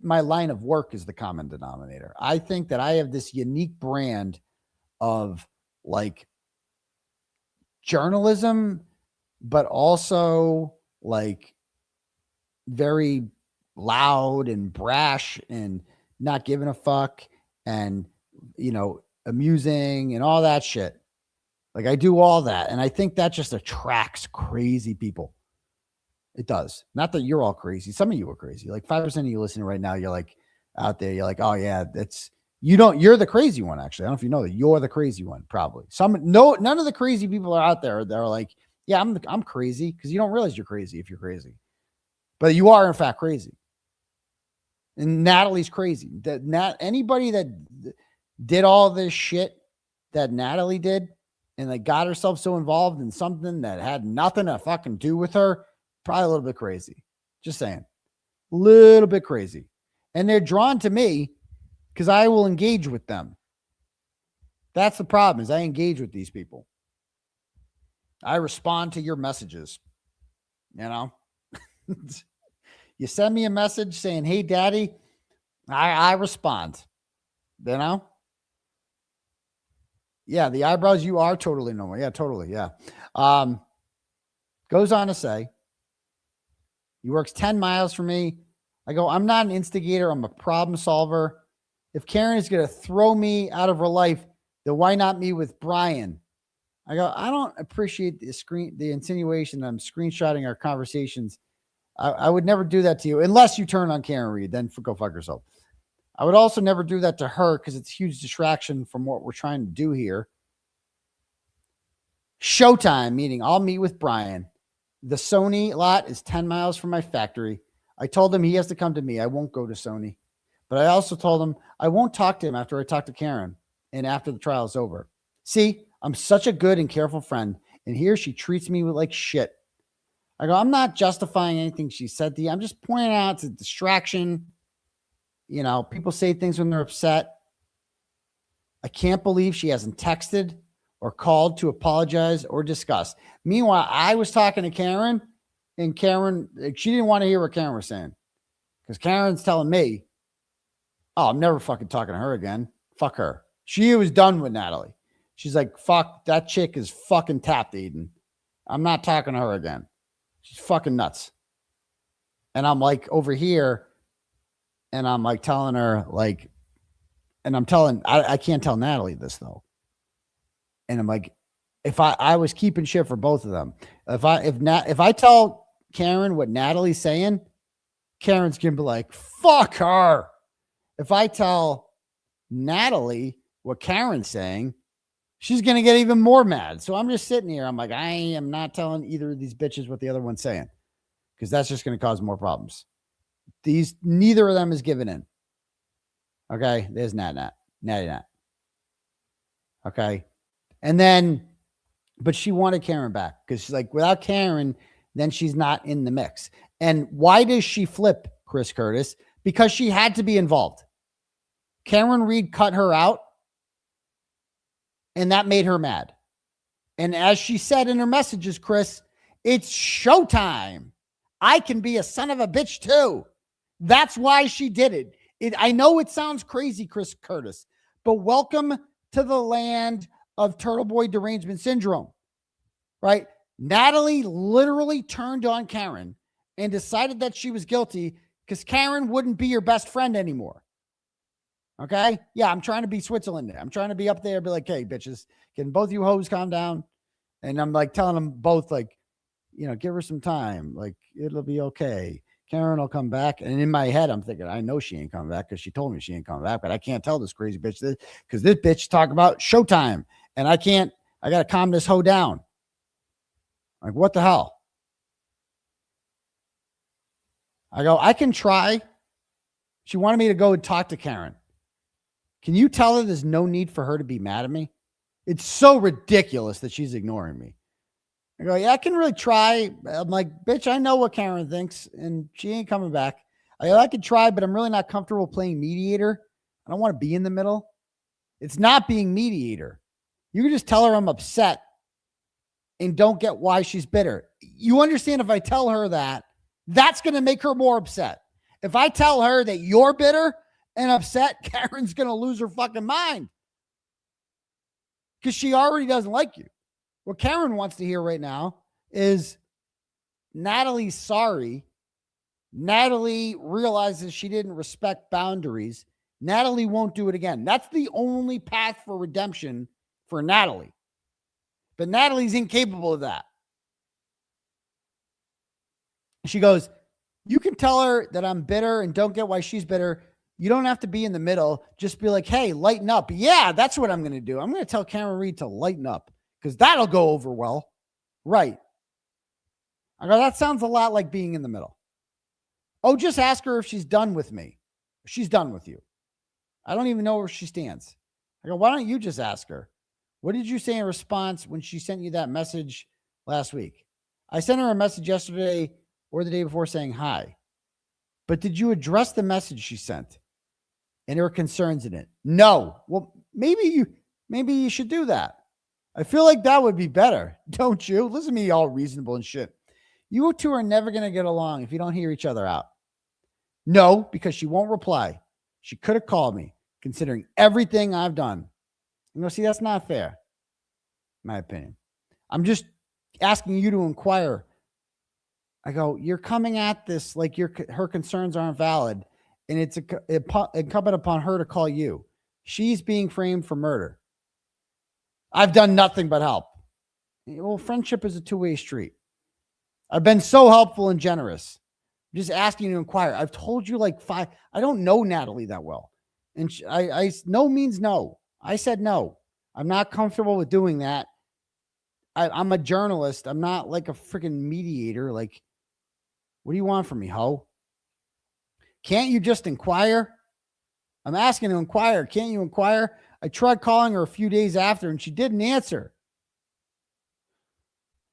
my line of work is the common denominator. I think that I have this unique brand of like journalism, but also like very loud and brash and not giving a fuck and, you know, amusing and all that shit. Like I do all that. And I think that just attracts crazy people. It does. Not that you're all crazy. Some of you are crazy. Like 5% of you listening right now, you're like out there. You're like, oh yeah, you're the crazy one. Actually, I don't know if you know that you're the crazy one. Probably none of the crazy people are out there. They're like, yeah, I'm crazy. Cause you don't realize you're crazy if you're crazy, but you are in fact crazy. And Natalie's crazy. Anybody that did all this shit that Natalie did and like got herself so involved in something that had nothing to fucking do with her, probably a little bit crazy. Just saying. A little bit crazy. And they're drawn to me because I will engage with them. That's the problem, is I engage with these people. I respond to your messages. You know? You send me a message saying, hey, daddy, I respond. You know? Yeah, the eyebrows, you are totally normal. Yeah, totally. Yeah. Goes on to say, he works 10 miles from me. I go, I'm not an instigator. I'm a problem solver. If Karen is going to throw me out of her life, then why not me with Brian? I go, I don't appreciate the insinuation that I'm screenshotting our conversations. I would never do that to you unless you turn on Karen Reed, then go fuck yourself. I would also never do that to her because it's a huge distraction from what we're trying to do here. Showtime, meaning I'll meet with Brian. The Sony lot is 10 miles from my factory. I told him he has to come to me. I won't go to Sony. But I also told him I won't talk to him after I talk to Karen and after the trial is over. See, I'm such a good and careful friend, and here she treats me like shit. I go, I'm not justifying anything she said to you. I'm just pointing out it's a distraction. You know, people say things when they're upset. I can't believe she hasn't texted or called to apologize or discuss. Meanwhile, I was talking to Karen, and Karen, she didn't want to hear what Karen was saying, because Karen's telling me, oh, I'm never fucking talking to her again. Fuck her. She was done with Natalie. She's like, fuck, that chick is fucking tapped, Aidan. I'm not talking to her again. She's fucking nuts. And I'm like over here, and I'm like telling her, like, and I'm telling, I can't tell Natalie this though. And I'm like, if I was keeping shit for both of them, if I tell Karen what Natalie's saying, Karen's gonna be like, fuck her. If I tell Natalie what Karen's saying, she's gonna get even more mad. So I'm just sitting here. I'm like, I am not telling either of these bitches what the other one's saying, because that's just gonna cause more problems. Neither of them is giving in. Okay, there's Natty. Okay, and then, but she wanted Karen back because she's like, without Karen, then she's not in the mix. And why does she flip, Chris Curtis? Because she had to be involved. Karen Reed cut her out, and that made her mad. And as she said in her messages, Chris, it's showtime. I can be a son of a bitch too. That's why she did it. I know it sounds crazy, Chris Curtis, but welcome to the land of Turtle Boy derangement syndrome, right? Natalie literally turned on Karen and decided that she was guilty because Karen wouldn't be your best friend anymore. Okay? Yeah, I'm trying to be Switzerland. I'm trying to be up there, be like, hey, bitches, can both you hoes calm down? And I'm like telling them both, like, you know, give her some time. Like, it'll be okay. Karen will come back. And in my head, I'm thinking, I know she ain't coming back because she told me she ain't coming back, but I can't tell this crazy bitch this because this bitch talk about showtime. And I got to calm this hoe down. Like, what the hell? I go, I can try. She wanted me to go and talk to Karen. Can you tell her there's no need for her to be mad at me? It's so ridiculous that she's ignoring me. I go, yeah, I can really try. I'm like, bitch, I know what Karen thinks, and she ain't coming back. I could try, but I'm really not comfortable playing mediator. I don't want to be in the middle. It's not being mediator. You can just tell her I'm upset and don't get why she's bitter. You understand, if I tell her that, that's going to make her more upset. If I tell her that you're bitter and upset, Karen's going to lose her fucking mind because she already doesn't like you. What Karen wants to hear right now is Natalie's sorry. Natalie realizes she didn't respect boundaries. Natalie won't do it again. That's the only path for redemption for Natalie. But Natalie's incapable of that. She goes, you can tell her that I'm bitter and don't get why she's bitter. You don't have to be in the middle. Just be like, hey, lighten up. Yeah, that's what I'm going to do. I'm going to tell Karen Reed to lighten up because that'll go over well. Right. I go, that sounds a lot like being in the middle. Oh, just ask her if she's done with me. She's done with you. I don't even know where she stands. I go, why don't you just ask her? What did you say in response when she sent you that message last week? I sent her a message yesterday or the day before saying hi. But did you address the message she sent and her concerns in it? No. Well, maybe you should do that. I feel like that would be better. Don't you? Listen to me, all reasonable and shit. You two are never going to get along if you don't hear each other out. No, because she won't reply. She could have called me, considering everything I've done. You know, see, that's not fair, in my opinion. I'm just asking you to inquire. I go, you're coming at this like her concerns aren't valid, and it's incumbent upon her to call you. She's being framed for murder. I've done nothing but help. Well, friendship is a two-way street. I've been so helpful and generous. I'm just asking you to inquire. I've told you like 5. I don't know Natalie that well. And I no means no. I said no. I'm not comfortable with doing that. I'm a journalist. I'm not like a freaking mediator. Like, what do you want from me, ho? Can't you just inquire? I'm asking to inquire. Can't you inquire? I tried calling her a few days after and she didn't answer.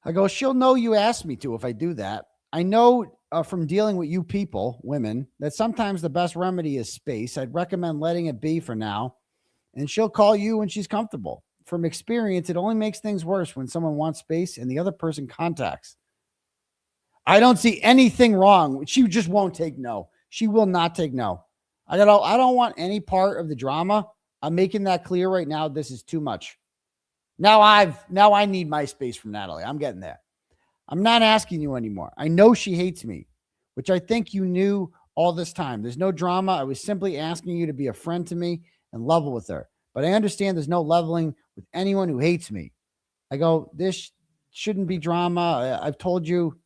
I go, she'll know you asked me to if I do that. I know from dealing with you people, women, that sometimes the best remedy is space. I'd recommend letting it be for now, and she'll call you when she's comfortable. From experience, it only makes things worse when someone wants space and the other person contacts. I don't see anything wrong. She just won't take no. She will not take no. I don't want any part of the drama. I'm making that clear right now. This is too much. Now I need my space from Natalie. I'm getting there. I'm not asking you anymore. I know she hates me, which I think you knew all this time. There's no drama. I was simply asking you to be a friend to me and level with her. But I understand there's no leveling with anyone who hates me. I go, this shouldn't be drama. I've told you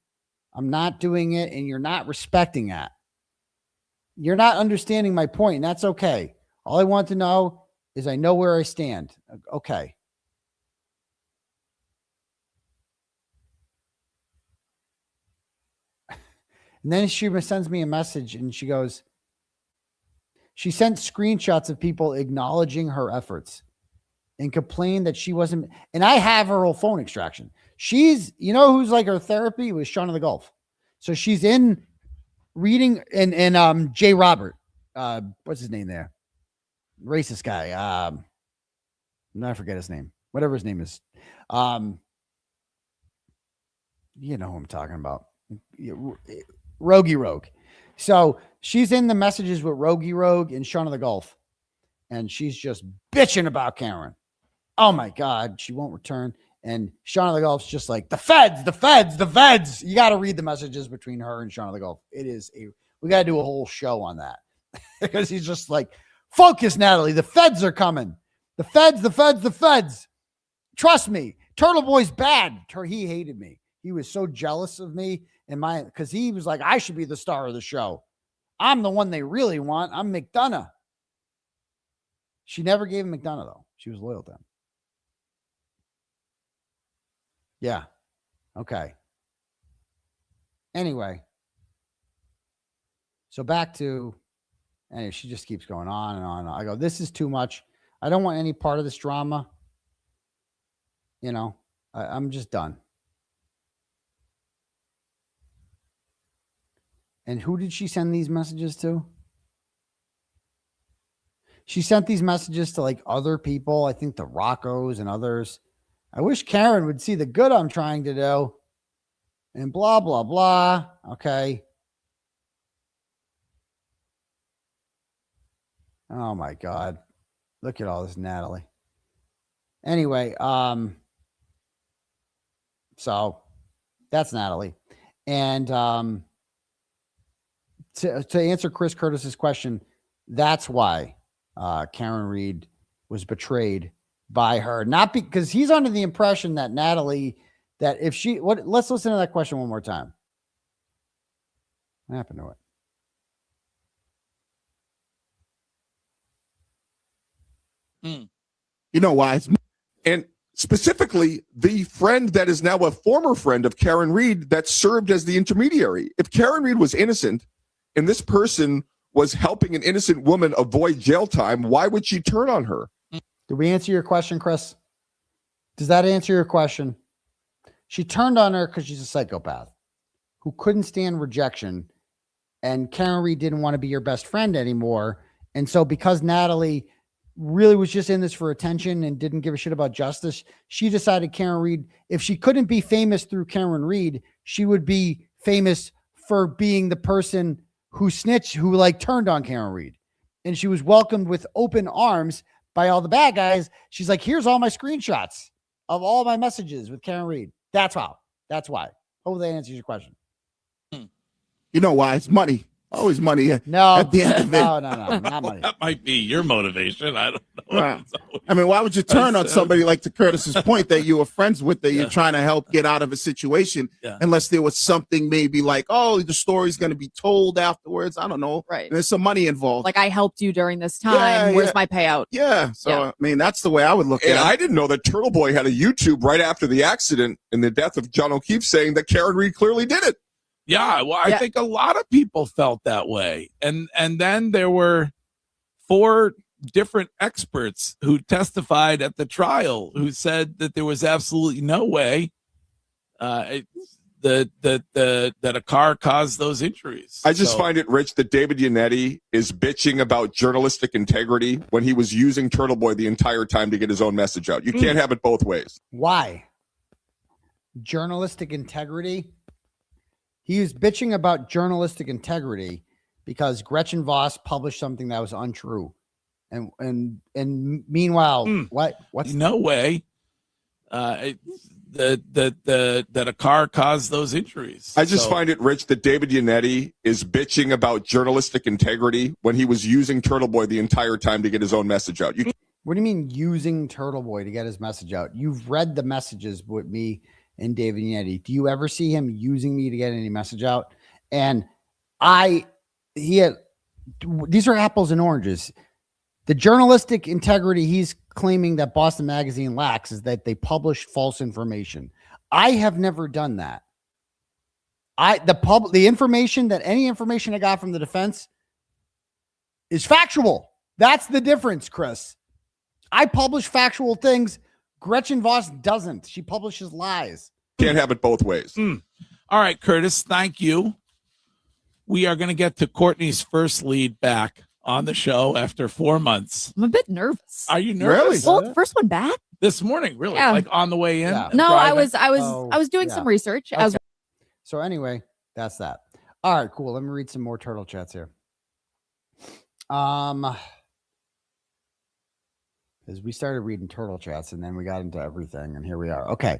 I'm not doing it, and you're not respecting that. You're not understanding my point, and that's okay. All I want to know is I know where I stand. Okay. And then she sends me a message, and she goes, she sent screenshots of people acknowledging her efforts and complained that she wasn't. And I have her whole phone extraction. She's, you know, who's like her therapy was 𝗀𝗲𝗃𝗀𝗃. So she's in reading and J. Robert, what's his name there? Racist guy. I forget his name. Whatever his name is. You know who I'm talking about. 𝗺𝗲𝗺𝗃𝗺. So she's in the messages with 𝗺𝗃𝗺𝗃 and 𝗀𝗲𝗃𝗃, and she's just bitching about Karen. Oh my God, she won't return. And 𝗀𝗲𝗃𝗃's just like, the feds. You got to read the messages between her and 𝗀𝗲𝗃𝗃. We got to do a whole show on that because he's just like, focus, Natalie. The feds are coming. The feds. Trust me. Turtle Boy's bad. He hated me. He was so jealous of me because he was like, I should be the star of the show. I'm the one they really want. I'm McDonough. She never gave him McDonough, though. She was loyal to him. Yeah. Okay. Anyway. So back to, anyway, she just keeps going on and on. I go, this is too much. I don't want any part of this drama. You know, I'm just done. And who did she send these messages to? She sent these messages to like other people. I think the Roccos and others. I wish Karen would see the good I'm trying to do. And blah, blah, blah. Okay. Oh my God. Look at all this, Natalie. Anyway, so that's Natalie. And to answer Chris Curtis's question, that's why Karen Reed was betrayed by her. Not because he's under the impression that Natalie, that if she, let's listen to that question one more time. What happened to it? You know why? And specifically, the friend that is now a former friend of Karen Reed that served as the intermediary. If Karen Reed was innocent and this person was helping an innocent woman avoid jail time, why would she turn on her? Did we answer your question, Chris? Does that answer your question? She turned on her because she's a psychopath who couldn't stand rejection, and Karen Reed didn't want to be your best friend anymore. And so because Natalie really was just in this for attention and didn't give a shit about justice, she decided Karen Reed, if she couldn't be famous through Karen Reed, she would be famous for being the person who snitched, who like turned on Karen Reed. And she was welcomed with open arms by all the bad guys. She's like, here's all my screenshots of all my messages with Karen Reed. That's how. That's why. Hopefully that answers your question. You know why? It's money. Always money. No, at the end of it. No, not money. That might be your motivation. I don't know. Right. I mean, why would you turn on somebody like to Curtis's point that you were friends with, that you're trying to help get out of a situation, unless there was something maybe like, oh, the story's going to be told afterwards. I don't know. Right. There's some money involved. Like, I helped you during this time. Where's my payout? Yeah. So, I mean, that's the way I would look at it. I didn't know that Turtle Boy had a YouTube right after the accident and the death of John O'Keefe saying that Karen Reed clearly did it. Yeah, well, I think a lot of people felt that way. And then there were 4 different experts who testified at the trial who said that there was absolutely no way that a car caused those injuries. I just find it rich that David Yannetti is bitching about journalistic integrity when he was using Turtle Boy the entire time to get his own message out. You can't have it both ways. Why? Journalistic integrity. He was bitching about journalistic integrity because Gretchen Voss published something that was untrue. And meanwhile, what's no way that a car caused those injuries. I just find it rich that David Yannetti is bitching about journalistic integrity when he was using Turtle Boy the entire time to get his own message out. What do you mean using Turtle Boy to get his message out? You've read the messages with me and David Yannetti. Do you ever see him using me to get any message out? And these are apples and oranges. The journalistic integrity he's claiming that Boston Magazine lacks is that they publish false information. I have never done that. The information that any information I got from the defense is factual. That's the difference, Chris. I publish factual things. Gretchen Voss doesn't. She publishes lies. Can't have it both ways. All right, Curtis, thank you. We are going to get to Courtney's first lead back on the show after 4 months. I'm a bit nervous. Are you nervous? Well, the first one back this morning, really? Yeah. Like on the way in? Yeah. No, driving? I was doing some research as Okay. So anyway, that's that. All right, cool. Let me read some more turtle chats here. Because we started reading turtle chats and then we got into everything and here we are. Okay.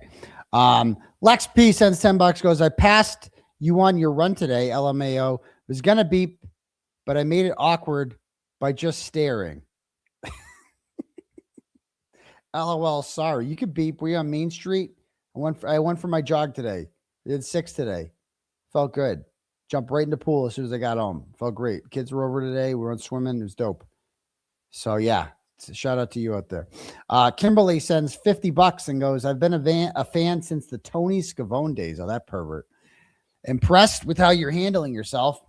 Lex P sends $10, goes, I passed you on your run today. LMAO. Was gonna beep, but I made it awkward by just staring. LOL, sorry. You could beep. Were you on Main Street? I went for my jog today. I did 6 today. Felt good. Jumped right in the pool as soon as I got home. Felt great. Kids were over today. We went swimming. It was dope. So yeah, shout out to you out there. Kimberly sends $50 and goes, I've been a fan since the 𝗺cie𝗶𝗃𝗀𝗧 days. Oh, that pervert. Impressed with how you're handling yourself.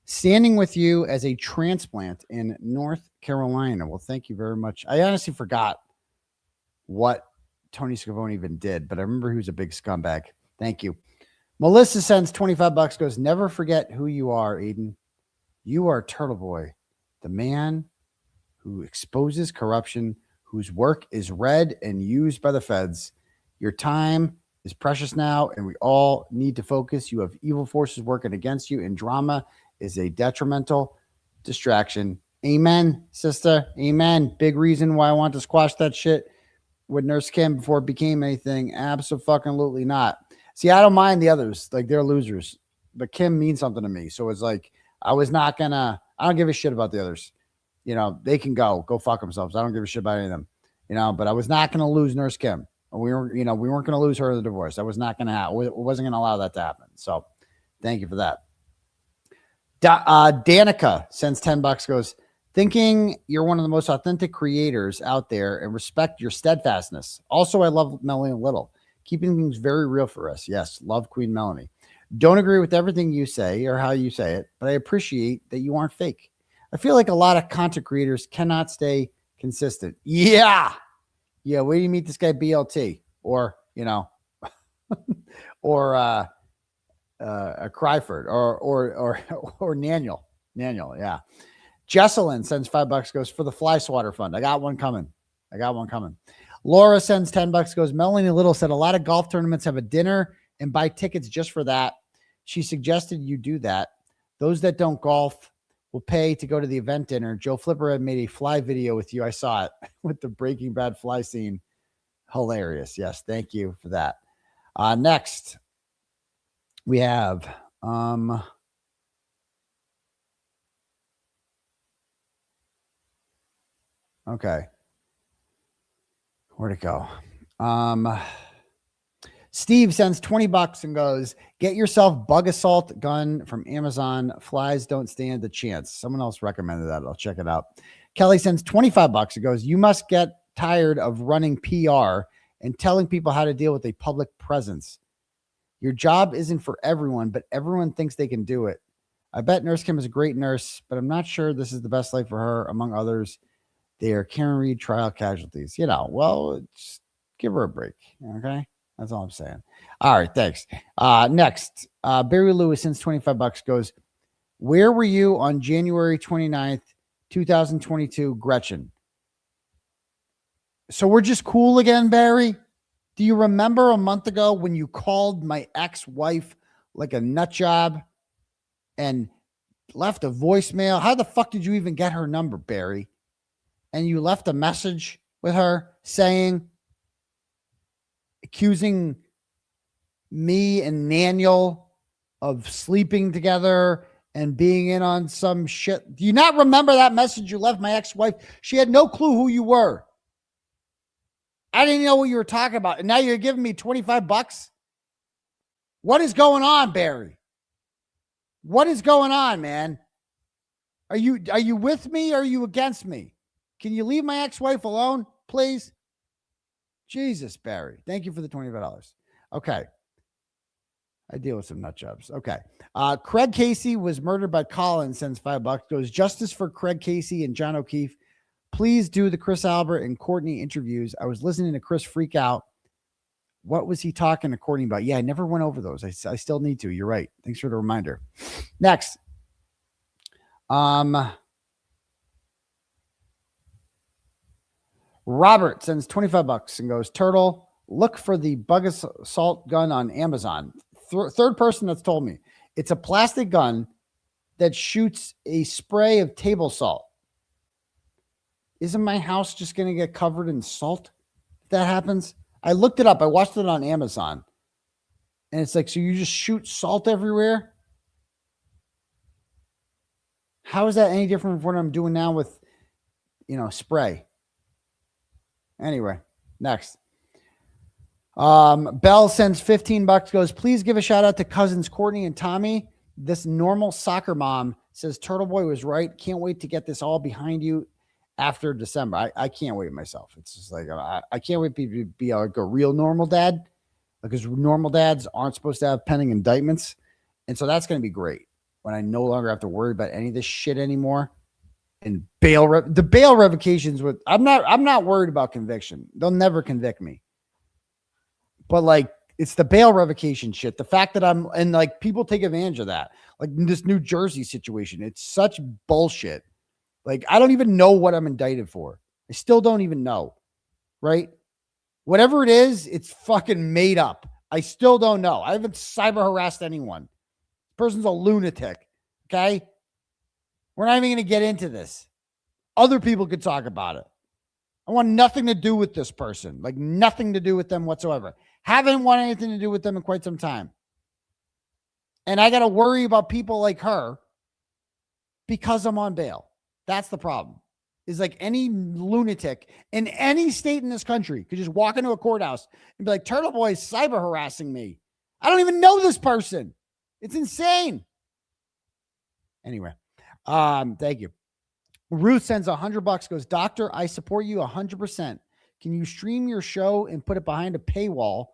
Standing with you as a transplant in North Carolina. Well, thank you very much. I honestly forgot what 𝗺cie𝗶𝗃𝗀𝗧 even did, but I remember he was a big scumbag. Thank you. Melissa sends $25, goes, never forget who you are, Aidan. You are Turtle Boy, the man who exposes corruption, whose work is read and used by the feds. Your time is precious now, and we all need to focus. You have evil forces working against you, and drama is a detrimental distraction. Amen, sister. Amen. Big reason why I want to squash that shit with Nurse Kim before it became anything. Absolutely not. See, I don't mind the others. Like, they're losers. But Kim means something to me. So it's like, I don't give a shit about the others. You know, they can go fuck themselves. I don't give a shit about any of them. You know, but I was not going to lose Nurse Kim. We weren't going to lose her in the divorce. That was not going to happen. We wasn't going to allow that to happen. So thank you for that. Danica sends $10, goes, thinking you're one of the most authentic creators out there and respect your steadfastness. Also, I love Melanie Little, keeping things very real for us. Yes, love Queen Melanie. Don't agree with everything you say or how you say it, but I appreciate that you aren't fake. I feel like a lot of content creators cannot stay consistent. Yeah. Where do you meet this guy BLT or, or a Cryford or Naniel. Yeah. Jesselyn sends $5, goes, for the Fly Swatter Fund. I got one coming. Laura sends $10, goes, Melanie Little said a lot of golf tournaments have a dinner and buy tickets just for that. She suggested you do that. Those that don't golf will pay to go to the event dinner. Joe Flipper had made a fly video with you. I saw it with the Breaking Bad fly scene. Hilarious. Yes. Thank you for that. Next we have, okay. Where'd it go? Steve sends $20 and goes, get yourself bug assault gun from Amazon. Flies don't stand a chance. Someone else recommended that. I'll check it out. Kelly sends $25 and goes, you must get tired of running PR and telling people how to deal with a public presence. Your job isn't for everyone, but everyone thinks they can do it. I bet Nurse Kim is a great nurse, but I'm not sure this is the best life for her. Among others, they are Karen Reed trial casualties. Well, just give her a break. Okay. That's all I'm saying. All right, thanks. Next, Barry Lewis since $25 goes, where were you on January 29th, 2022, Gretchen? So we're just cool again, Barry? Do you remember a month ago when you called my ex-wife like a nut job and left a voicemail? How the fuck did you even get her number, Barry? And you left a message with her saying, accusing me and Daniel of sleeping together and being in on some shit. Do you not remember that message you left my ex-wife? She had no clue who you were. I didn't know what you were talking about. And now you're giving me $25? What is going on, Barry? What is going on, man? Are you with me or are you against me? Can you leave my ex-wife alone, please? Jesus, Barry. Thank you for the $25. Okay. I deal with some nut jobs. Okay. Craig Casey was murdered by Colin, sends $5. Goes, justice for Craig Casey and John O'Keefe. Please do the Chris Albert and Courtney interviews. I was listening to Chris freak out. What was he talking to Courtney about? Yeah, I never went over those. I still need to. You're right. Thanks for the reminder. Next. Robert sends $25 and goes, Turtle, look for the bug assault gun on Amazon. Third person that's told me. It's a plastic gun that shoots a spray of table salt. Isn't my house just going to get covered in salt if that happens? I looked it up. I watched it on Amazon. And it's like, so you just shoot salt everywhere? How is that any different from what I'm doing now with, spray? Anyway, next. Bell sends $15, goes, please give a shout out to cousins Courtney and Tommy. This normal soccer mom says Turtle Boy was right. Can't wait to get this all behind you after December. I can't wait myself. It's just like, I can't wait to be like a real normal dad, because normal dads aren't supposed to have pending indictments. And so that's going to be great when I no longer have to worry about any of this shit anymore. And the bail revocations with, I'm not worried about conviction. They'll never convict me. But like, it's the bail revocation shit. The fact that and like people take advantage of that. Like in this New Jersey situation, it's such bullshit. Like, I don't even know what I'm indicted for. I still don't even know. Right? Whatever it is, it's fucking made up. I still don't know. I haven't cyber harassed anyone. This person's a lunatic. Okay? We're not even going to get into this. Other people could talk about it. I want nothing to do with this person. Like, nothing to do with them whatsoever. Haven't wanted anything to do with them in quite some time. And I got to worry about people like her because I'm on bail. That's the problem. Is like any lunatic in any state in this country could just walk into a courthouse and be like, Turtle Boy is cyber harassing me. I don't even know this person. It's insane. Anyway, thank you. Ruth sends $100, goes, Doctor, I support you 100%. Can you stream your show and put it behind a paywall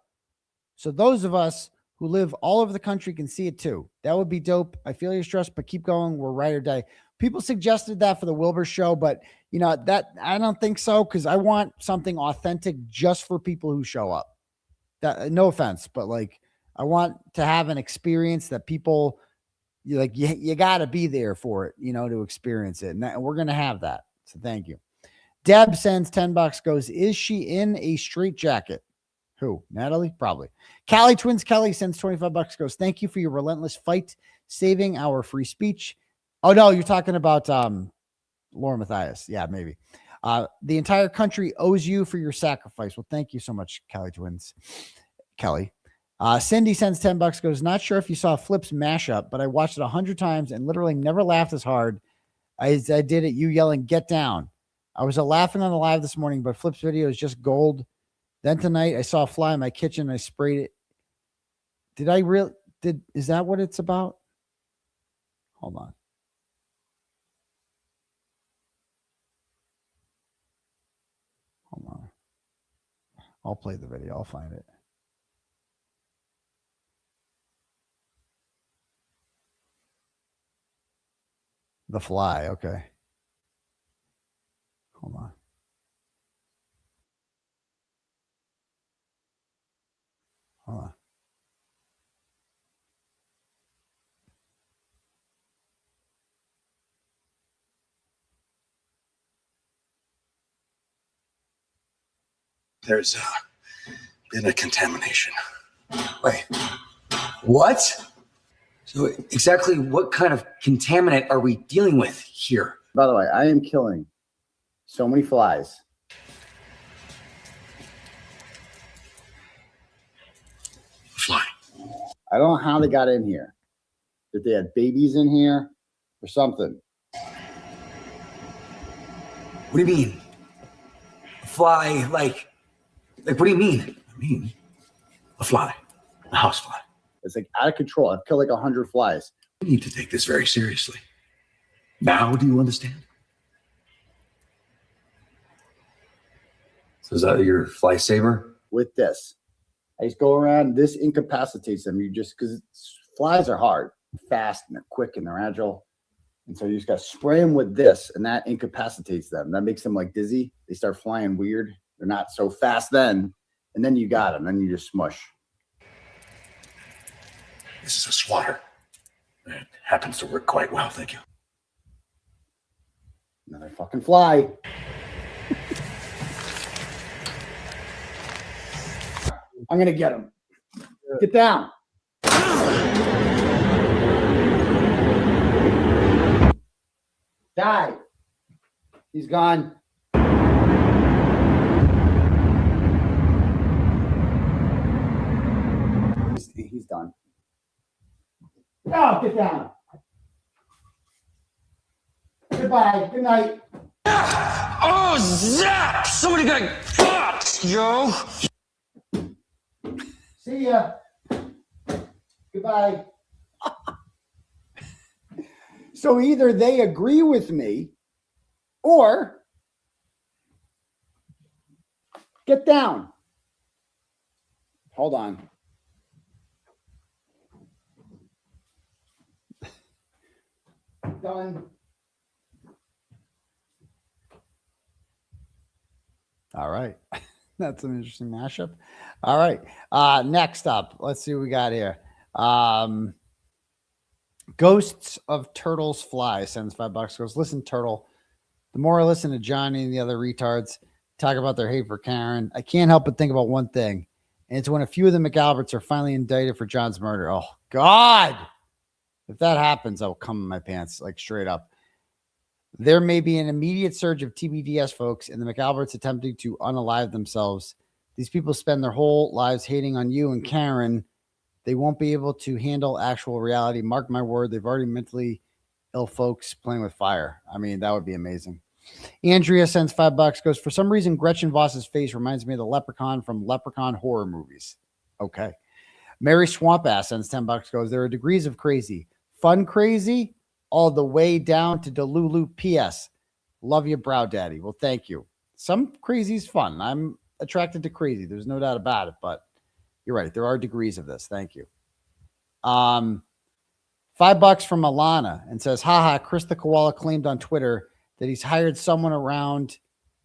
so those of us who live all over the country can see it too? That would be dope. I feel your stress, but keep going. We're ride or die. People suggested that for the Wilbur show, but that I don't think so, because I want something authentic just for people who show up. That, no offense, but like I want to have an experience that people you got to be there for it, to experience it, and we're gonna have that. So thank you. Deb sends $10, goes, is she in a straitjacket? Who? Natalie? Probably. Callie Twins Kelly sends $25, goes, thank you for your relentless fight, saving our free speech. Oh, no, you're talking about Lauren Matthias. Yeah, maybe. The entire country owes you for your sacrifice. Well, thank you so much, Callie Twins. Kelly. Cindy sends $10, goes, not sure if you saw Flip's mashup, but I watched it 100 times and literally never laughed as hard as I did at you yelling, get down. I was laughing on the live this morning, but Flip's video is just gold. Then tonight I saw a fly in my kitchen. I sprayed it. Is that what it's about? Hold on. Hold on. I'll play the video. I'll find it. The fly. Okay. Hold on. Hold on. There's been a contamination. Wait, what? So exactly what kind of contaminant are we dealing with here? By the way, I am killing so many flies. Fly. I don't know how they got in here. If they had babies in here or something. What do you mean? A fly, like what do you mean? I mean, a fly, a house fly. It's like out of control. I've killed like 100 flies. We need to take this very seriously. Now, do you understand? So is that your fly saver? With this, I just go around. This incapacitates them. You just, because flies are hard, fast, and they're quick and they're agile. And so you just got to spray them with this, and that incapacitates them. That makes them like dizzy. They start flying weird. They're not so fast then. And then you got them. Then you just smush. This is a swatter. It happens to work quite well, thank you. Another fucking fly. I'm going to get him. Get down. Die. He's gone. He's done. Oh, get down. Goodbye. Good night. Oh, Zach! Somebody got caught, yo! See ya. Goodbye. So either they agree with me or get down. Hold on. Done. All right. That's an interesting mashup. All right. Next up, let's see what we got here. Ghosts of Turtles Fly sends $5. Goes, listen, Turtle. The more I listen to Johnny and the other retards talk about their hate for Karen, I can't help but think about one thing. And it's when a few of the McAlberts are finally indicted for John's murder. Oh, God. If that happens, I will come in my pants, like straight up. There may be an immediate surge of TBDS folks and the McAlberts attempting to unalive themselves. These people spend their whole lives hating on you and Karen. They won't be able to handle actual reality. Mark my word, they've already mentally ill folks playing with fire. I mean, that would be amazing. Andrea sends $5. Goes, for some reason, Gretchen Voss's face reminds me of the leprechaun from Leprechaun horror movies. Okay. Mary Swampass sends $10. Goes, there are degrees of crazy. Fun crazy all the way down to Delulu. P.S. Love you, Brow Daddy. Well, thank you. Some crazy's fun. I'm attracted to crazy. There's no doubt about it, but you're right. There are degrees of this. Thank you. $5 from Alana and says, haha, Chris the Koala claimed on Twitter that he's hired someone around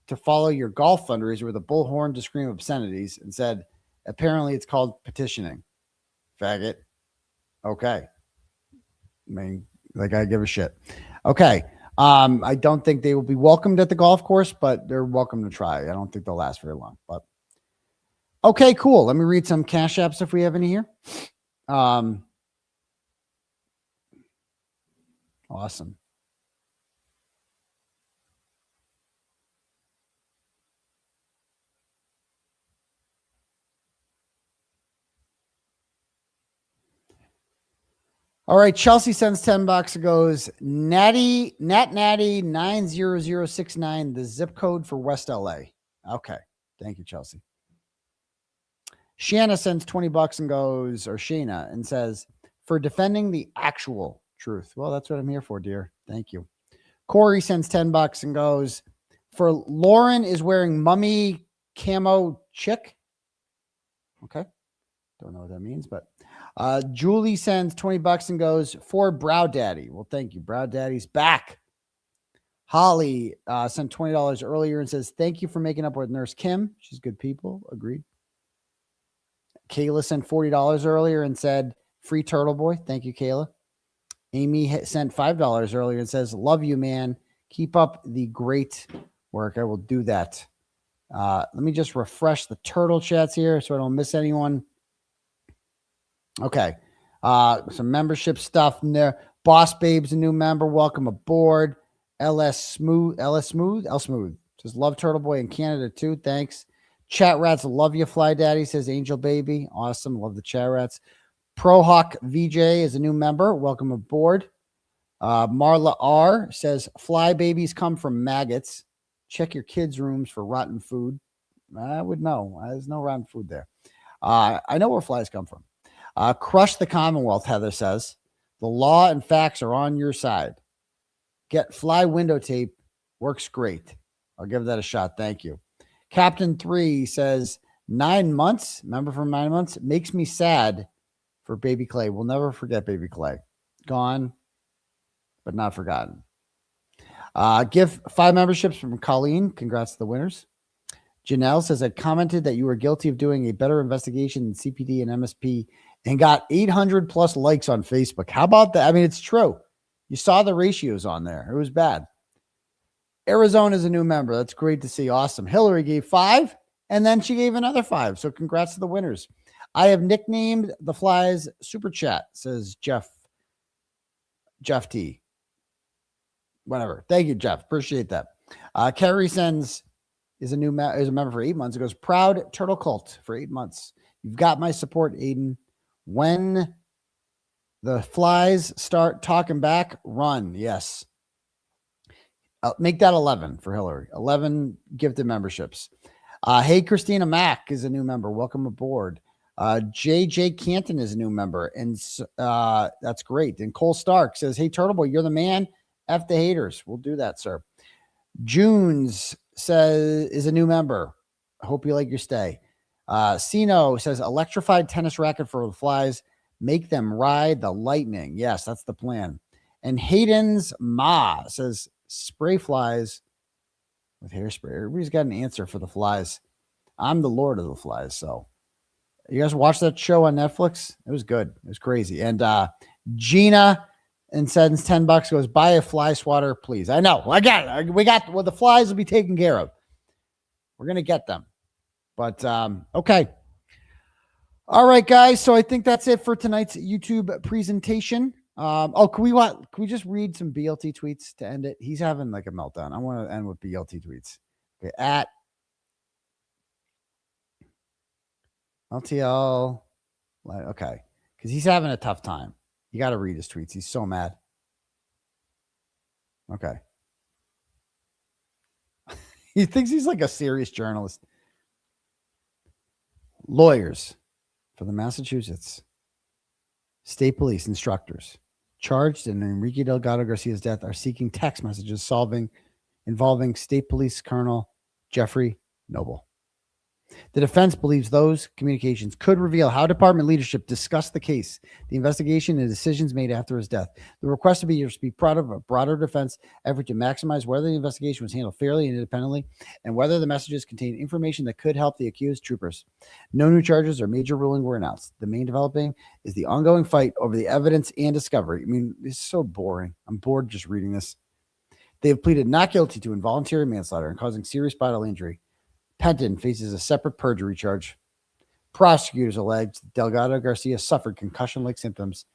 to follow your golf fundraiser with a bullhorn to scream obscenities and said, apparently it's called petitioning. Faggot. Okay. I mean, like I give a shit. Okay. I don't think they will be welcomed at the golf course, but they're welcome to try. I don't think they'll last very long, but okay, cool. Let me read some Cash Apps if we have any here. Awesome. All right, Chelsea sends $10 and goes, Natty 90069, the zip code for West LA. Okay. Thank you, Chelsea. Shanna sends $20 and goes, or Shana, and says, for defending the actual truth. Well, that's what I'm here for, dear. Thank you. Corey sends $10 and goes, for Lauren is wearing mummy camo chick. Okay. Don't know what that means, but Julie sends $20 and goes, for Brow Daddy. Well, thank you. Brow Daddy's back. Holly sent $20 earlier and says, thank you for making up with Nurse Kim. She's good people. Agreed. Kayla sent $40 earlier and said, free Turtle Boy. Thank you, Kayla. Amy sent $5 earlier and says, love you, man. Keep up the great work. I will do that. Let me just refresh the turtle chats here so I don't miss anyone. Okay. Some membership stuff in there. Boss Babe's a new member. Welcome aboard. L Smooth says, love Turtle Boy in Canada too. Thanks. Chat Rats, love you, Fly Daddy, says Angel Baby. Awesome. Love the Chat Rats. ProHawk VJ is a new member. Welcome aboard. Marla R says, fly babies come from maggots. Check your kids' rooms for rotten food. I would know. There's no rotten food there. I know where flies come from. Crush the Commonwealth, Heather says. The law and facts are on your side. Get fly window tape. Works great. I'll give that a shot. Thank you. Captain 3 says, 9 months. Remember from 9 months? Makes me sad for Baby Clay. We'll never forget Baby Clay. Gone, but not forgotten. Give 5 memberships from Colleen. Congrats to the winners. Janelle says, I commented that you were guilty of doing a better investigation than CPD and MSP and got 800 plus likes on Facebook. How about that? I mean, it's true. You saw the ratios on there. It was bad. Arizona is a new member. That's great to see. Awesome. Hillary gave 5 and then she gave another 5. So congrats to the winners. I have nicknamed the flies super chat, says Jeff T. Whatever. Thank you, Jeff. Appreciate that. Carrie sends is a member for 8 months. It goes, proud turtle cult for 8 months. You've got my support, Aidan. When the flies start talking back, run. Yes. Make that 11 for Hillary. 11 gifted memberships. Hey, Christina Mack is a new member. Welcome aboard. JJ Canton is a new member, and that's great. And Cole Stark says, hey, Turtle Boy, you're the man. F the haters. We'll do that, sir. Junes says is a new member. I hope you like your stay. Sino says, electrified tennis racket for the flies. Make them ride the lightning. Yes, that's the plan. And Hayden's Ma says, spray flies with hairspray. Everybody's got an answer for the flies. I'm the Lord of the flies, so. You guys watch that show on Netflix? It was good. It was crazy. And Gina and sends $10 goes, buy a fly swatter, please. I know. I got it. We got the flies will be taken care of. We're going to get them. But okay. All right, guys. So I think that's it for tonight's YouTube presentation. Can we just read some BLT tweets to end it? He's having like a meltdown. I want to end with BLT tweets. Okay, at LTL. Okay. Because he's having a tough time. You got to read his tweets. He's so mad. Okay. He thinks he's like a serious journalist. Lawyers for the Massachusetts State Police instructors charged in Enrique Delgado Garcia's death are seeking text messages involving State Police Colonel Jeffrey Noble. The defense believes those communications could reveal how department leadership discussed the case, the investigation, and decisions made after his death. The request to be part of a broader defense effort to maximize whether the investigation was handled fairly and independently, and whether the messages contained information that could help the accused troopers. No new charges or major ruling were announced. The main developing is the ongoing fight over the evidence and discovery. I mean, it's so boring. I'm bored just reading this. They have pleaded not guilty to involuntary manslaughter and causing serious bodily injury. Penton faces a separate perjury charge. Prosecutors alleged Delgado Garcia suffered concussion-like symptoms.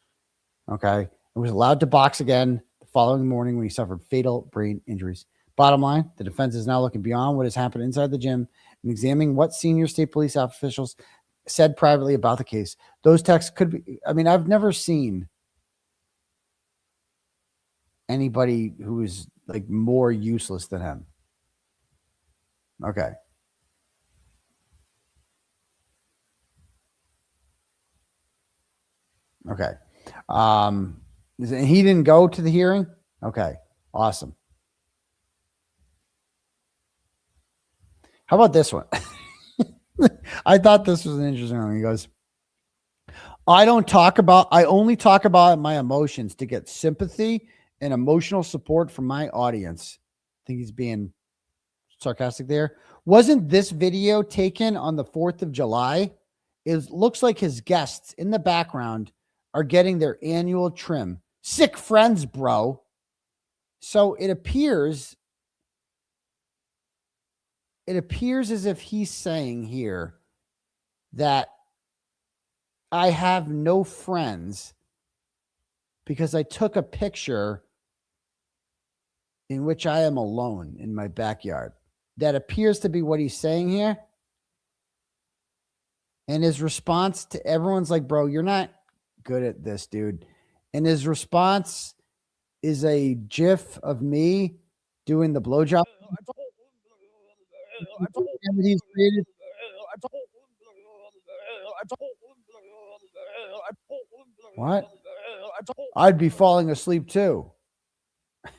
Okay. And was allowed to box again the following morning when he suffered fatal brain injuries. Bottom line, the defense is now looking beyond what has happened inside the gym and examining what senior state police officials said privately about the case. Those texts could be, I mean, I've never seen anybody who is like more useless than him. Okay. Okay. He didn't go to the hearing? Okay. Awesome. How about this one? I thought this was an interesting one. He goes, I only talk about my emotions to get sympathy and emotional support from my audience. I think he's being sarcastic there. Wasn't this video taken on the 4th of July? It looks like his guests in the background are getting their annual trim. Sick friends, bro. So it appears as if he's saying here that I have no friends because I took a picture in which I am alone in my backyard. That appears to be what he's saying here. And his response to everyone's like, bro, you're not good at this, dude. And his response is a gif of me doing the blowjob. What? I'd be falling asleep too.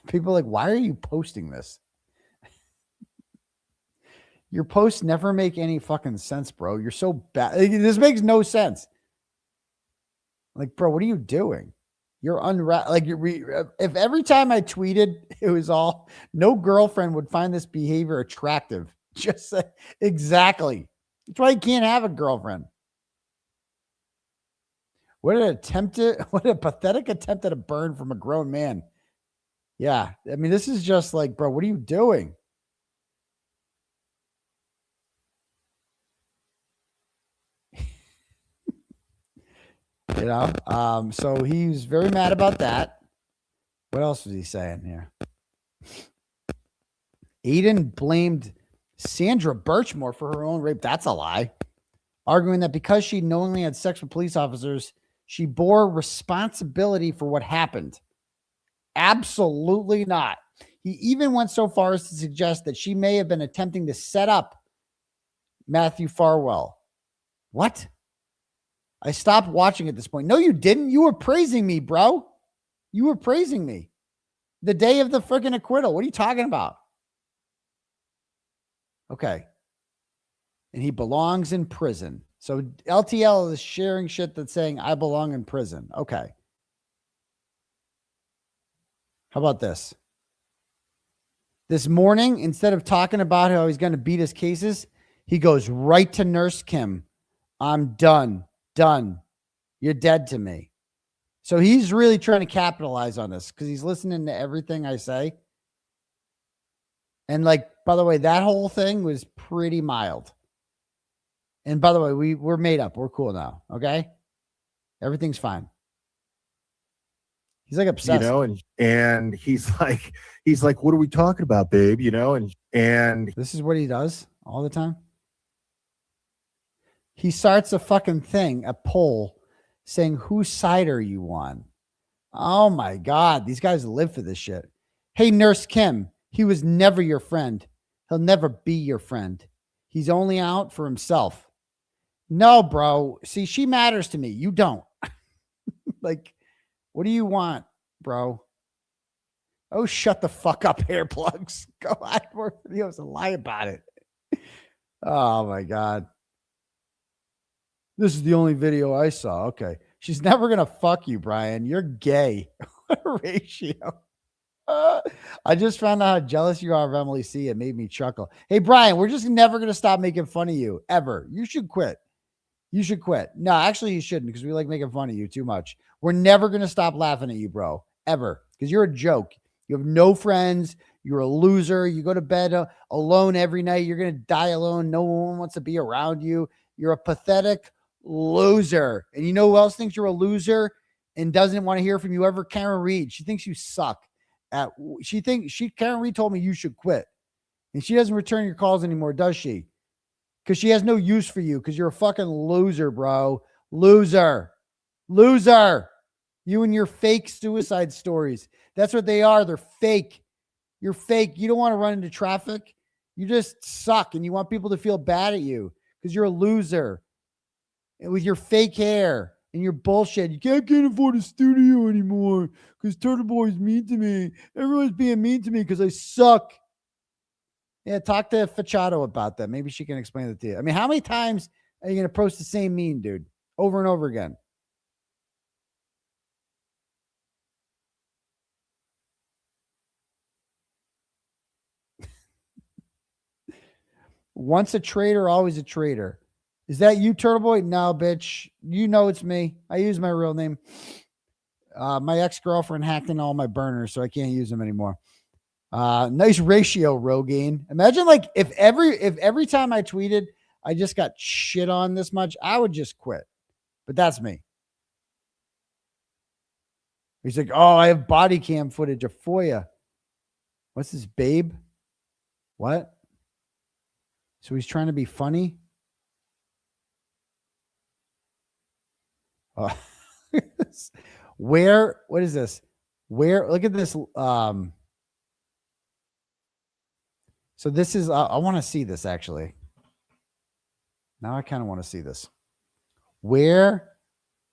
People are like, why are you posting this? Your posts never make any fucking sense, bro. You're so bad. This makes no sense. Like, bro, what are you doing? You're like, if every time I tweeted, it was all, no girlfriend would find this behavior attractive. Just say, exactly. That's why you can't have a girlfriend. What a pathetic attempt at a burn from a grown man. Yeah. I mean, this is just like, bro, what are you doing? You know, so he's very mad about that. What else was he saying here? Aidan blamed Sandra Birchmore for her own rape. That's a lie. Arguing that because she knowingly had sex with police officers, she bore responsibility for what happened. Absolutely not. He even went so far as to suggest that she may have been attempting to set up Matthew Farwell. What? I stopped watching at this point. No, you didn't. You were praising me, bro. You were praising me. The day of the freaking acquittal. What are you talking about? Okay. And he belongs in prison. So LTL is sharing shit that's saying I belong in prison. Okay. How about this? This morning, instead of talking about how he's going to beat his cases, he goes right to Nurse Kim. I'm done. Done. You're dead to me. So he's really trying to capitalize on this because he's listening to everything I say. And like, by the way, that whole thing was pretty mild. And by the way, we're made up. We're cool now. Okay. Everything's fine. He's like obsessed. You know, and he's like, what are we talking about, babe? You know, and this is what he does all the time. He starts a fucking thing, a poll, saying, whose side are you on? Oh my God. These guys live for this shit. Hey, Nurse Kim, he was never your friend. He'll never be your friend. He's only out for himself. No, bro. See, she matters to me. You don't. Like, what do you want, bro? Oh, shut the fuck up, hair plugs. Go on more videos and lie about it. Oh my God. This is the only video I saw. Okay. She's never going to fuck you, Brian. You're gay. What a ratio. I just found out how jealous you are of 𝗲𝗄𝐿. It made me chuckle. Hey, Brian, we're just never going to stop making fun of you ever. You should quit. You should quit. No, actually you shouldn't because we like making fun of you too much. We're never going to stop laughing at you, bro. Ever. Because you're a joke. You have no friends. You're a loser. You go to bed alone every night. You're going to die alone. No one wants to be around you. You're a pathetic loser. And you know who else thinks you're a loser and doesn't want to hear from you ever? Karen Reed. She thinks you suck. Karen Reed told me you should quit. And she doesn't return your calls anymore, does she? Because she has no use for you because you're a fucking loser, bro. Loser. Loser. You and your fake suicide stories. That's what they are. They're fake. You're fake. You don't want to run into traffic. You just suck and you want people to feel bad at you because you're a loser. And with your fake hair and your bullshit. You can't afford a studio anymore because Turtle Boy's mean to me. Everyone's being mean to me because I suck. Yeah, talk to 𝗵𝗵𝗧𝗂 about that. Maybe she can explain it to you. I mean, how many times are you going to post the same meme, dude? Over and over again. Once a traitor, always a traitor. Is that you, Turtle Boy? No, bitch. You know it's me. I use my real name. My ex-girlfriend hacked in all my burners, so I can't use them anymore. Nice ratio, Rogaine. Imagine like if every time I tweeted, I just got shit on this much, I would just quit. But that's me. He's like, oh, I have body cam footage of Foya. What's this, babe? What? So he's trying to be funny? Where? What is this? Where? Look at this. So this is, I want to see this actually. Now I kind of want to see this. Where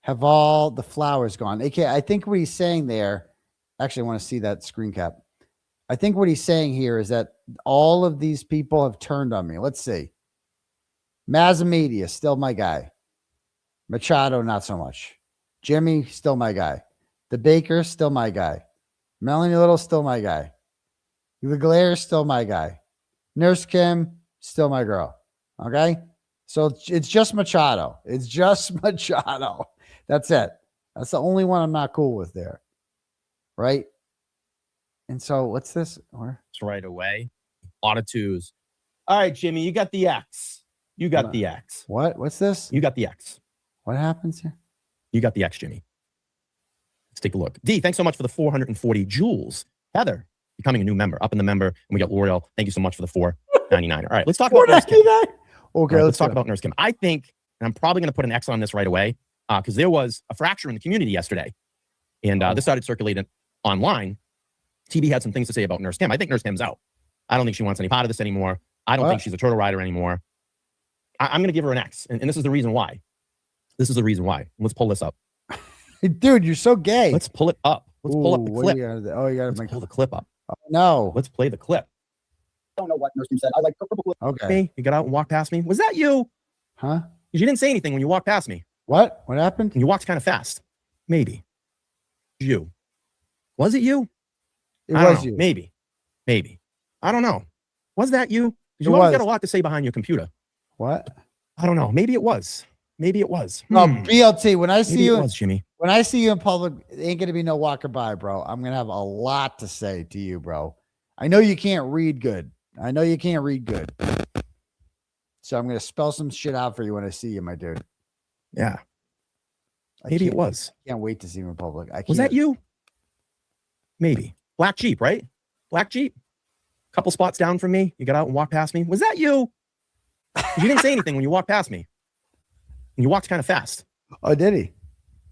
have all the flowers gone? Okay, I think what he's saying there, actually I want to see that screen cap. I think what he's saying here is that all of these people have turned on me. Let's see. Mazzamedia, still my guy. Machado, not so much. Jimmy, still my guy. The Baker, still my guy. Melanie Little, still my guy. The Glare, still my guy. Nurse Kim, still my girl. Okay? So it's just Machado. It's just Machado. That's it. That's the only one I'm not cool with there. Right? And so what's this? It's right away. A lot of twos. All right, Jimmy, you got the X. You got the X. What? What's this? You got the X. What happens here? You got the X, Jimmy. Let's take a look. D, thanks so much for the 440 joules. Heather, becoming a new member. Up in the member. And we got L'Oreal. Thank you so much for the 499. All right, let's talk about Nurse Kim. Okay, right, let's talk about Nurse Kim. I think, and I'm probably going to put an X on this right away, because there was a fracture in the community yesterday. And this started circulating online. TB had some things to say about Nurse Kim. I think Nurse Kim's out. I don't think she wants any part of this anymore. I don't think she's a turtle rider anymore. I'm going to give her an X. And this is the reason why. This is the reason why. Let's pull this up. Dude, you're so gay. Let's pull it up. Let's pull up the clip. You gotta pull the clip up. Oh, no. Let's play the clip. I don't know what Nurse Kim said. I like purple clip. Okay. Hey, you got out and walked past me. Was that you? Huh? You didn't say anything when you walked past me. What? What happened? And you walked kind of fast. Maybe. You. Was it you? It was you. Maybe. Maybe. I don't know. Was that you? You always got a lot to say behind your computer. What? I don't know. Maybe it was. Maybe it was. No, BLT. When I see you, Jimmy. When I see you in public, it ain't gonna be no walk by, bro. I'm gonna have a lot to say to you, bro. I know you can't read good. I know you can't read good. So I'm gonna spell some shit out for you when I see you, my dude. Yeah. Maybe it was. I can't wait to see you in public. Was that you? Maybe. Black Jeep, right? Black Jeep. Couple spots down from me. You got out and walked past me. Was that you? You didn't say anything when you walked past me. And you walked kind of fast. Oh, did he?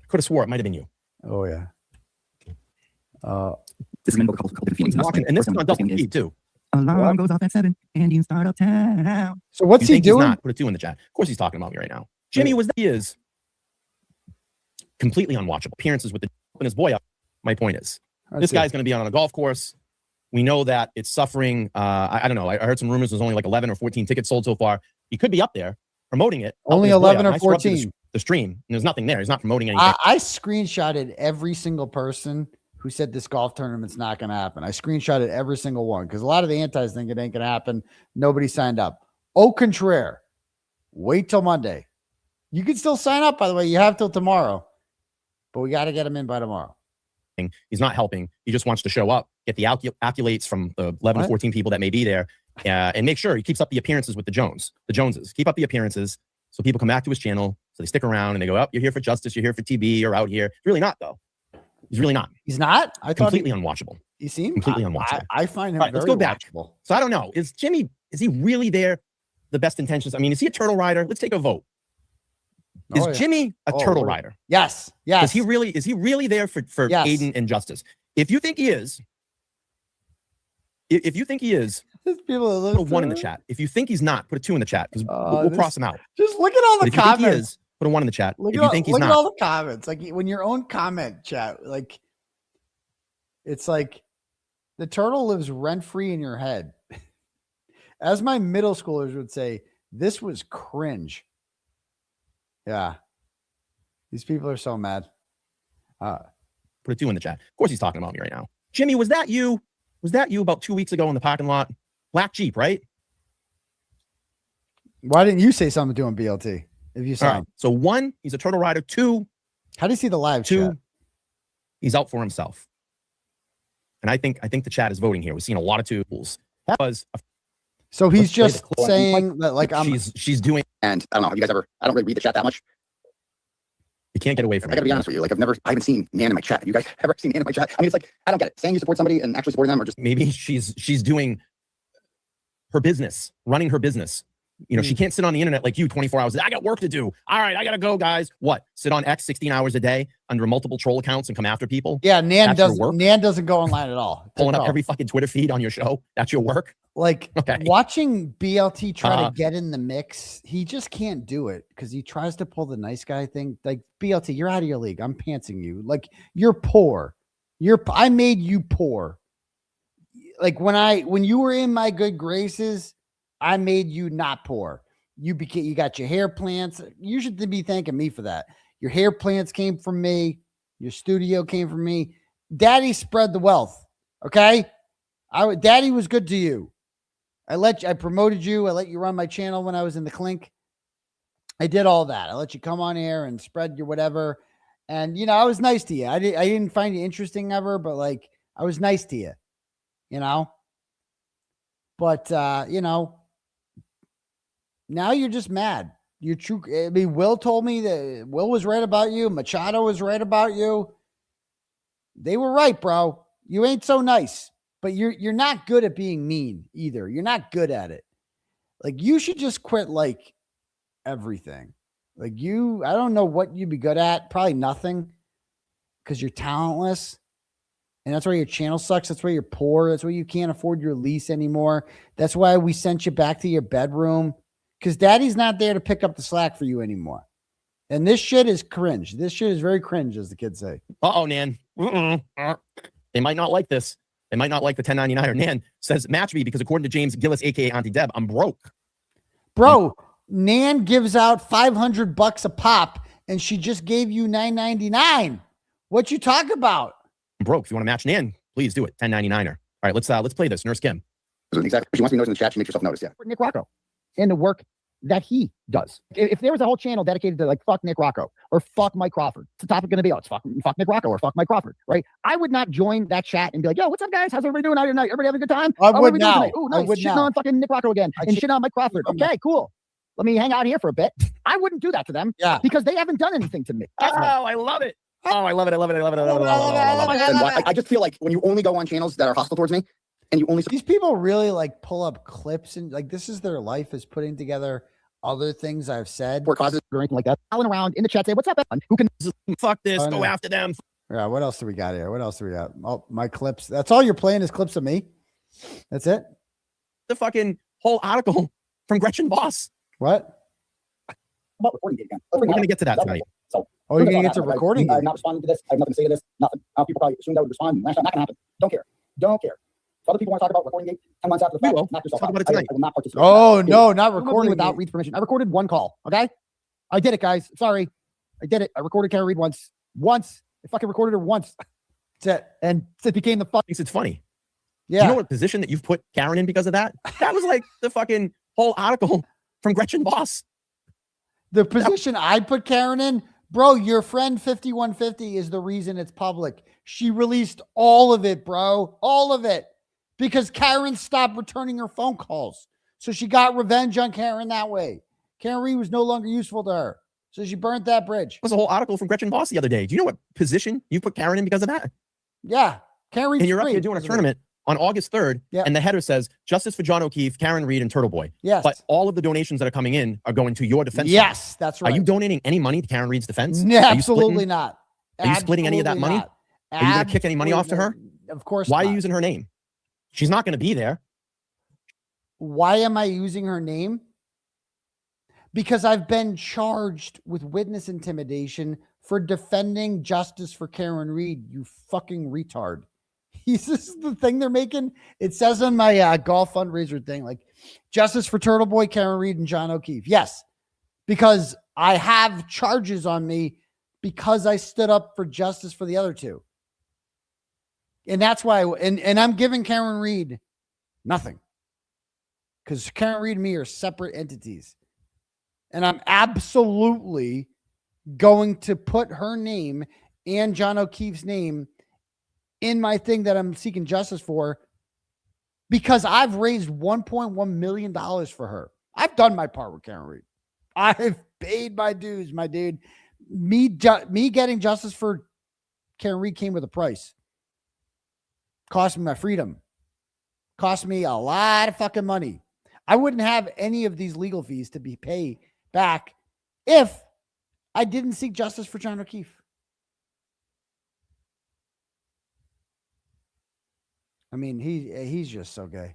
Could have swore it might have been you. Oh, yeah. This is cultivating feelings. And this is on double P too. Alarm goes off at 7 and you start uptown. So what's he doing? He's not? Put a 2 in the chat. Of course he's talking about me right now. Jimmy he is completely unwatchable. Appearances with the and his boy up. My point is, this guy's going to be on a golf course. We know that it's suffering. I don't know. I heard some rumors there's only like 11 or 14 tickets sold so far. He could be up there promoting it. Only 11 or 14. The stream. And there's nothing there. He's not promoting anything. I screenshotted every single person who said this golf tournament's not going to happen. I screenshotted every single one because a lot of the antis think it ain't going to happen. Nobody signed up. Au contraire, wait till Monday. You can still sign up, by the way. You have till tomorrow, but we got to get him in by tomorrow. He's not helping. He just wants to show up, get the accolades from the 11 or 14 people that may be there, and make sure he keeps up the appearances with the Joneses. Keep up the appearances so people come back to his channel, so they stick around and they go, oh, you're here for justice, you're here for TB, you're out here. He's really not, though. He's really not. He's not? I thought completely unwatchable. You seem completely unwatchable. I find him very let's go back. Watchable. So I don't know. Is Jimmy, is he really there? The best intentions? I mean, is he a turtle rider? Let's take a vote. Is Jimmy a turtle rider? Yes. Yes. Is he really there for Aidan and justice? If you think he is, put a 1 in the chat. If you think he's not, put a 2 in the chat because we'll cross him out. Just look at all the comments. If you think he is, put a 1 in the chat. Look if you think he's not, look at all the comments. Like when your own comment chat, like it's like the turtle lives rent free in your head. As my middle schoolers would say, this was cringe. Yeah. These people are so mad. Put a 2 in the chat. Of course he's talking about me right now. Jimmy, was that you? Was that you about 2 weeks ago in the parking lot? Black Jeep, right? Why didn't you say something to him, BLT? If you saw All right. him. So 1, he's a turtle rider. 2, How do you see the live 2, chat? he's out for himself. And I think the chat is voting here. We're seeing a lot of 2s. That was So he's Let's play just the clip. saying that, like, she's doing. And I don't know, have you guys ever, I don't really read the chat that much. You can't get away from I gotta be it. honest with you. Like, I haven't seen Nan in my chat. You guys ever seen Nan in my chat? I mean, it's like, I don't get it. Saying you support somebody and actually supporting them, or just Maybe she's doing her business, running her business. You know, she can't sit on the internet like you 24 hours. I got work to do. All right, I gotta go, guys. What? Sit on X 16 hours a day under multiple troll accounts and come after people? Yeah, Nan That's your work? doesn't go online at all. Pulling At up all. every fucking Twitter feed on your show. That's your work. Like Okay. watching BLT try to get in the mix, he just can't do it because he tries to pull the nice guy thing. Like, BLT, you're out of your league. I'm pantsing you. Like, you're poor. I made you poor. Like when you were in my good graces, I made you not poor. You got your hair plants. You should be thanking me for that. Your hair plants came from me. Your studio came from me. Daddy spread the wealth. Okay. Daddy was good to you. I promoted you. I let you run my channel when I was in the clink. I did all that. I let you come on air and spread your whatever. And, you know, I was nice to you. I didn't find you interesting ever, but like, I was nice to you, you know, but, you know, now you're just mad. You're true. I mean, Will told me that Will was right about you. Machado was right about you. They were right, bro. You ain't so nice. But you're not good at being mean either. You're not good at it. Like, you should just quit like everything. Like, I don't know what you'd be good at. Probably nothing, because you're talentless. And that's why your channel sucks. That's why you're poor. That's why you can't afford your lease anymore. That's why we sent you back to your bedroom, because Daddy's not there to pick up the slack for you anymore. And this shit is cringe. This shit is very cringe, as the kids say. Uh-oh, Nan. They might not like this. They might not like the 1099er. Nan says, match me because according to James Gillis, aka Auntie Deb, I'm broke. Bro, Nan gives out $500 a pop, and she just gave you $9.99. What you talk about? I'm broke. If you want to match Nan, please do it. 1099er. All right, let's play this. Nurse Kim. Exactly. She wants to be noticed in the chat. She makes herself noticed. Yeah. Nick Rocco and the work that he does. If there was a whole channel dedicated to like fuck Nick Rocco or fuck Mike Crawford, what's the topic going to be? Oh, it's fuck Nick Rocco or fuck Mike Crawford, right? I would not join that chat and be like, yo, what's up, guys? How's everybody doing out here tonight? Everybody having a good time? I what would are we doing now. tonight? Ooh, I nice. would Shitting now. on fucking Nick Rocco again and shitting on Mike Crawford. Okay, cool. Let me hang out here for a bit. I wouldn't do that to them because they haven't done anything to me. Oh, I love it. Oh, I love it. I love it. I love it. I love it. I love it. I love it. And I just feel like when you only go on channels that are hostile towards me, and you only these people really like pull up clips and like this is their life, is putting together other things I've said or causes or anything like that. Calling around in the chat, say, "What's up, man? Who can fuck this? Oh, Go no. after them." Yeah. What else do we got here? What else do we got? Oh, my clips. That's all you're playing is clips of me. That's it. The fucking whole article from Gretchen Voss. What? about recording date again? We're going to get to that tonight. So, oh, you're going to get to recording date. I'm not responding to this. I have nothing to say to this. Nothing. People probably assumed I would respond. That's not going to happen. Don't care. Don't care. If other people want to talk about recording date 10 months after the fact, knock yourself out. I will not participate. Oh, no, not recording without date. Reed's permission. I recorded one call. Okay. I did it, guys. Sorry. I did it. I recorded Karen Reed once. I fucking recorded her once. That's it. And it became the fuck. It's funny. Yeah. You know what position that you've put Karen in because of that? That was like the fucking whole article from Gretchen Voss. The position I put Karen in, bro, your friend 5150 is the reason it's public. She released all of it, bro. All of it. Because Karen stopped returning her phone calls. So she got revenge on Karen that way. Karen Reed was no longer useful to her. So she burnt that bridge. There was a whole article from Gretchen Voss the other day. Do you know what position you put Karen in because of that? Yeah. Karen Reed. And you're up here doing a tournament on August 3rd, and the header says, justice for John O'Keefe, Karen Reed, and Turtle Boy. Yes. But all of the donations that are coming in are going to your defense. Yes, that's right. Are you donating any money to Karen Reed's defense? No, absolutely not. Are you splitting any of that money? Not. Are you going to kick any money off to her? Of course Why not. are you using her name? She's not going to be there. Why am I using her name? Because I've been charged with witness intimidation for defending justice for Karen Reed, you fucking retard. This is the thing they're making. It says on my golf fundraiser thing, like justice for Turtle Boy, Karen Reed, and John O'Keefe. Yes, because I have charges on me because I stood up for justice for the other two. And that's why, and I'm giving Karen Reed nothing. Because Karen Reed and me are separate entities. And I'm absolutely going to put her name and John O'Keefe's name in my thing that I'm seeking justice for, because I've raised $1.1 million for her. I've done my part with Karen Reed. I've paid my dues, my dude. Me getting justice for Karen Reed came with a price. Cost me my freedom. Cost me a lot of fucking money. I wouldn't have any of these legal fees to be paid back if I didn't seek justice for John O'Keefe. I mean, he's just so gay.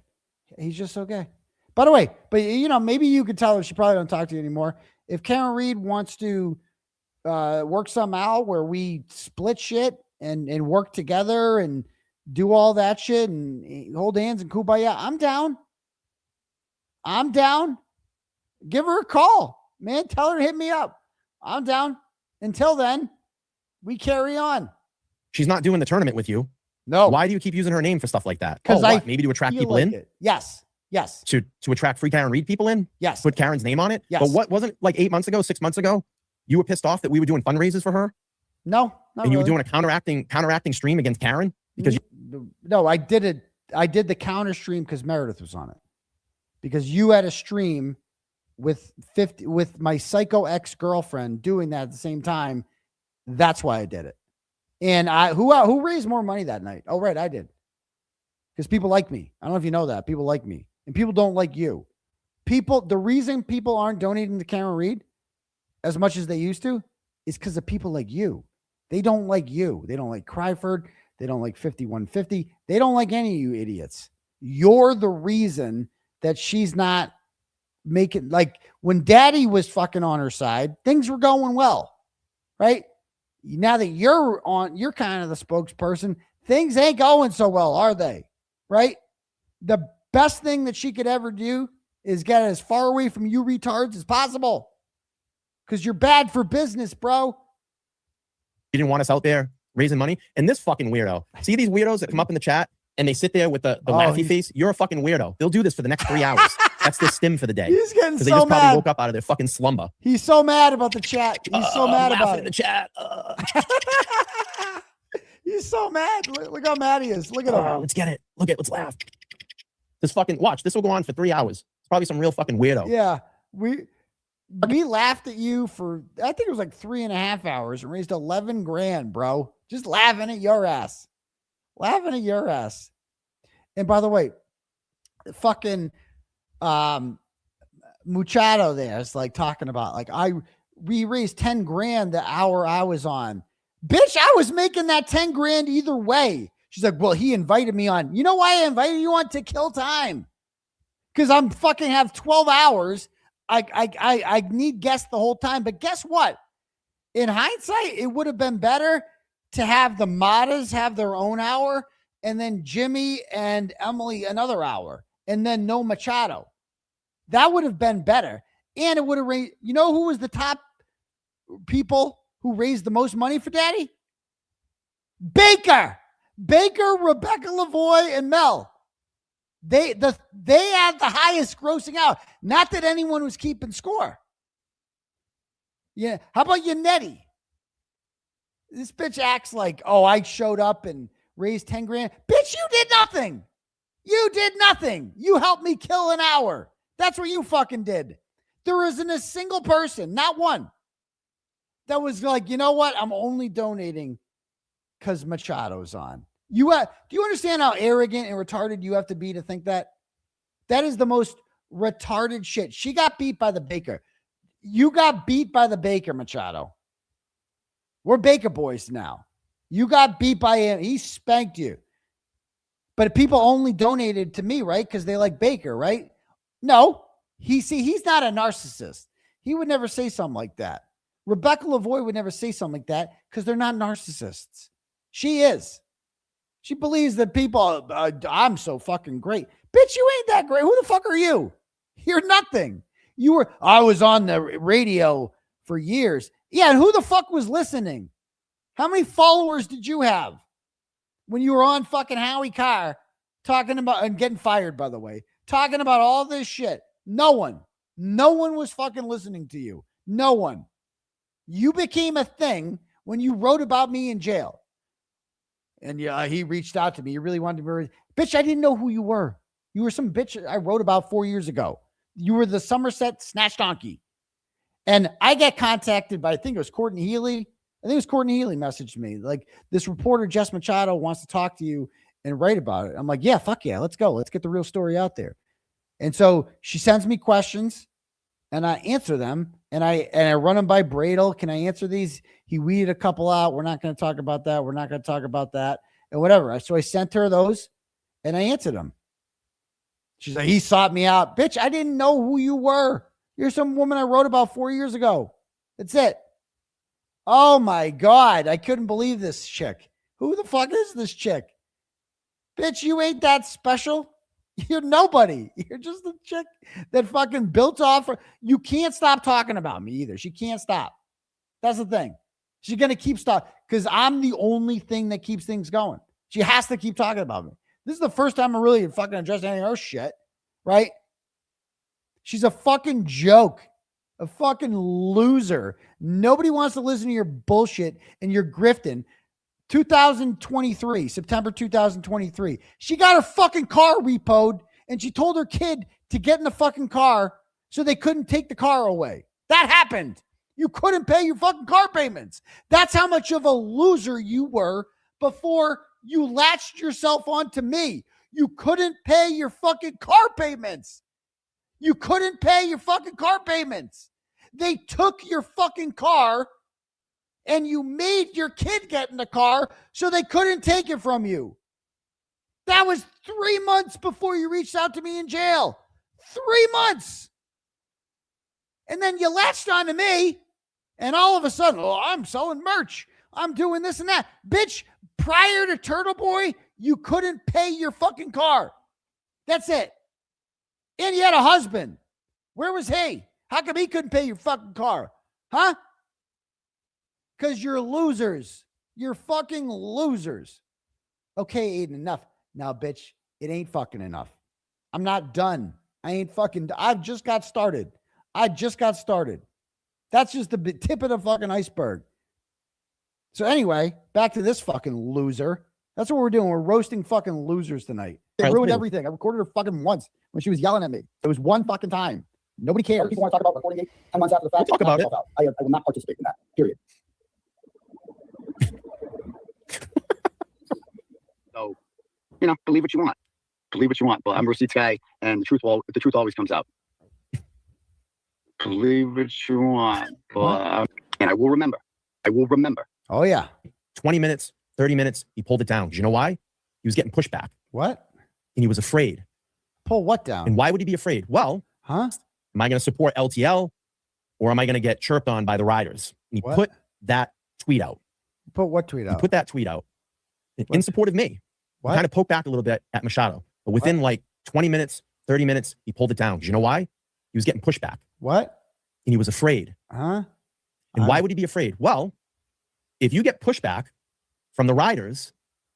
He's just so gay. By the way, but you know, maybe you could tell her she probably don't talk to you anymore. If Karen Reed wants to work somehow where we split shit and work together and do all that shit and hold hands and 𝗃𝗍𝗂𝗧𝗃, I'm down. I'm down. Give her a call, man. Tell her to hit me up. I'm down. Until then, we carry on. She's not doing the tournament with you. No. Why do you keep using her name for stuff like that? Because maybe to attract people like in? it. Yes. Yes. To attract free Karen Reed people in? Yes. Put Karen's name on it? Yes. But what wasn't like 8 months ago, 6 months ago? You were pissed off that we were doing fundraisers for her? No. And you were doing a counteracting stream against Karen? Because no, I did it. I did the counter stream because Meredith was on it. Because you had a stream with my psycho ex-girlfriend doing that at the same time. That's why I did it. And who raised more money that night? Oh, right, I did. Because people like me. I don't know if you know that. People like me. And people don't like you. The reason people aren't donating to Karen Reed as much as they used to is because of people like you. They don't like you. They don't like 𝗏𝗏. They don't like 5150. They don't like any of you idiots. You're the reason that she's not making, like, when Daddy was fucking on her side, things were going well, right? Now that you're kind of the spokesperson, things ain't going so well, are they? Right? The best thing that she could ever do is get as far away from you retards as possible. Because you're bad for business, bro. you didn't want us out there raising money. And this fucking weirdo. See these weirdos that come up in the chat and they sit there with the laughy face? You're a fucking weirdo. They'll do this for the next 3 hours. That's their stim for the day. He's getting so they just mad. probably woke up out of their fucking slumber. He's so mad about the chat. He's so mad about it. in the chat. He's so mad. Look how mad he is. Look at him. Let's get it. Let's laugh. This fucking watch. This will go on for 3 hours. It's probably some real fucking weirdo. Yeah. We laughed at you for, I think it was like 3.5 hours and raised 11 grand, bro. Just laughing at your ass. Laughing at your ass. And by the way, fucking Muchacho there is like talking about like we raised 10 grand the hour I was on. Bitch, I was making that 10 grand either way. She's like, well, he invited me on. You know why I invited you on? To kill time. Because I'm fucking have 12 hours. I need guests the whole time. But guess what? In hindsight, it would have been better to have the Matas have their own hour and then Jimmy and Emily another hour and then no Machado. That would have been better. And it would have raised, you know who was the top people who raised the most money for Daddy? Baker, Rebecca Lavoie, and Mel. They had the highest grossing out. Not that anyone was keeping score. Yeah. How about Yannetti? This bitch acts like, oh, I showed up and raised 10 grand. Bitch, you did nothing. You did nothing. You helped me kill an hour. That's what you fucking did. There isn't a single person, not one, that was like, you know what? I'm only donating because Machado's on. Do you understand how arrogant and retarded you have to be to think that? That is the most retarded shit. She got beat by the Baker. You got beat by the Baker, Machado. We're Baker boys now. You got beat by him. He spanked you. But people only donated to me, right? Because they like Baker, right? No. He's not a narcissist. He would never say something like that. Rebecca Lavoie would never say something like that because they're not narcissists. She is. She believes that people, I'm so fucking great. Bitch, you ain't that great. Who the fuck are you? You're nothing. I was on the radio for years. Yeah, and who the fuck was listening? How many followers did you have when you were on fucking 𝗺𝗿𝗂𝗺 talking about, and getting fired, by the way, talking about all this shit? No one. No one was fucking listening to you. No one. You became a thing when you wrote about me in jail. And yeah, he reached out to me. He really wanted to be. Bitch, I didn't know who you were. You were some bitch I wrote about 4 years ago. You were the Somerset Snatch Donkey. And I got contacted by, I think it was Courtney Healy. I think it was Courtney Healy messaged me. Like, this reporter, Jess Machado, wants to talk to you and write about it. I'm like, yeah, fuck yeah. Let's go. Let's get the real story out there. And so she sends me questions and I answer them. And I run them by Bradle. Can I answer these? He weeded a couple out. We're not going to talk about that. We're not going to talk about that. And whatever. So I sent her those and I answered them. She's like, he sought me out. Bitch, I didn't know who you were. You're some woman I wrote about 4 years ago. That's it. Oh my God. I couldn't believe this chick. Who the fuck is this chick? Bitch, you ain't that special. You're nobody. You're just a chick that fucking built off. You can't stop talking about me either. She can't stop. That's the thing. She's going to keep stop because I'm the only thing that keeps things going. She has to keep talking about me. This is the first time I'm really fucking addressing any of her shit, right? She's a fucking joke, a fucking loser. Nobody wants to listen to your bullshit and your grifting. 2023, September 2023. She got her fucking car repoed and she told her kid to get in the fucking car so they couldn't take the car away. That happened. You couldn't pay your fucking car payments. That's how much of a loser you were before you latched yourself onto me. You couldn't pay your fucking car payments. You couldn't pay your fucking car payments. They took your fucking car and you made your kid get in the car so they couldn't take it from you. That was 3 months before you reached out to me in jail. 3 months. And then you latched onto me and all of a sudden, oh, I'm selling merch. I'm doing this and that. Bitch, prior to Turtle Boy, you couldn't pay your fucking car. That's it. And you had a husband. Where was he? How come he couldn't pay your fucking car? Huh? Because you're losers. You're fucking losers. Okay, Aiden, enough. Now, bitch, it ain't fucking enough. I'm not done. I've just got started. That's just the tip of the fucking iceberg. So anyway, back to this fucking loser. That's what we're doing. We're roasting fucking losers tonight. They ruined everything. I recorded her fucking once when she was yelling at me. It was one fucking time. Nobody cares. People want to talk about recording 10 months after the fact. We'll talk about it. I will not participate in that. Period. So, believe what you want. Believe what you want. But I'm a receipts guy, and the truth always comes out. Believe what you want. But, and I will remember. Oh, yeah. 20 minutes, 30 minutes, he pulled it down. Do you know why? He was getting pushback. What? And he was afraid. Pull what down? And why would he be afraid? Well, am I going to support LTL or am I going to get chirped on by the riders? And he put that tweet out. Put what tweet out? He put that tweet out in support of me. What? Kind of poked back a little bit at Machado. But within like 20 minutes, 30 minutes, he pulled it down. Do you know why? He was getting pushback. What? And he was afraid. And why would he be afraid? Well, if you get pushback from the riders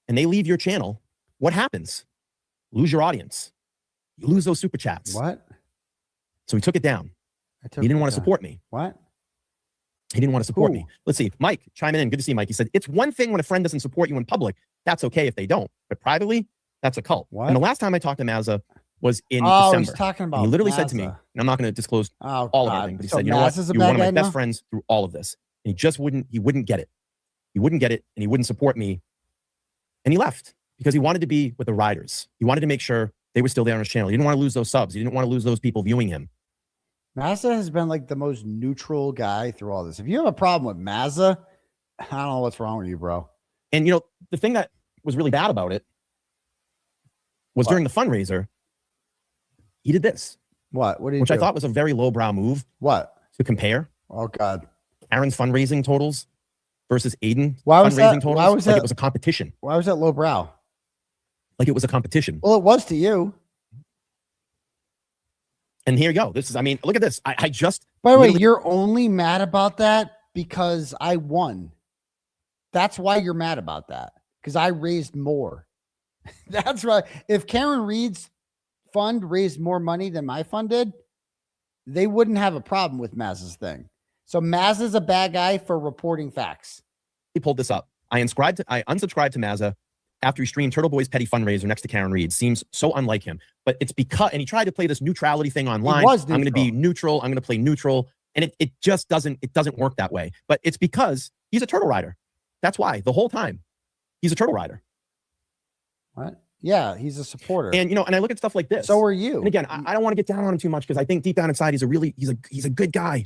and they leave your channel, what happens? Lose your audience. You lose those super chats. What? So he took it down. He didn't want to support me. What? He didn't want to support me. Let's see. Mike, chiming in. Good to see Mike. He said, it's one thing when a friend doesn't support you in public. That's okay if they don't. But privately, that's a cult. What? And the last time I talked to Mazza was in December. He's talking about and he literally Mazza. said to me, and I'm not going to disclose all of everything, but he said, you know Mazza's what? You were one of my best friends through all of this. And he wouldn't get it. He wouldn't get it and he wouldn't support me. And he left because he wanted to be with the riders. He wanted to make sure they were still there on his channel. He didn't want to lose those subs. He didn't want to lose those people viewing him. Mazza has been like the most neutral guy through all this. If you have a problem with Mazza, I don't know what's wrong with you, bro. And the thing that was really bad about it was during the fundraiser, he did this. What? What did he Which do? I thought was a very lowbrow move. What? To compare. Oh God. Aaron's fundraising totals versus Aidan Why was fundraising that? totals. Why was like that? It was a competition. Why was that lowbrow? Like it was a competition. Well, it was to you. And here you go. Look at this. I just. By the way, you're only mad about that because I won. That's why you're mad about that. Because I raised more. That's right. If Karen Reed's fund raised more money than my fund did, they wouldn't have a problem with Maz's thing. So Maz is a bad guy for reporting facts. He pulled this up. I unsubscribed to Mazza after he streamed Turtle Boy's petty fundraiser next to Karen Reed. Seems so unlike him. But it's because, and he tried to play this neutrality thing online. I'm going to be neutral. I'm going to play neutral. And it just doesn't work that way. But it's because he's a turtle rider. That's why the whole time he's a turtle rider. What? Yeah, he's a supporter. And, you know, and I look at stuff like this. So are you. And again, I don't want to get down on him too much because I think deep down inside, he's a good guy.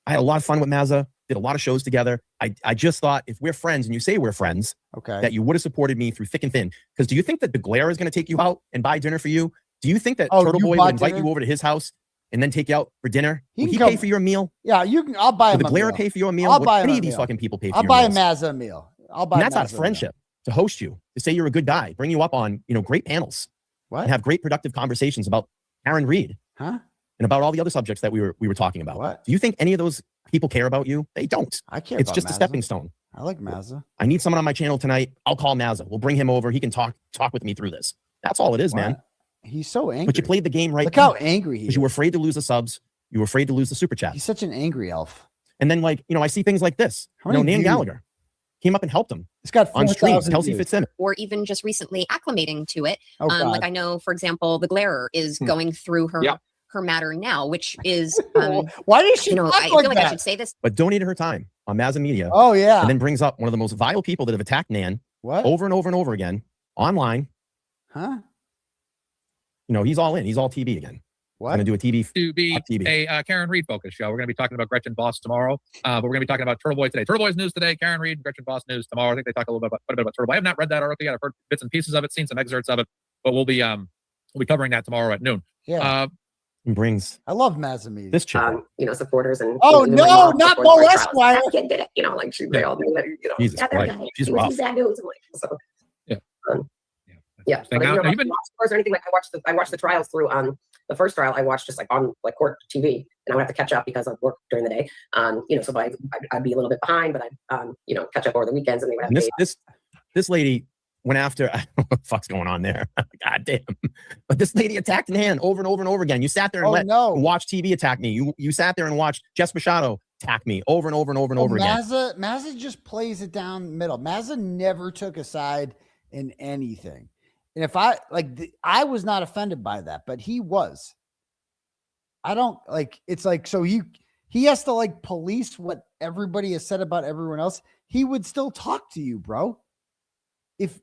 I had a lot of fun with Mazza, did a lot of shows together. I just thought if we're friends and you say we're friends, okay, that you would have supported me through thick and thin. Because do you think that 𝗵𝗫𝗄𝗃 is going to take you out and buy dinner for you? Do you think that Turtle Boy would invite you over to his house and then take you out for dinner? Will he pay for your meal? Yeah, you can. I'll buy him a meal. Will 𝗵𝗫𝗄𝗃 pay for your meal? I'll buy him any a of these meal. fucking people pay for I'll your buy meals? Mazza a meal. I'll buy. And that's Mazza out of a friendship to host you, to say you're a good guy, bring you up on, you know, great panels, and have great productive conversations about Karen Reed, huh? And about all the other subjects that we were talking about. What? Do you think any of those people care about you? They don't. I care. It's about just Mazza. a stepping stone. I like Mazza. I need someone on my channel tonight. I'll call Mazza. We'll bring him over. He can talk with me through this. That's all it is, man. He's so angry. But you played the game right. Look how angry he is. Because you were afraid to lose the subs. You were afraid to lose the super chat. He's such an angry elf. And then, like, you know, I see things like this. How You know, many Nan views? Gallagher came up and helped him. It's got on stream. 4,000 𝗫𝗄𝗃 views. 𝗵𝗏. Or even just recently acclimating to it. Oh, God. Like I know, for example, the Glarer is going through her her matter now, which is why did she? You know, talk I like feel like that? I should say this. But donated her time on Mazza Media. Oh, yeah. And then brings up one of the most vile people that have attacked Nan over and over and over again online. Huh? You know, he's all in. He's all TB again. What? Going to do a TB. To be TV. a Karen Reed focused show. We're going to be talking about Gretchen Voss tomorrow, but we're going to be talking about Turtle Boy today. Turtle Boy's news today, Karen Reed, Gretchen Voss news tomorrow. I think they talk a little bit about, quite a bit about Turtle Boy. I have not read that article yet. I've heard bits and pieces of it, seen some excerpts of it, but we'll be covering that tomorrow at noon. Yeah. Brings. I love Mazza Media. This chick. You know, supporters and Oh no, not Bo Esquire. That kid did it. You know, like they all do it. You know, Jesus that Christ. guy, She's he was rough. bad news. I'm like, so. Yeah. Yeah. But Now, you know, you've been- or anything like I watched the trials through the first trial I watched just like on like court TV, and I would have to catch up because I work during the day. You know, so I'd be a little bit behind, but I'd you know, catch up over the weekends, and they would have And this lady went after, I don't know what the fuck's going on there. God damn. But this lady attacked Nan over and over and over again. You sat there and watched TV attack me. You sat there and watched 𝗄𝗏 Machado attack me over and over and over and over again. Mazza just plays it down the middle. Mazza never took a side in anything. And if I was not offended by that, but he was. I don't like, it's like, so he has to like police what everybody has said about everyone else. He would still talk to you, bro.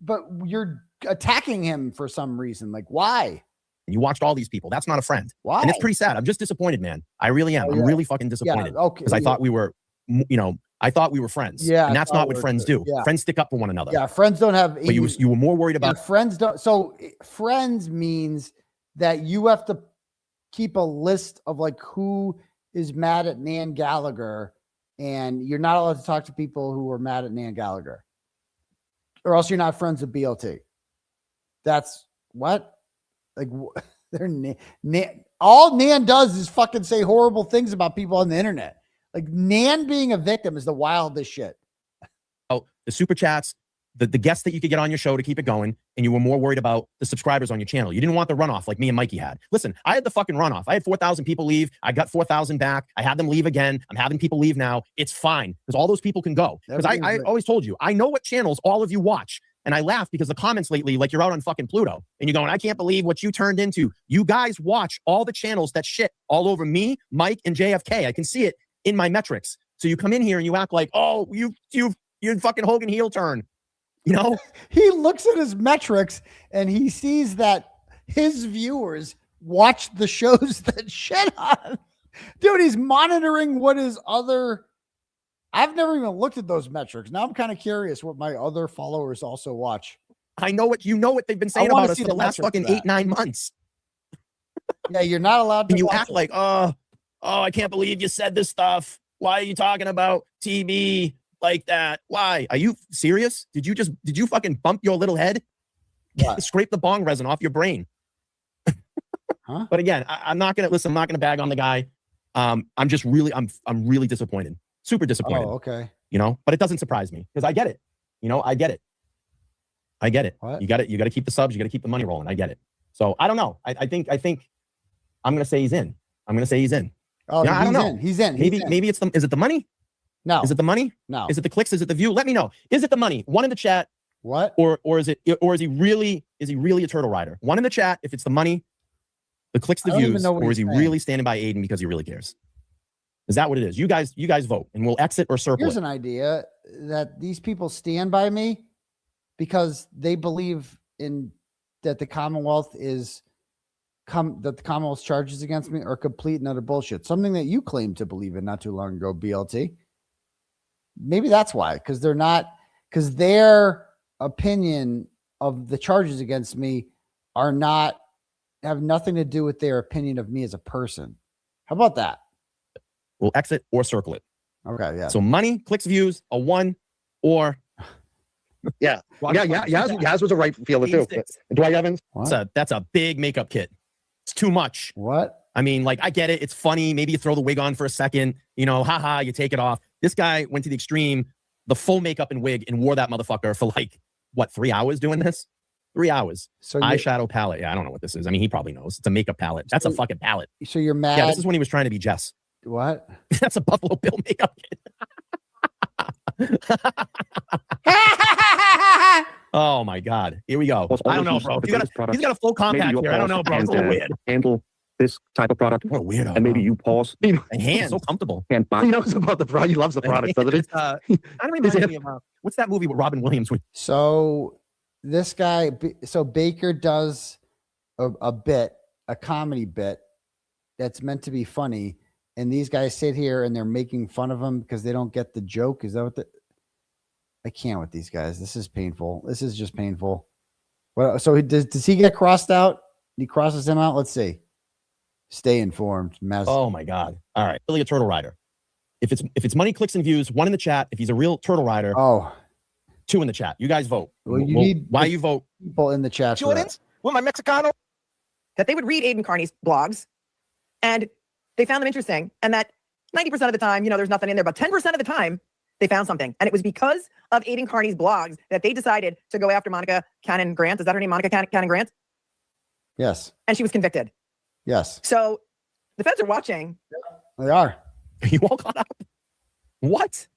But you're attacking him for some reason. Like, why? You watched all these people. That's not a friend. Why? And it's pretty sad. I'm just disappointed, man. I really am. I'm really fucking disappointed. Yeah, okay. Because I thought we were, you know, I thought we were friends. Yeah. And that's not what friends do. Yeah. Friends stick up for one another. Yeah. Friends don't have. But you were more worried about. Friends don't. So friends means that you have to keep a list of like who is mad at Nan Gallagher, and you're not allowed to talk to people who are mad at Nan Gallagher, or else you're not friends with 𝗵𝗄𝗃. That's what, like, all Nan does is fucking say horrible things about people on the internet. Like, Nan being a victim is the wildest shit. Oh, the super chats, the guests that you could get on your show to keep it going, and you were more worried about the subscribers on your channel. You didn't want the runoff like me and Mikey had. Listen, I had the fucking runoff. I had 4,000 people leave. I got 4,000 back. I had them leave again. I'm having people leave now. It's fine because all those people can go. Because I always told you, I know what channels all of you watch. And I laugh because the comments lately, like you're out on fucking Pluto and you're going, I can't believe what you turned into. You guys watch all the channels that shit all over me, Mike, and JFK. I can see it in my metrics. So you come in here and you act like, oh, you fucking Hogan heel turn. You know, he looks at his metrics and he sees that his viewers watch the shows that shit on. Dude, he's monitoring what his other. I've never even looked at those metrics. Now I'm kind of curious what my other followers also watch. I know what they've been saying about us for the last fucking 8-9 months. Yeah, you're not allowed to. And you act like, oh, I can't believe you said this stuff. Why are you talking about TB like that? Why? Are you serious? Did you fucking bump your little head? Scrape the bong resin off your brain. Huh? But again, I'm not gonna bag on the guy. I'm really disappointed. Super disappointed. Oh, okay. You know, but it doesn't surprise me because I get it. You know, I get it. What? You got to keep the subs. You got to keep the money rolling. I get it. So I don't know. I think I'm going to say he's in. Oh, yeah, I don't know. He's in. Maybe it's the. Is it the money? No. Is it the money? No. Is it the clicks? Is it the view? Let me know. Is it the money? One in the chat. What? Or is he really a turtle rider? One in the chat if it's the money, the clicks, the views, or is he really standing by Aidan because he really cares? Is that what it is? You guys vote, and we'll exit or circle. Here's an idea that these people stand by me because they believe in that the Commonwealth is that the Commonwealth's charges against me are complete and utter bullshit. Something that you claimed to believe in not too long ago, BLT. Maybe that's why, because their opinion of the charges against me have nothing to do with their opinion of me as a person. How about that? We'll exit or circle it. Okay, yeah. So money, clicks, views, a 1 or yeah. Yaz was a right fielder too. Dwight Evans. That's a big makeup kit. It's too much. What? I mean, like, I get it. It's funny. Maybe you throw the wig on for a second, haha, you take it off. This guy went to the extreme, the full makeup and wig, and wore that motherfucker for 3 hours doing this? 3 hours. So eyeshadow palette. Yeah, I don't know what this is. I mean, he probably knows. It's a makeup palette. That's a fucking palette. So you're mad? Yeah, this is when he was trying to be Jess. What? That's a Buffalo Bill makeup kit. Oh my God. Here we go. I don't know, bro. He's got a full compact here. I don't know, bro. It's a little weird. Handle this type of product. What a weirdo. And maybe you pause. And hands so comfortable. He knows about the product. He loves the product, doesn't he? I don't remind me of what's that movie with Robin Williams? So this guy, Baker does a comedy bit that's meant to be funny, and these guys sit here and they're making fun of him because they don't get the joke. Is that what I can't with these guys. This is painful. This is just painful. Well, so does he get crossed out? He crosses him out. Let's see. Stay informed. Oh my God. All right. Really a turtle rider. If it's money, clicks, and views, 1 in the chat. If he's a real turtle rider, 2 in the chat. You guys vote. Well, why you vote? People in the chat. Jordans with my Mexicano, that they would read Aidan Kearney's blogs, and they found them interesting, and that 90% of the time, there's nothing in there, but 10% of the time, they found something. And it was because of Aidan Kearney's blogs that they decided to go after Monica Cannon Grant. Is that her name? Monica Cannon Grant? Yes. And she was convicted. Yes. So the feds are watching. They are. You all caught up? What?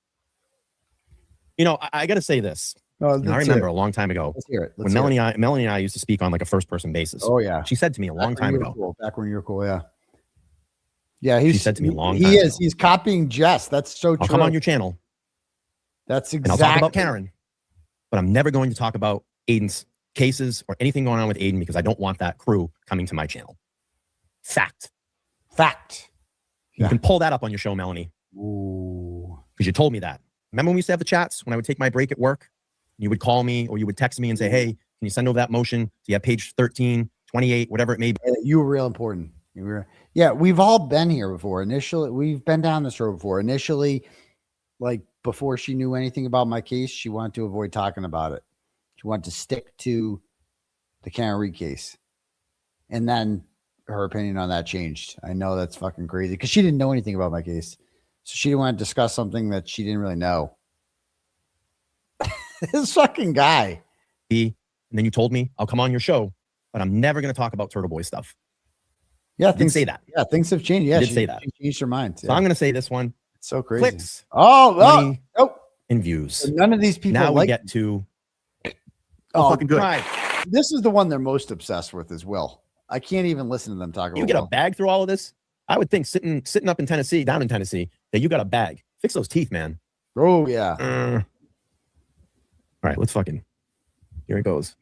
I got to say this. I remember a long time ago when Melanie and I used to speak on like a first person basis. Oh yeah. She said to me a long time ago. Cool. Back when you were cool. Yeah. Yeah. She said to me a long time ago. He's copying Jess. That's so true. I'll come on your channel. That's exactly. And I'll talk about Karen, but I'm never going to talk about Aidan's cases or anything going on with Aidan because I don't want that crew coming to my channel. Fact. You can pull that up on your show, Melanie. Ooh. Because you told me that. Remember when we used to have the chats when I would take my break at work? You would call me or you would text me and say, hey, can you send over that motion? So you have page 13, 28, whatever it may be. You were real important. Yeah, we've all been here before. Initially, we've been down this road before. Initially, like before she knew anything about my case, she wanted to avoid talking about it. She wanted to stick to the Karen Reed case. And then her opinion on that changed. I know that's fucking crazy because she didn't know anything about my case. So she didn't want to discuss something that she didn't really know. This fucking guy. And then you told me I'll come on your show, but I'm never going to talk about Turtle Boy stuff. Yeah, things say that. Yeah, things have changed. Yeah, she did say that. She changed her mind. So I'm going to say this one. It's so crazy. Clicks. Money, and views. So none of these people. Now we get to. Fucking good. Right. This is the one they're most obsessed with as well. I can't even listen to them talk about. You get a bag through all of this. I would think sitting up in Tennessee, down in Tennessee, that you got a bag. Fix those teeth, man. Oh yeah. All right, let's fucking. Here it goes.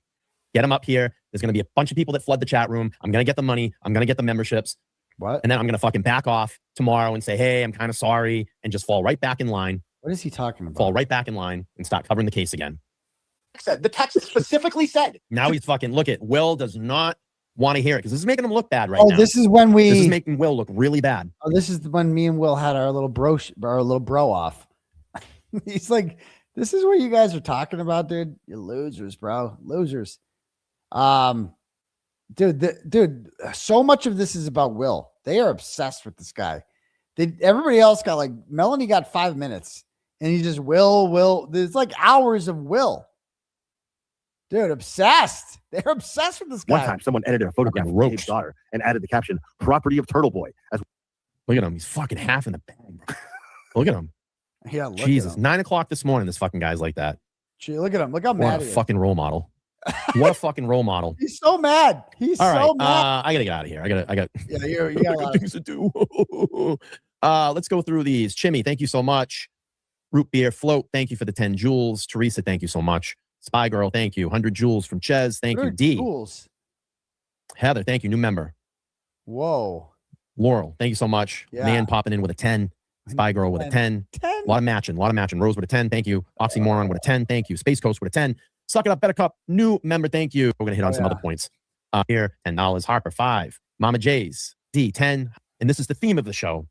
Get them up here. There's going to be a bunch of people that flood the chat room. I'm going to get the money. I'm going to get the memberships. What? And then I'm going to fucking back off tomorrow and say, hey, I'm kind of sorry, and just fall right back in line. What is he talking about? Fall right back in line and start covering the case again. The text specifically said. Now he's fucking, look at, Will does not want to hear it because this is making him look bad right now. This is when this is making Will look really bad. Oh, this is when me and Will had our little bro off. He's like, this is what you guys are talking about, dude. You losers, bro. Losers. Dude, so much of this is about Will. They are obsessed with this guy. Everybody else got like Melanie got 5 minutes and he just Will. There's like hours of Will. Dude, obsessed. They're obsessed with this guy. One time, someone edited a photograph of Dave's daughter and added the caption, property of Turtle Boy. As Look at him. He's fucking half in the bag, bro. Look at him. Yeah, look Jesus. at him. 9 o'clock this morning, this fucking guy's like that. Gee, look at him. Look how What mad a he is. fucking role model. What a fucking role model. He's so mad. He's All right, so mad. I gotta get out of here. I got Yeah, you got a lot of things to do. Let's go through these. Chimmy, thank you so much. Root beer float, thank you for the 10 joules. Teresa, thank you so much. Spy Girl, thank you. 100 joules from Ches, thank you. D. Joules. Heather, thank you. New member. Whoa. Laurel, thank you so much. Yeah. Man popping in with a 10. Spy Girl with a 10. 10. A lot of matching. Rose with a 10. Thank you. Oxymoron with a 10. Thank you. Space Coast with a 10. Suck it up, Better Cup. New member. Thank you. We're going to hit on some other points. Here, $10. Harper, 5. Mama J's, D, 10. And this is the theme of the show.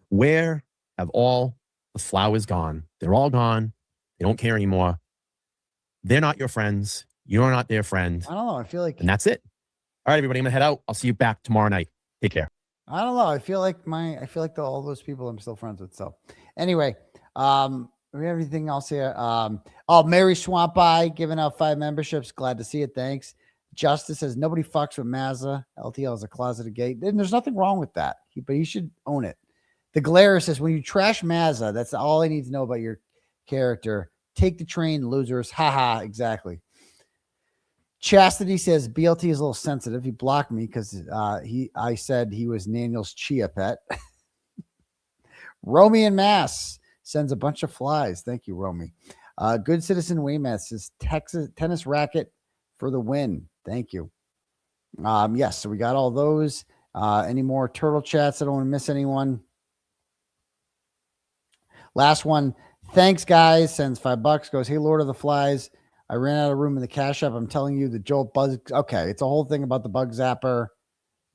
Where have all the flowers gone? They're all gone. They don't care anymore. They're not your friends. You're not their friend. I don't know. I feel like, And that's it. All right, everybody. I'm going to head out. I'll see you back tomorrow night. Take care. I don't know. I feel like all those people I'm still friends with. So anyway, we have anything else here? Mary Swamp Eye giving out 5 memberships. Glad to see it. Thanks. Justice says nobody fucks with Mazza. LTL is a closeted gay. And there's nothing wrong with that. But he should own it. The Glare says when you trash Mazza, that's all I need to know about your character. Take the train, losers. Haha, exactly. Chastity says BLT is a little sensitive. He blocked me because I said he was Daniel's chia pet. Romy in Mass sends a bunch of flies. Thank you, Romy. Good Citizen Waymath says Texas tennis racket for the win. Thank you. Yes, so we got all those. Any more turtle chats? I don't want to miss anyone. Last one. Thanks, guys. Sends $5. Goes, hey, Lord of the Flies. I ran out of room in the cash app. I'm telling you, the Jolt buzz. Okay, it's a whole thing about the bug zapper.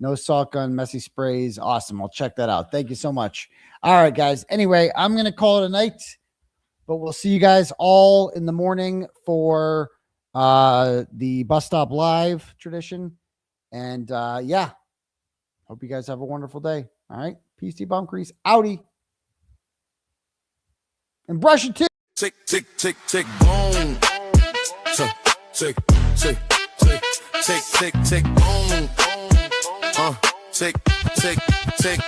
No salt gun, messy sprays. Awesome. I'll check that out. Thank you so much. All right, guys. Anyway, I'm going to call it a night, but we'll see you guys all in the morning for the Bus Stop Live tradition. And yeah, hope you guys have a wonderful day. All right. Peace, debunked, outie. And brush your teeth. Tick, tick, tick, tick, boom. Tick, tick, tick, tick, tick, tick, tick, boom. Tick, tick, tick, tick,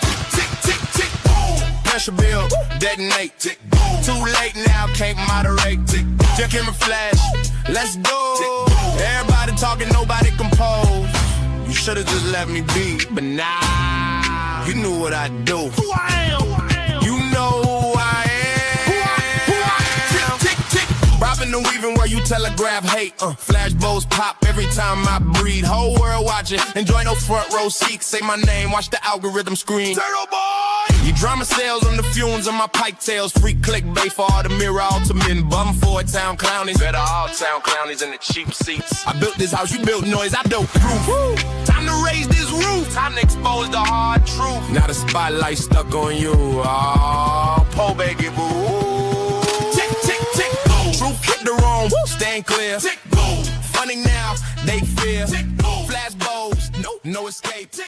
tick, tick, boom. Pressure build, detonate. Tick, boom. Too late now, can't moderate. Tick, just give me flash. Let's go. Everybody talking, nobody compose. You should have just let me be, but nah, you knew what I do. Who I am. You know who I am. Tick, tick, tick. Robbing and weaving where you telegraph hate. Flashbulbs pop every time I breathe. Whole world watching. Enjoy no front row seats. Say my name, watch the algorithm screen. Turtle boy. You drama sales on the fumes of my pike tails. Free clickbait for all the mirror ultimate. Bum for town clownies. Better all town clownies in the cheap seats. I built this house, you built noise, I built proof. Woo. Time to raise this roof. Time to expose the hard truth. Now the spotlight stuck on you. Oh, po baby boo. Tick, tick, tick, boom. Truth hit the wrong. Stand clear. Tick, boom. Funny now, they fear. Tick, boom. Flashbulbs, no escape.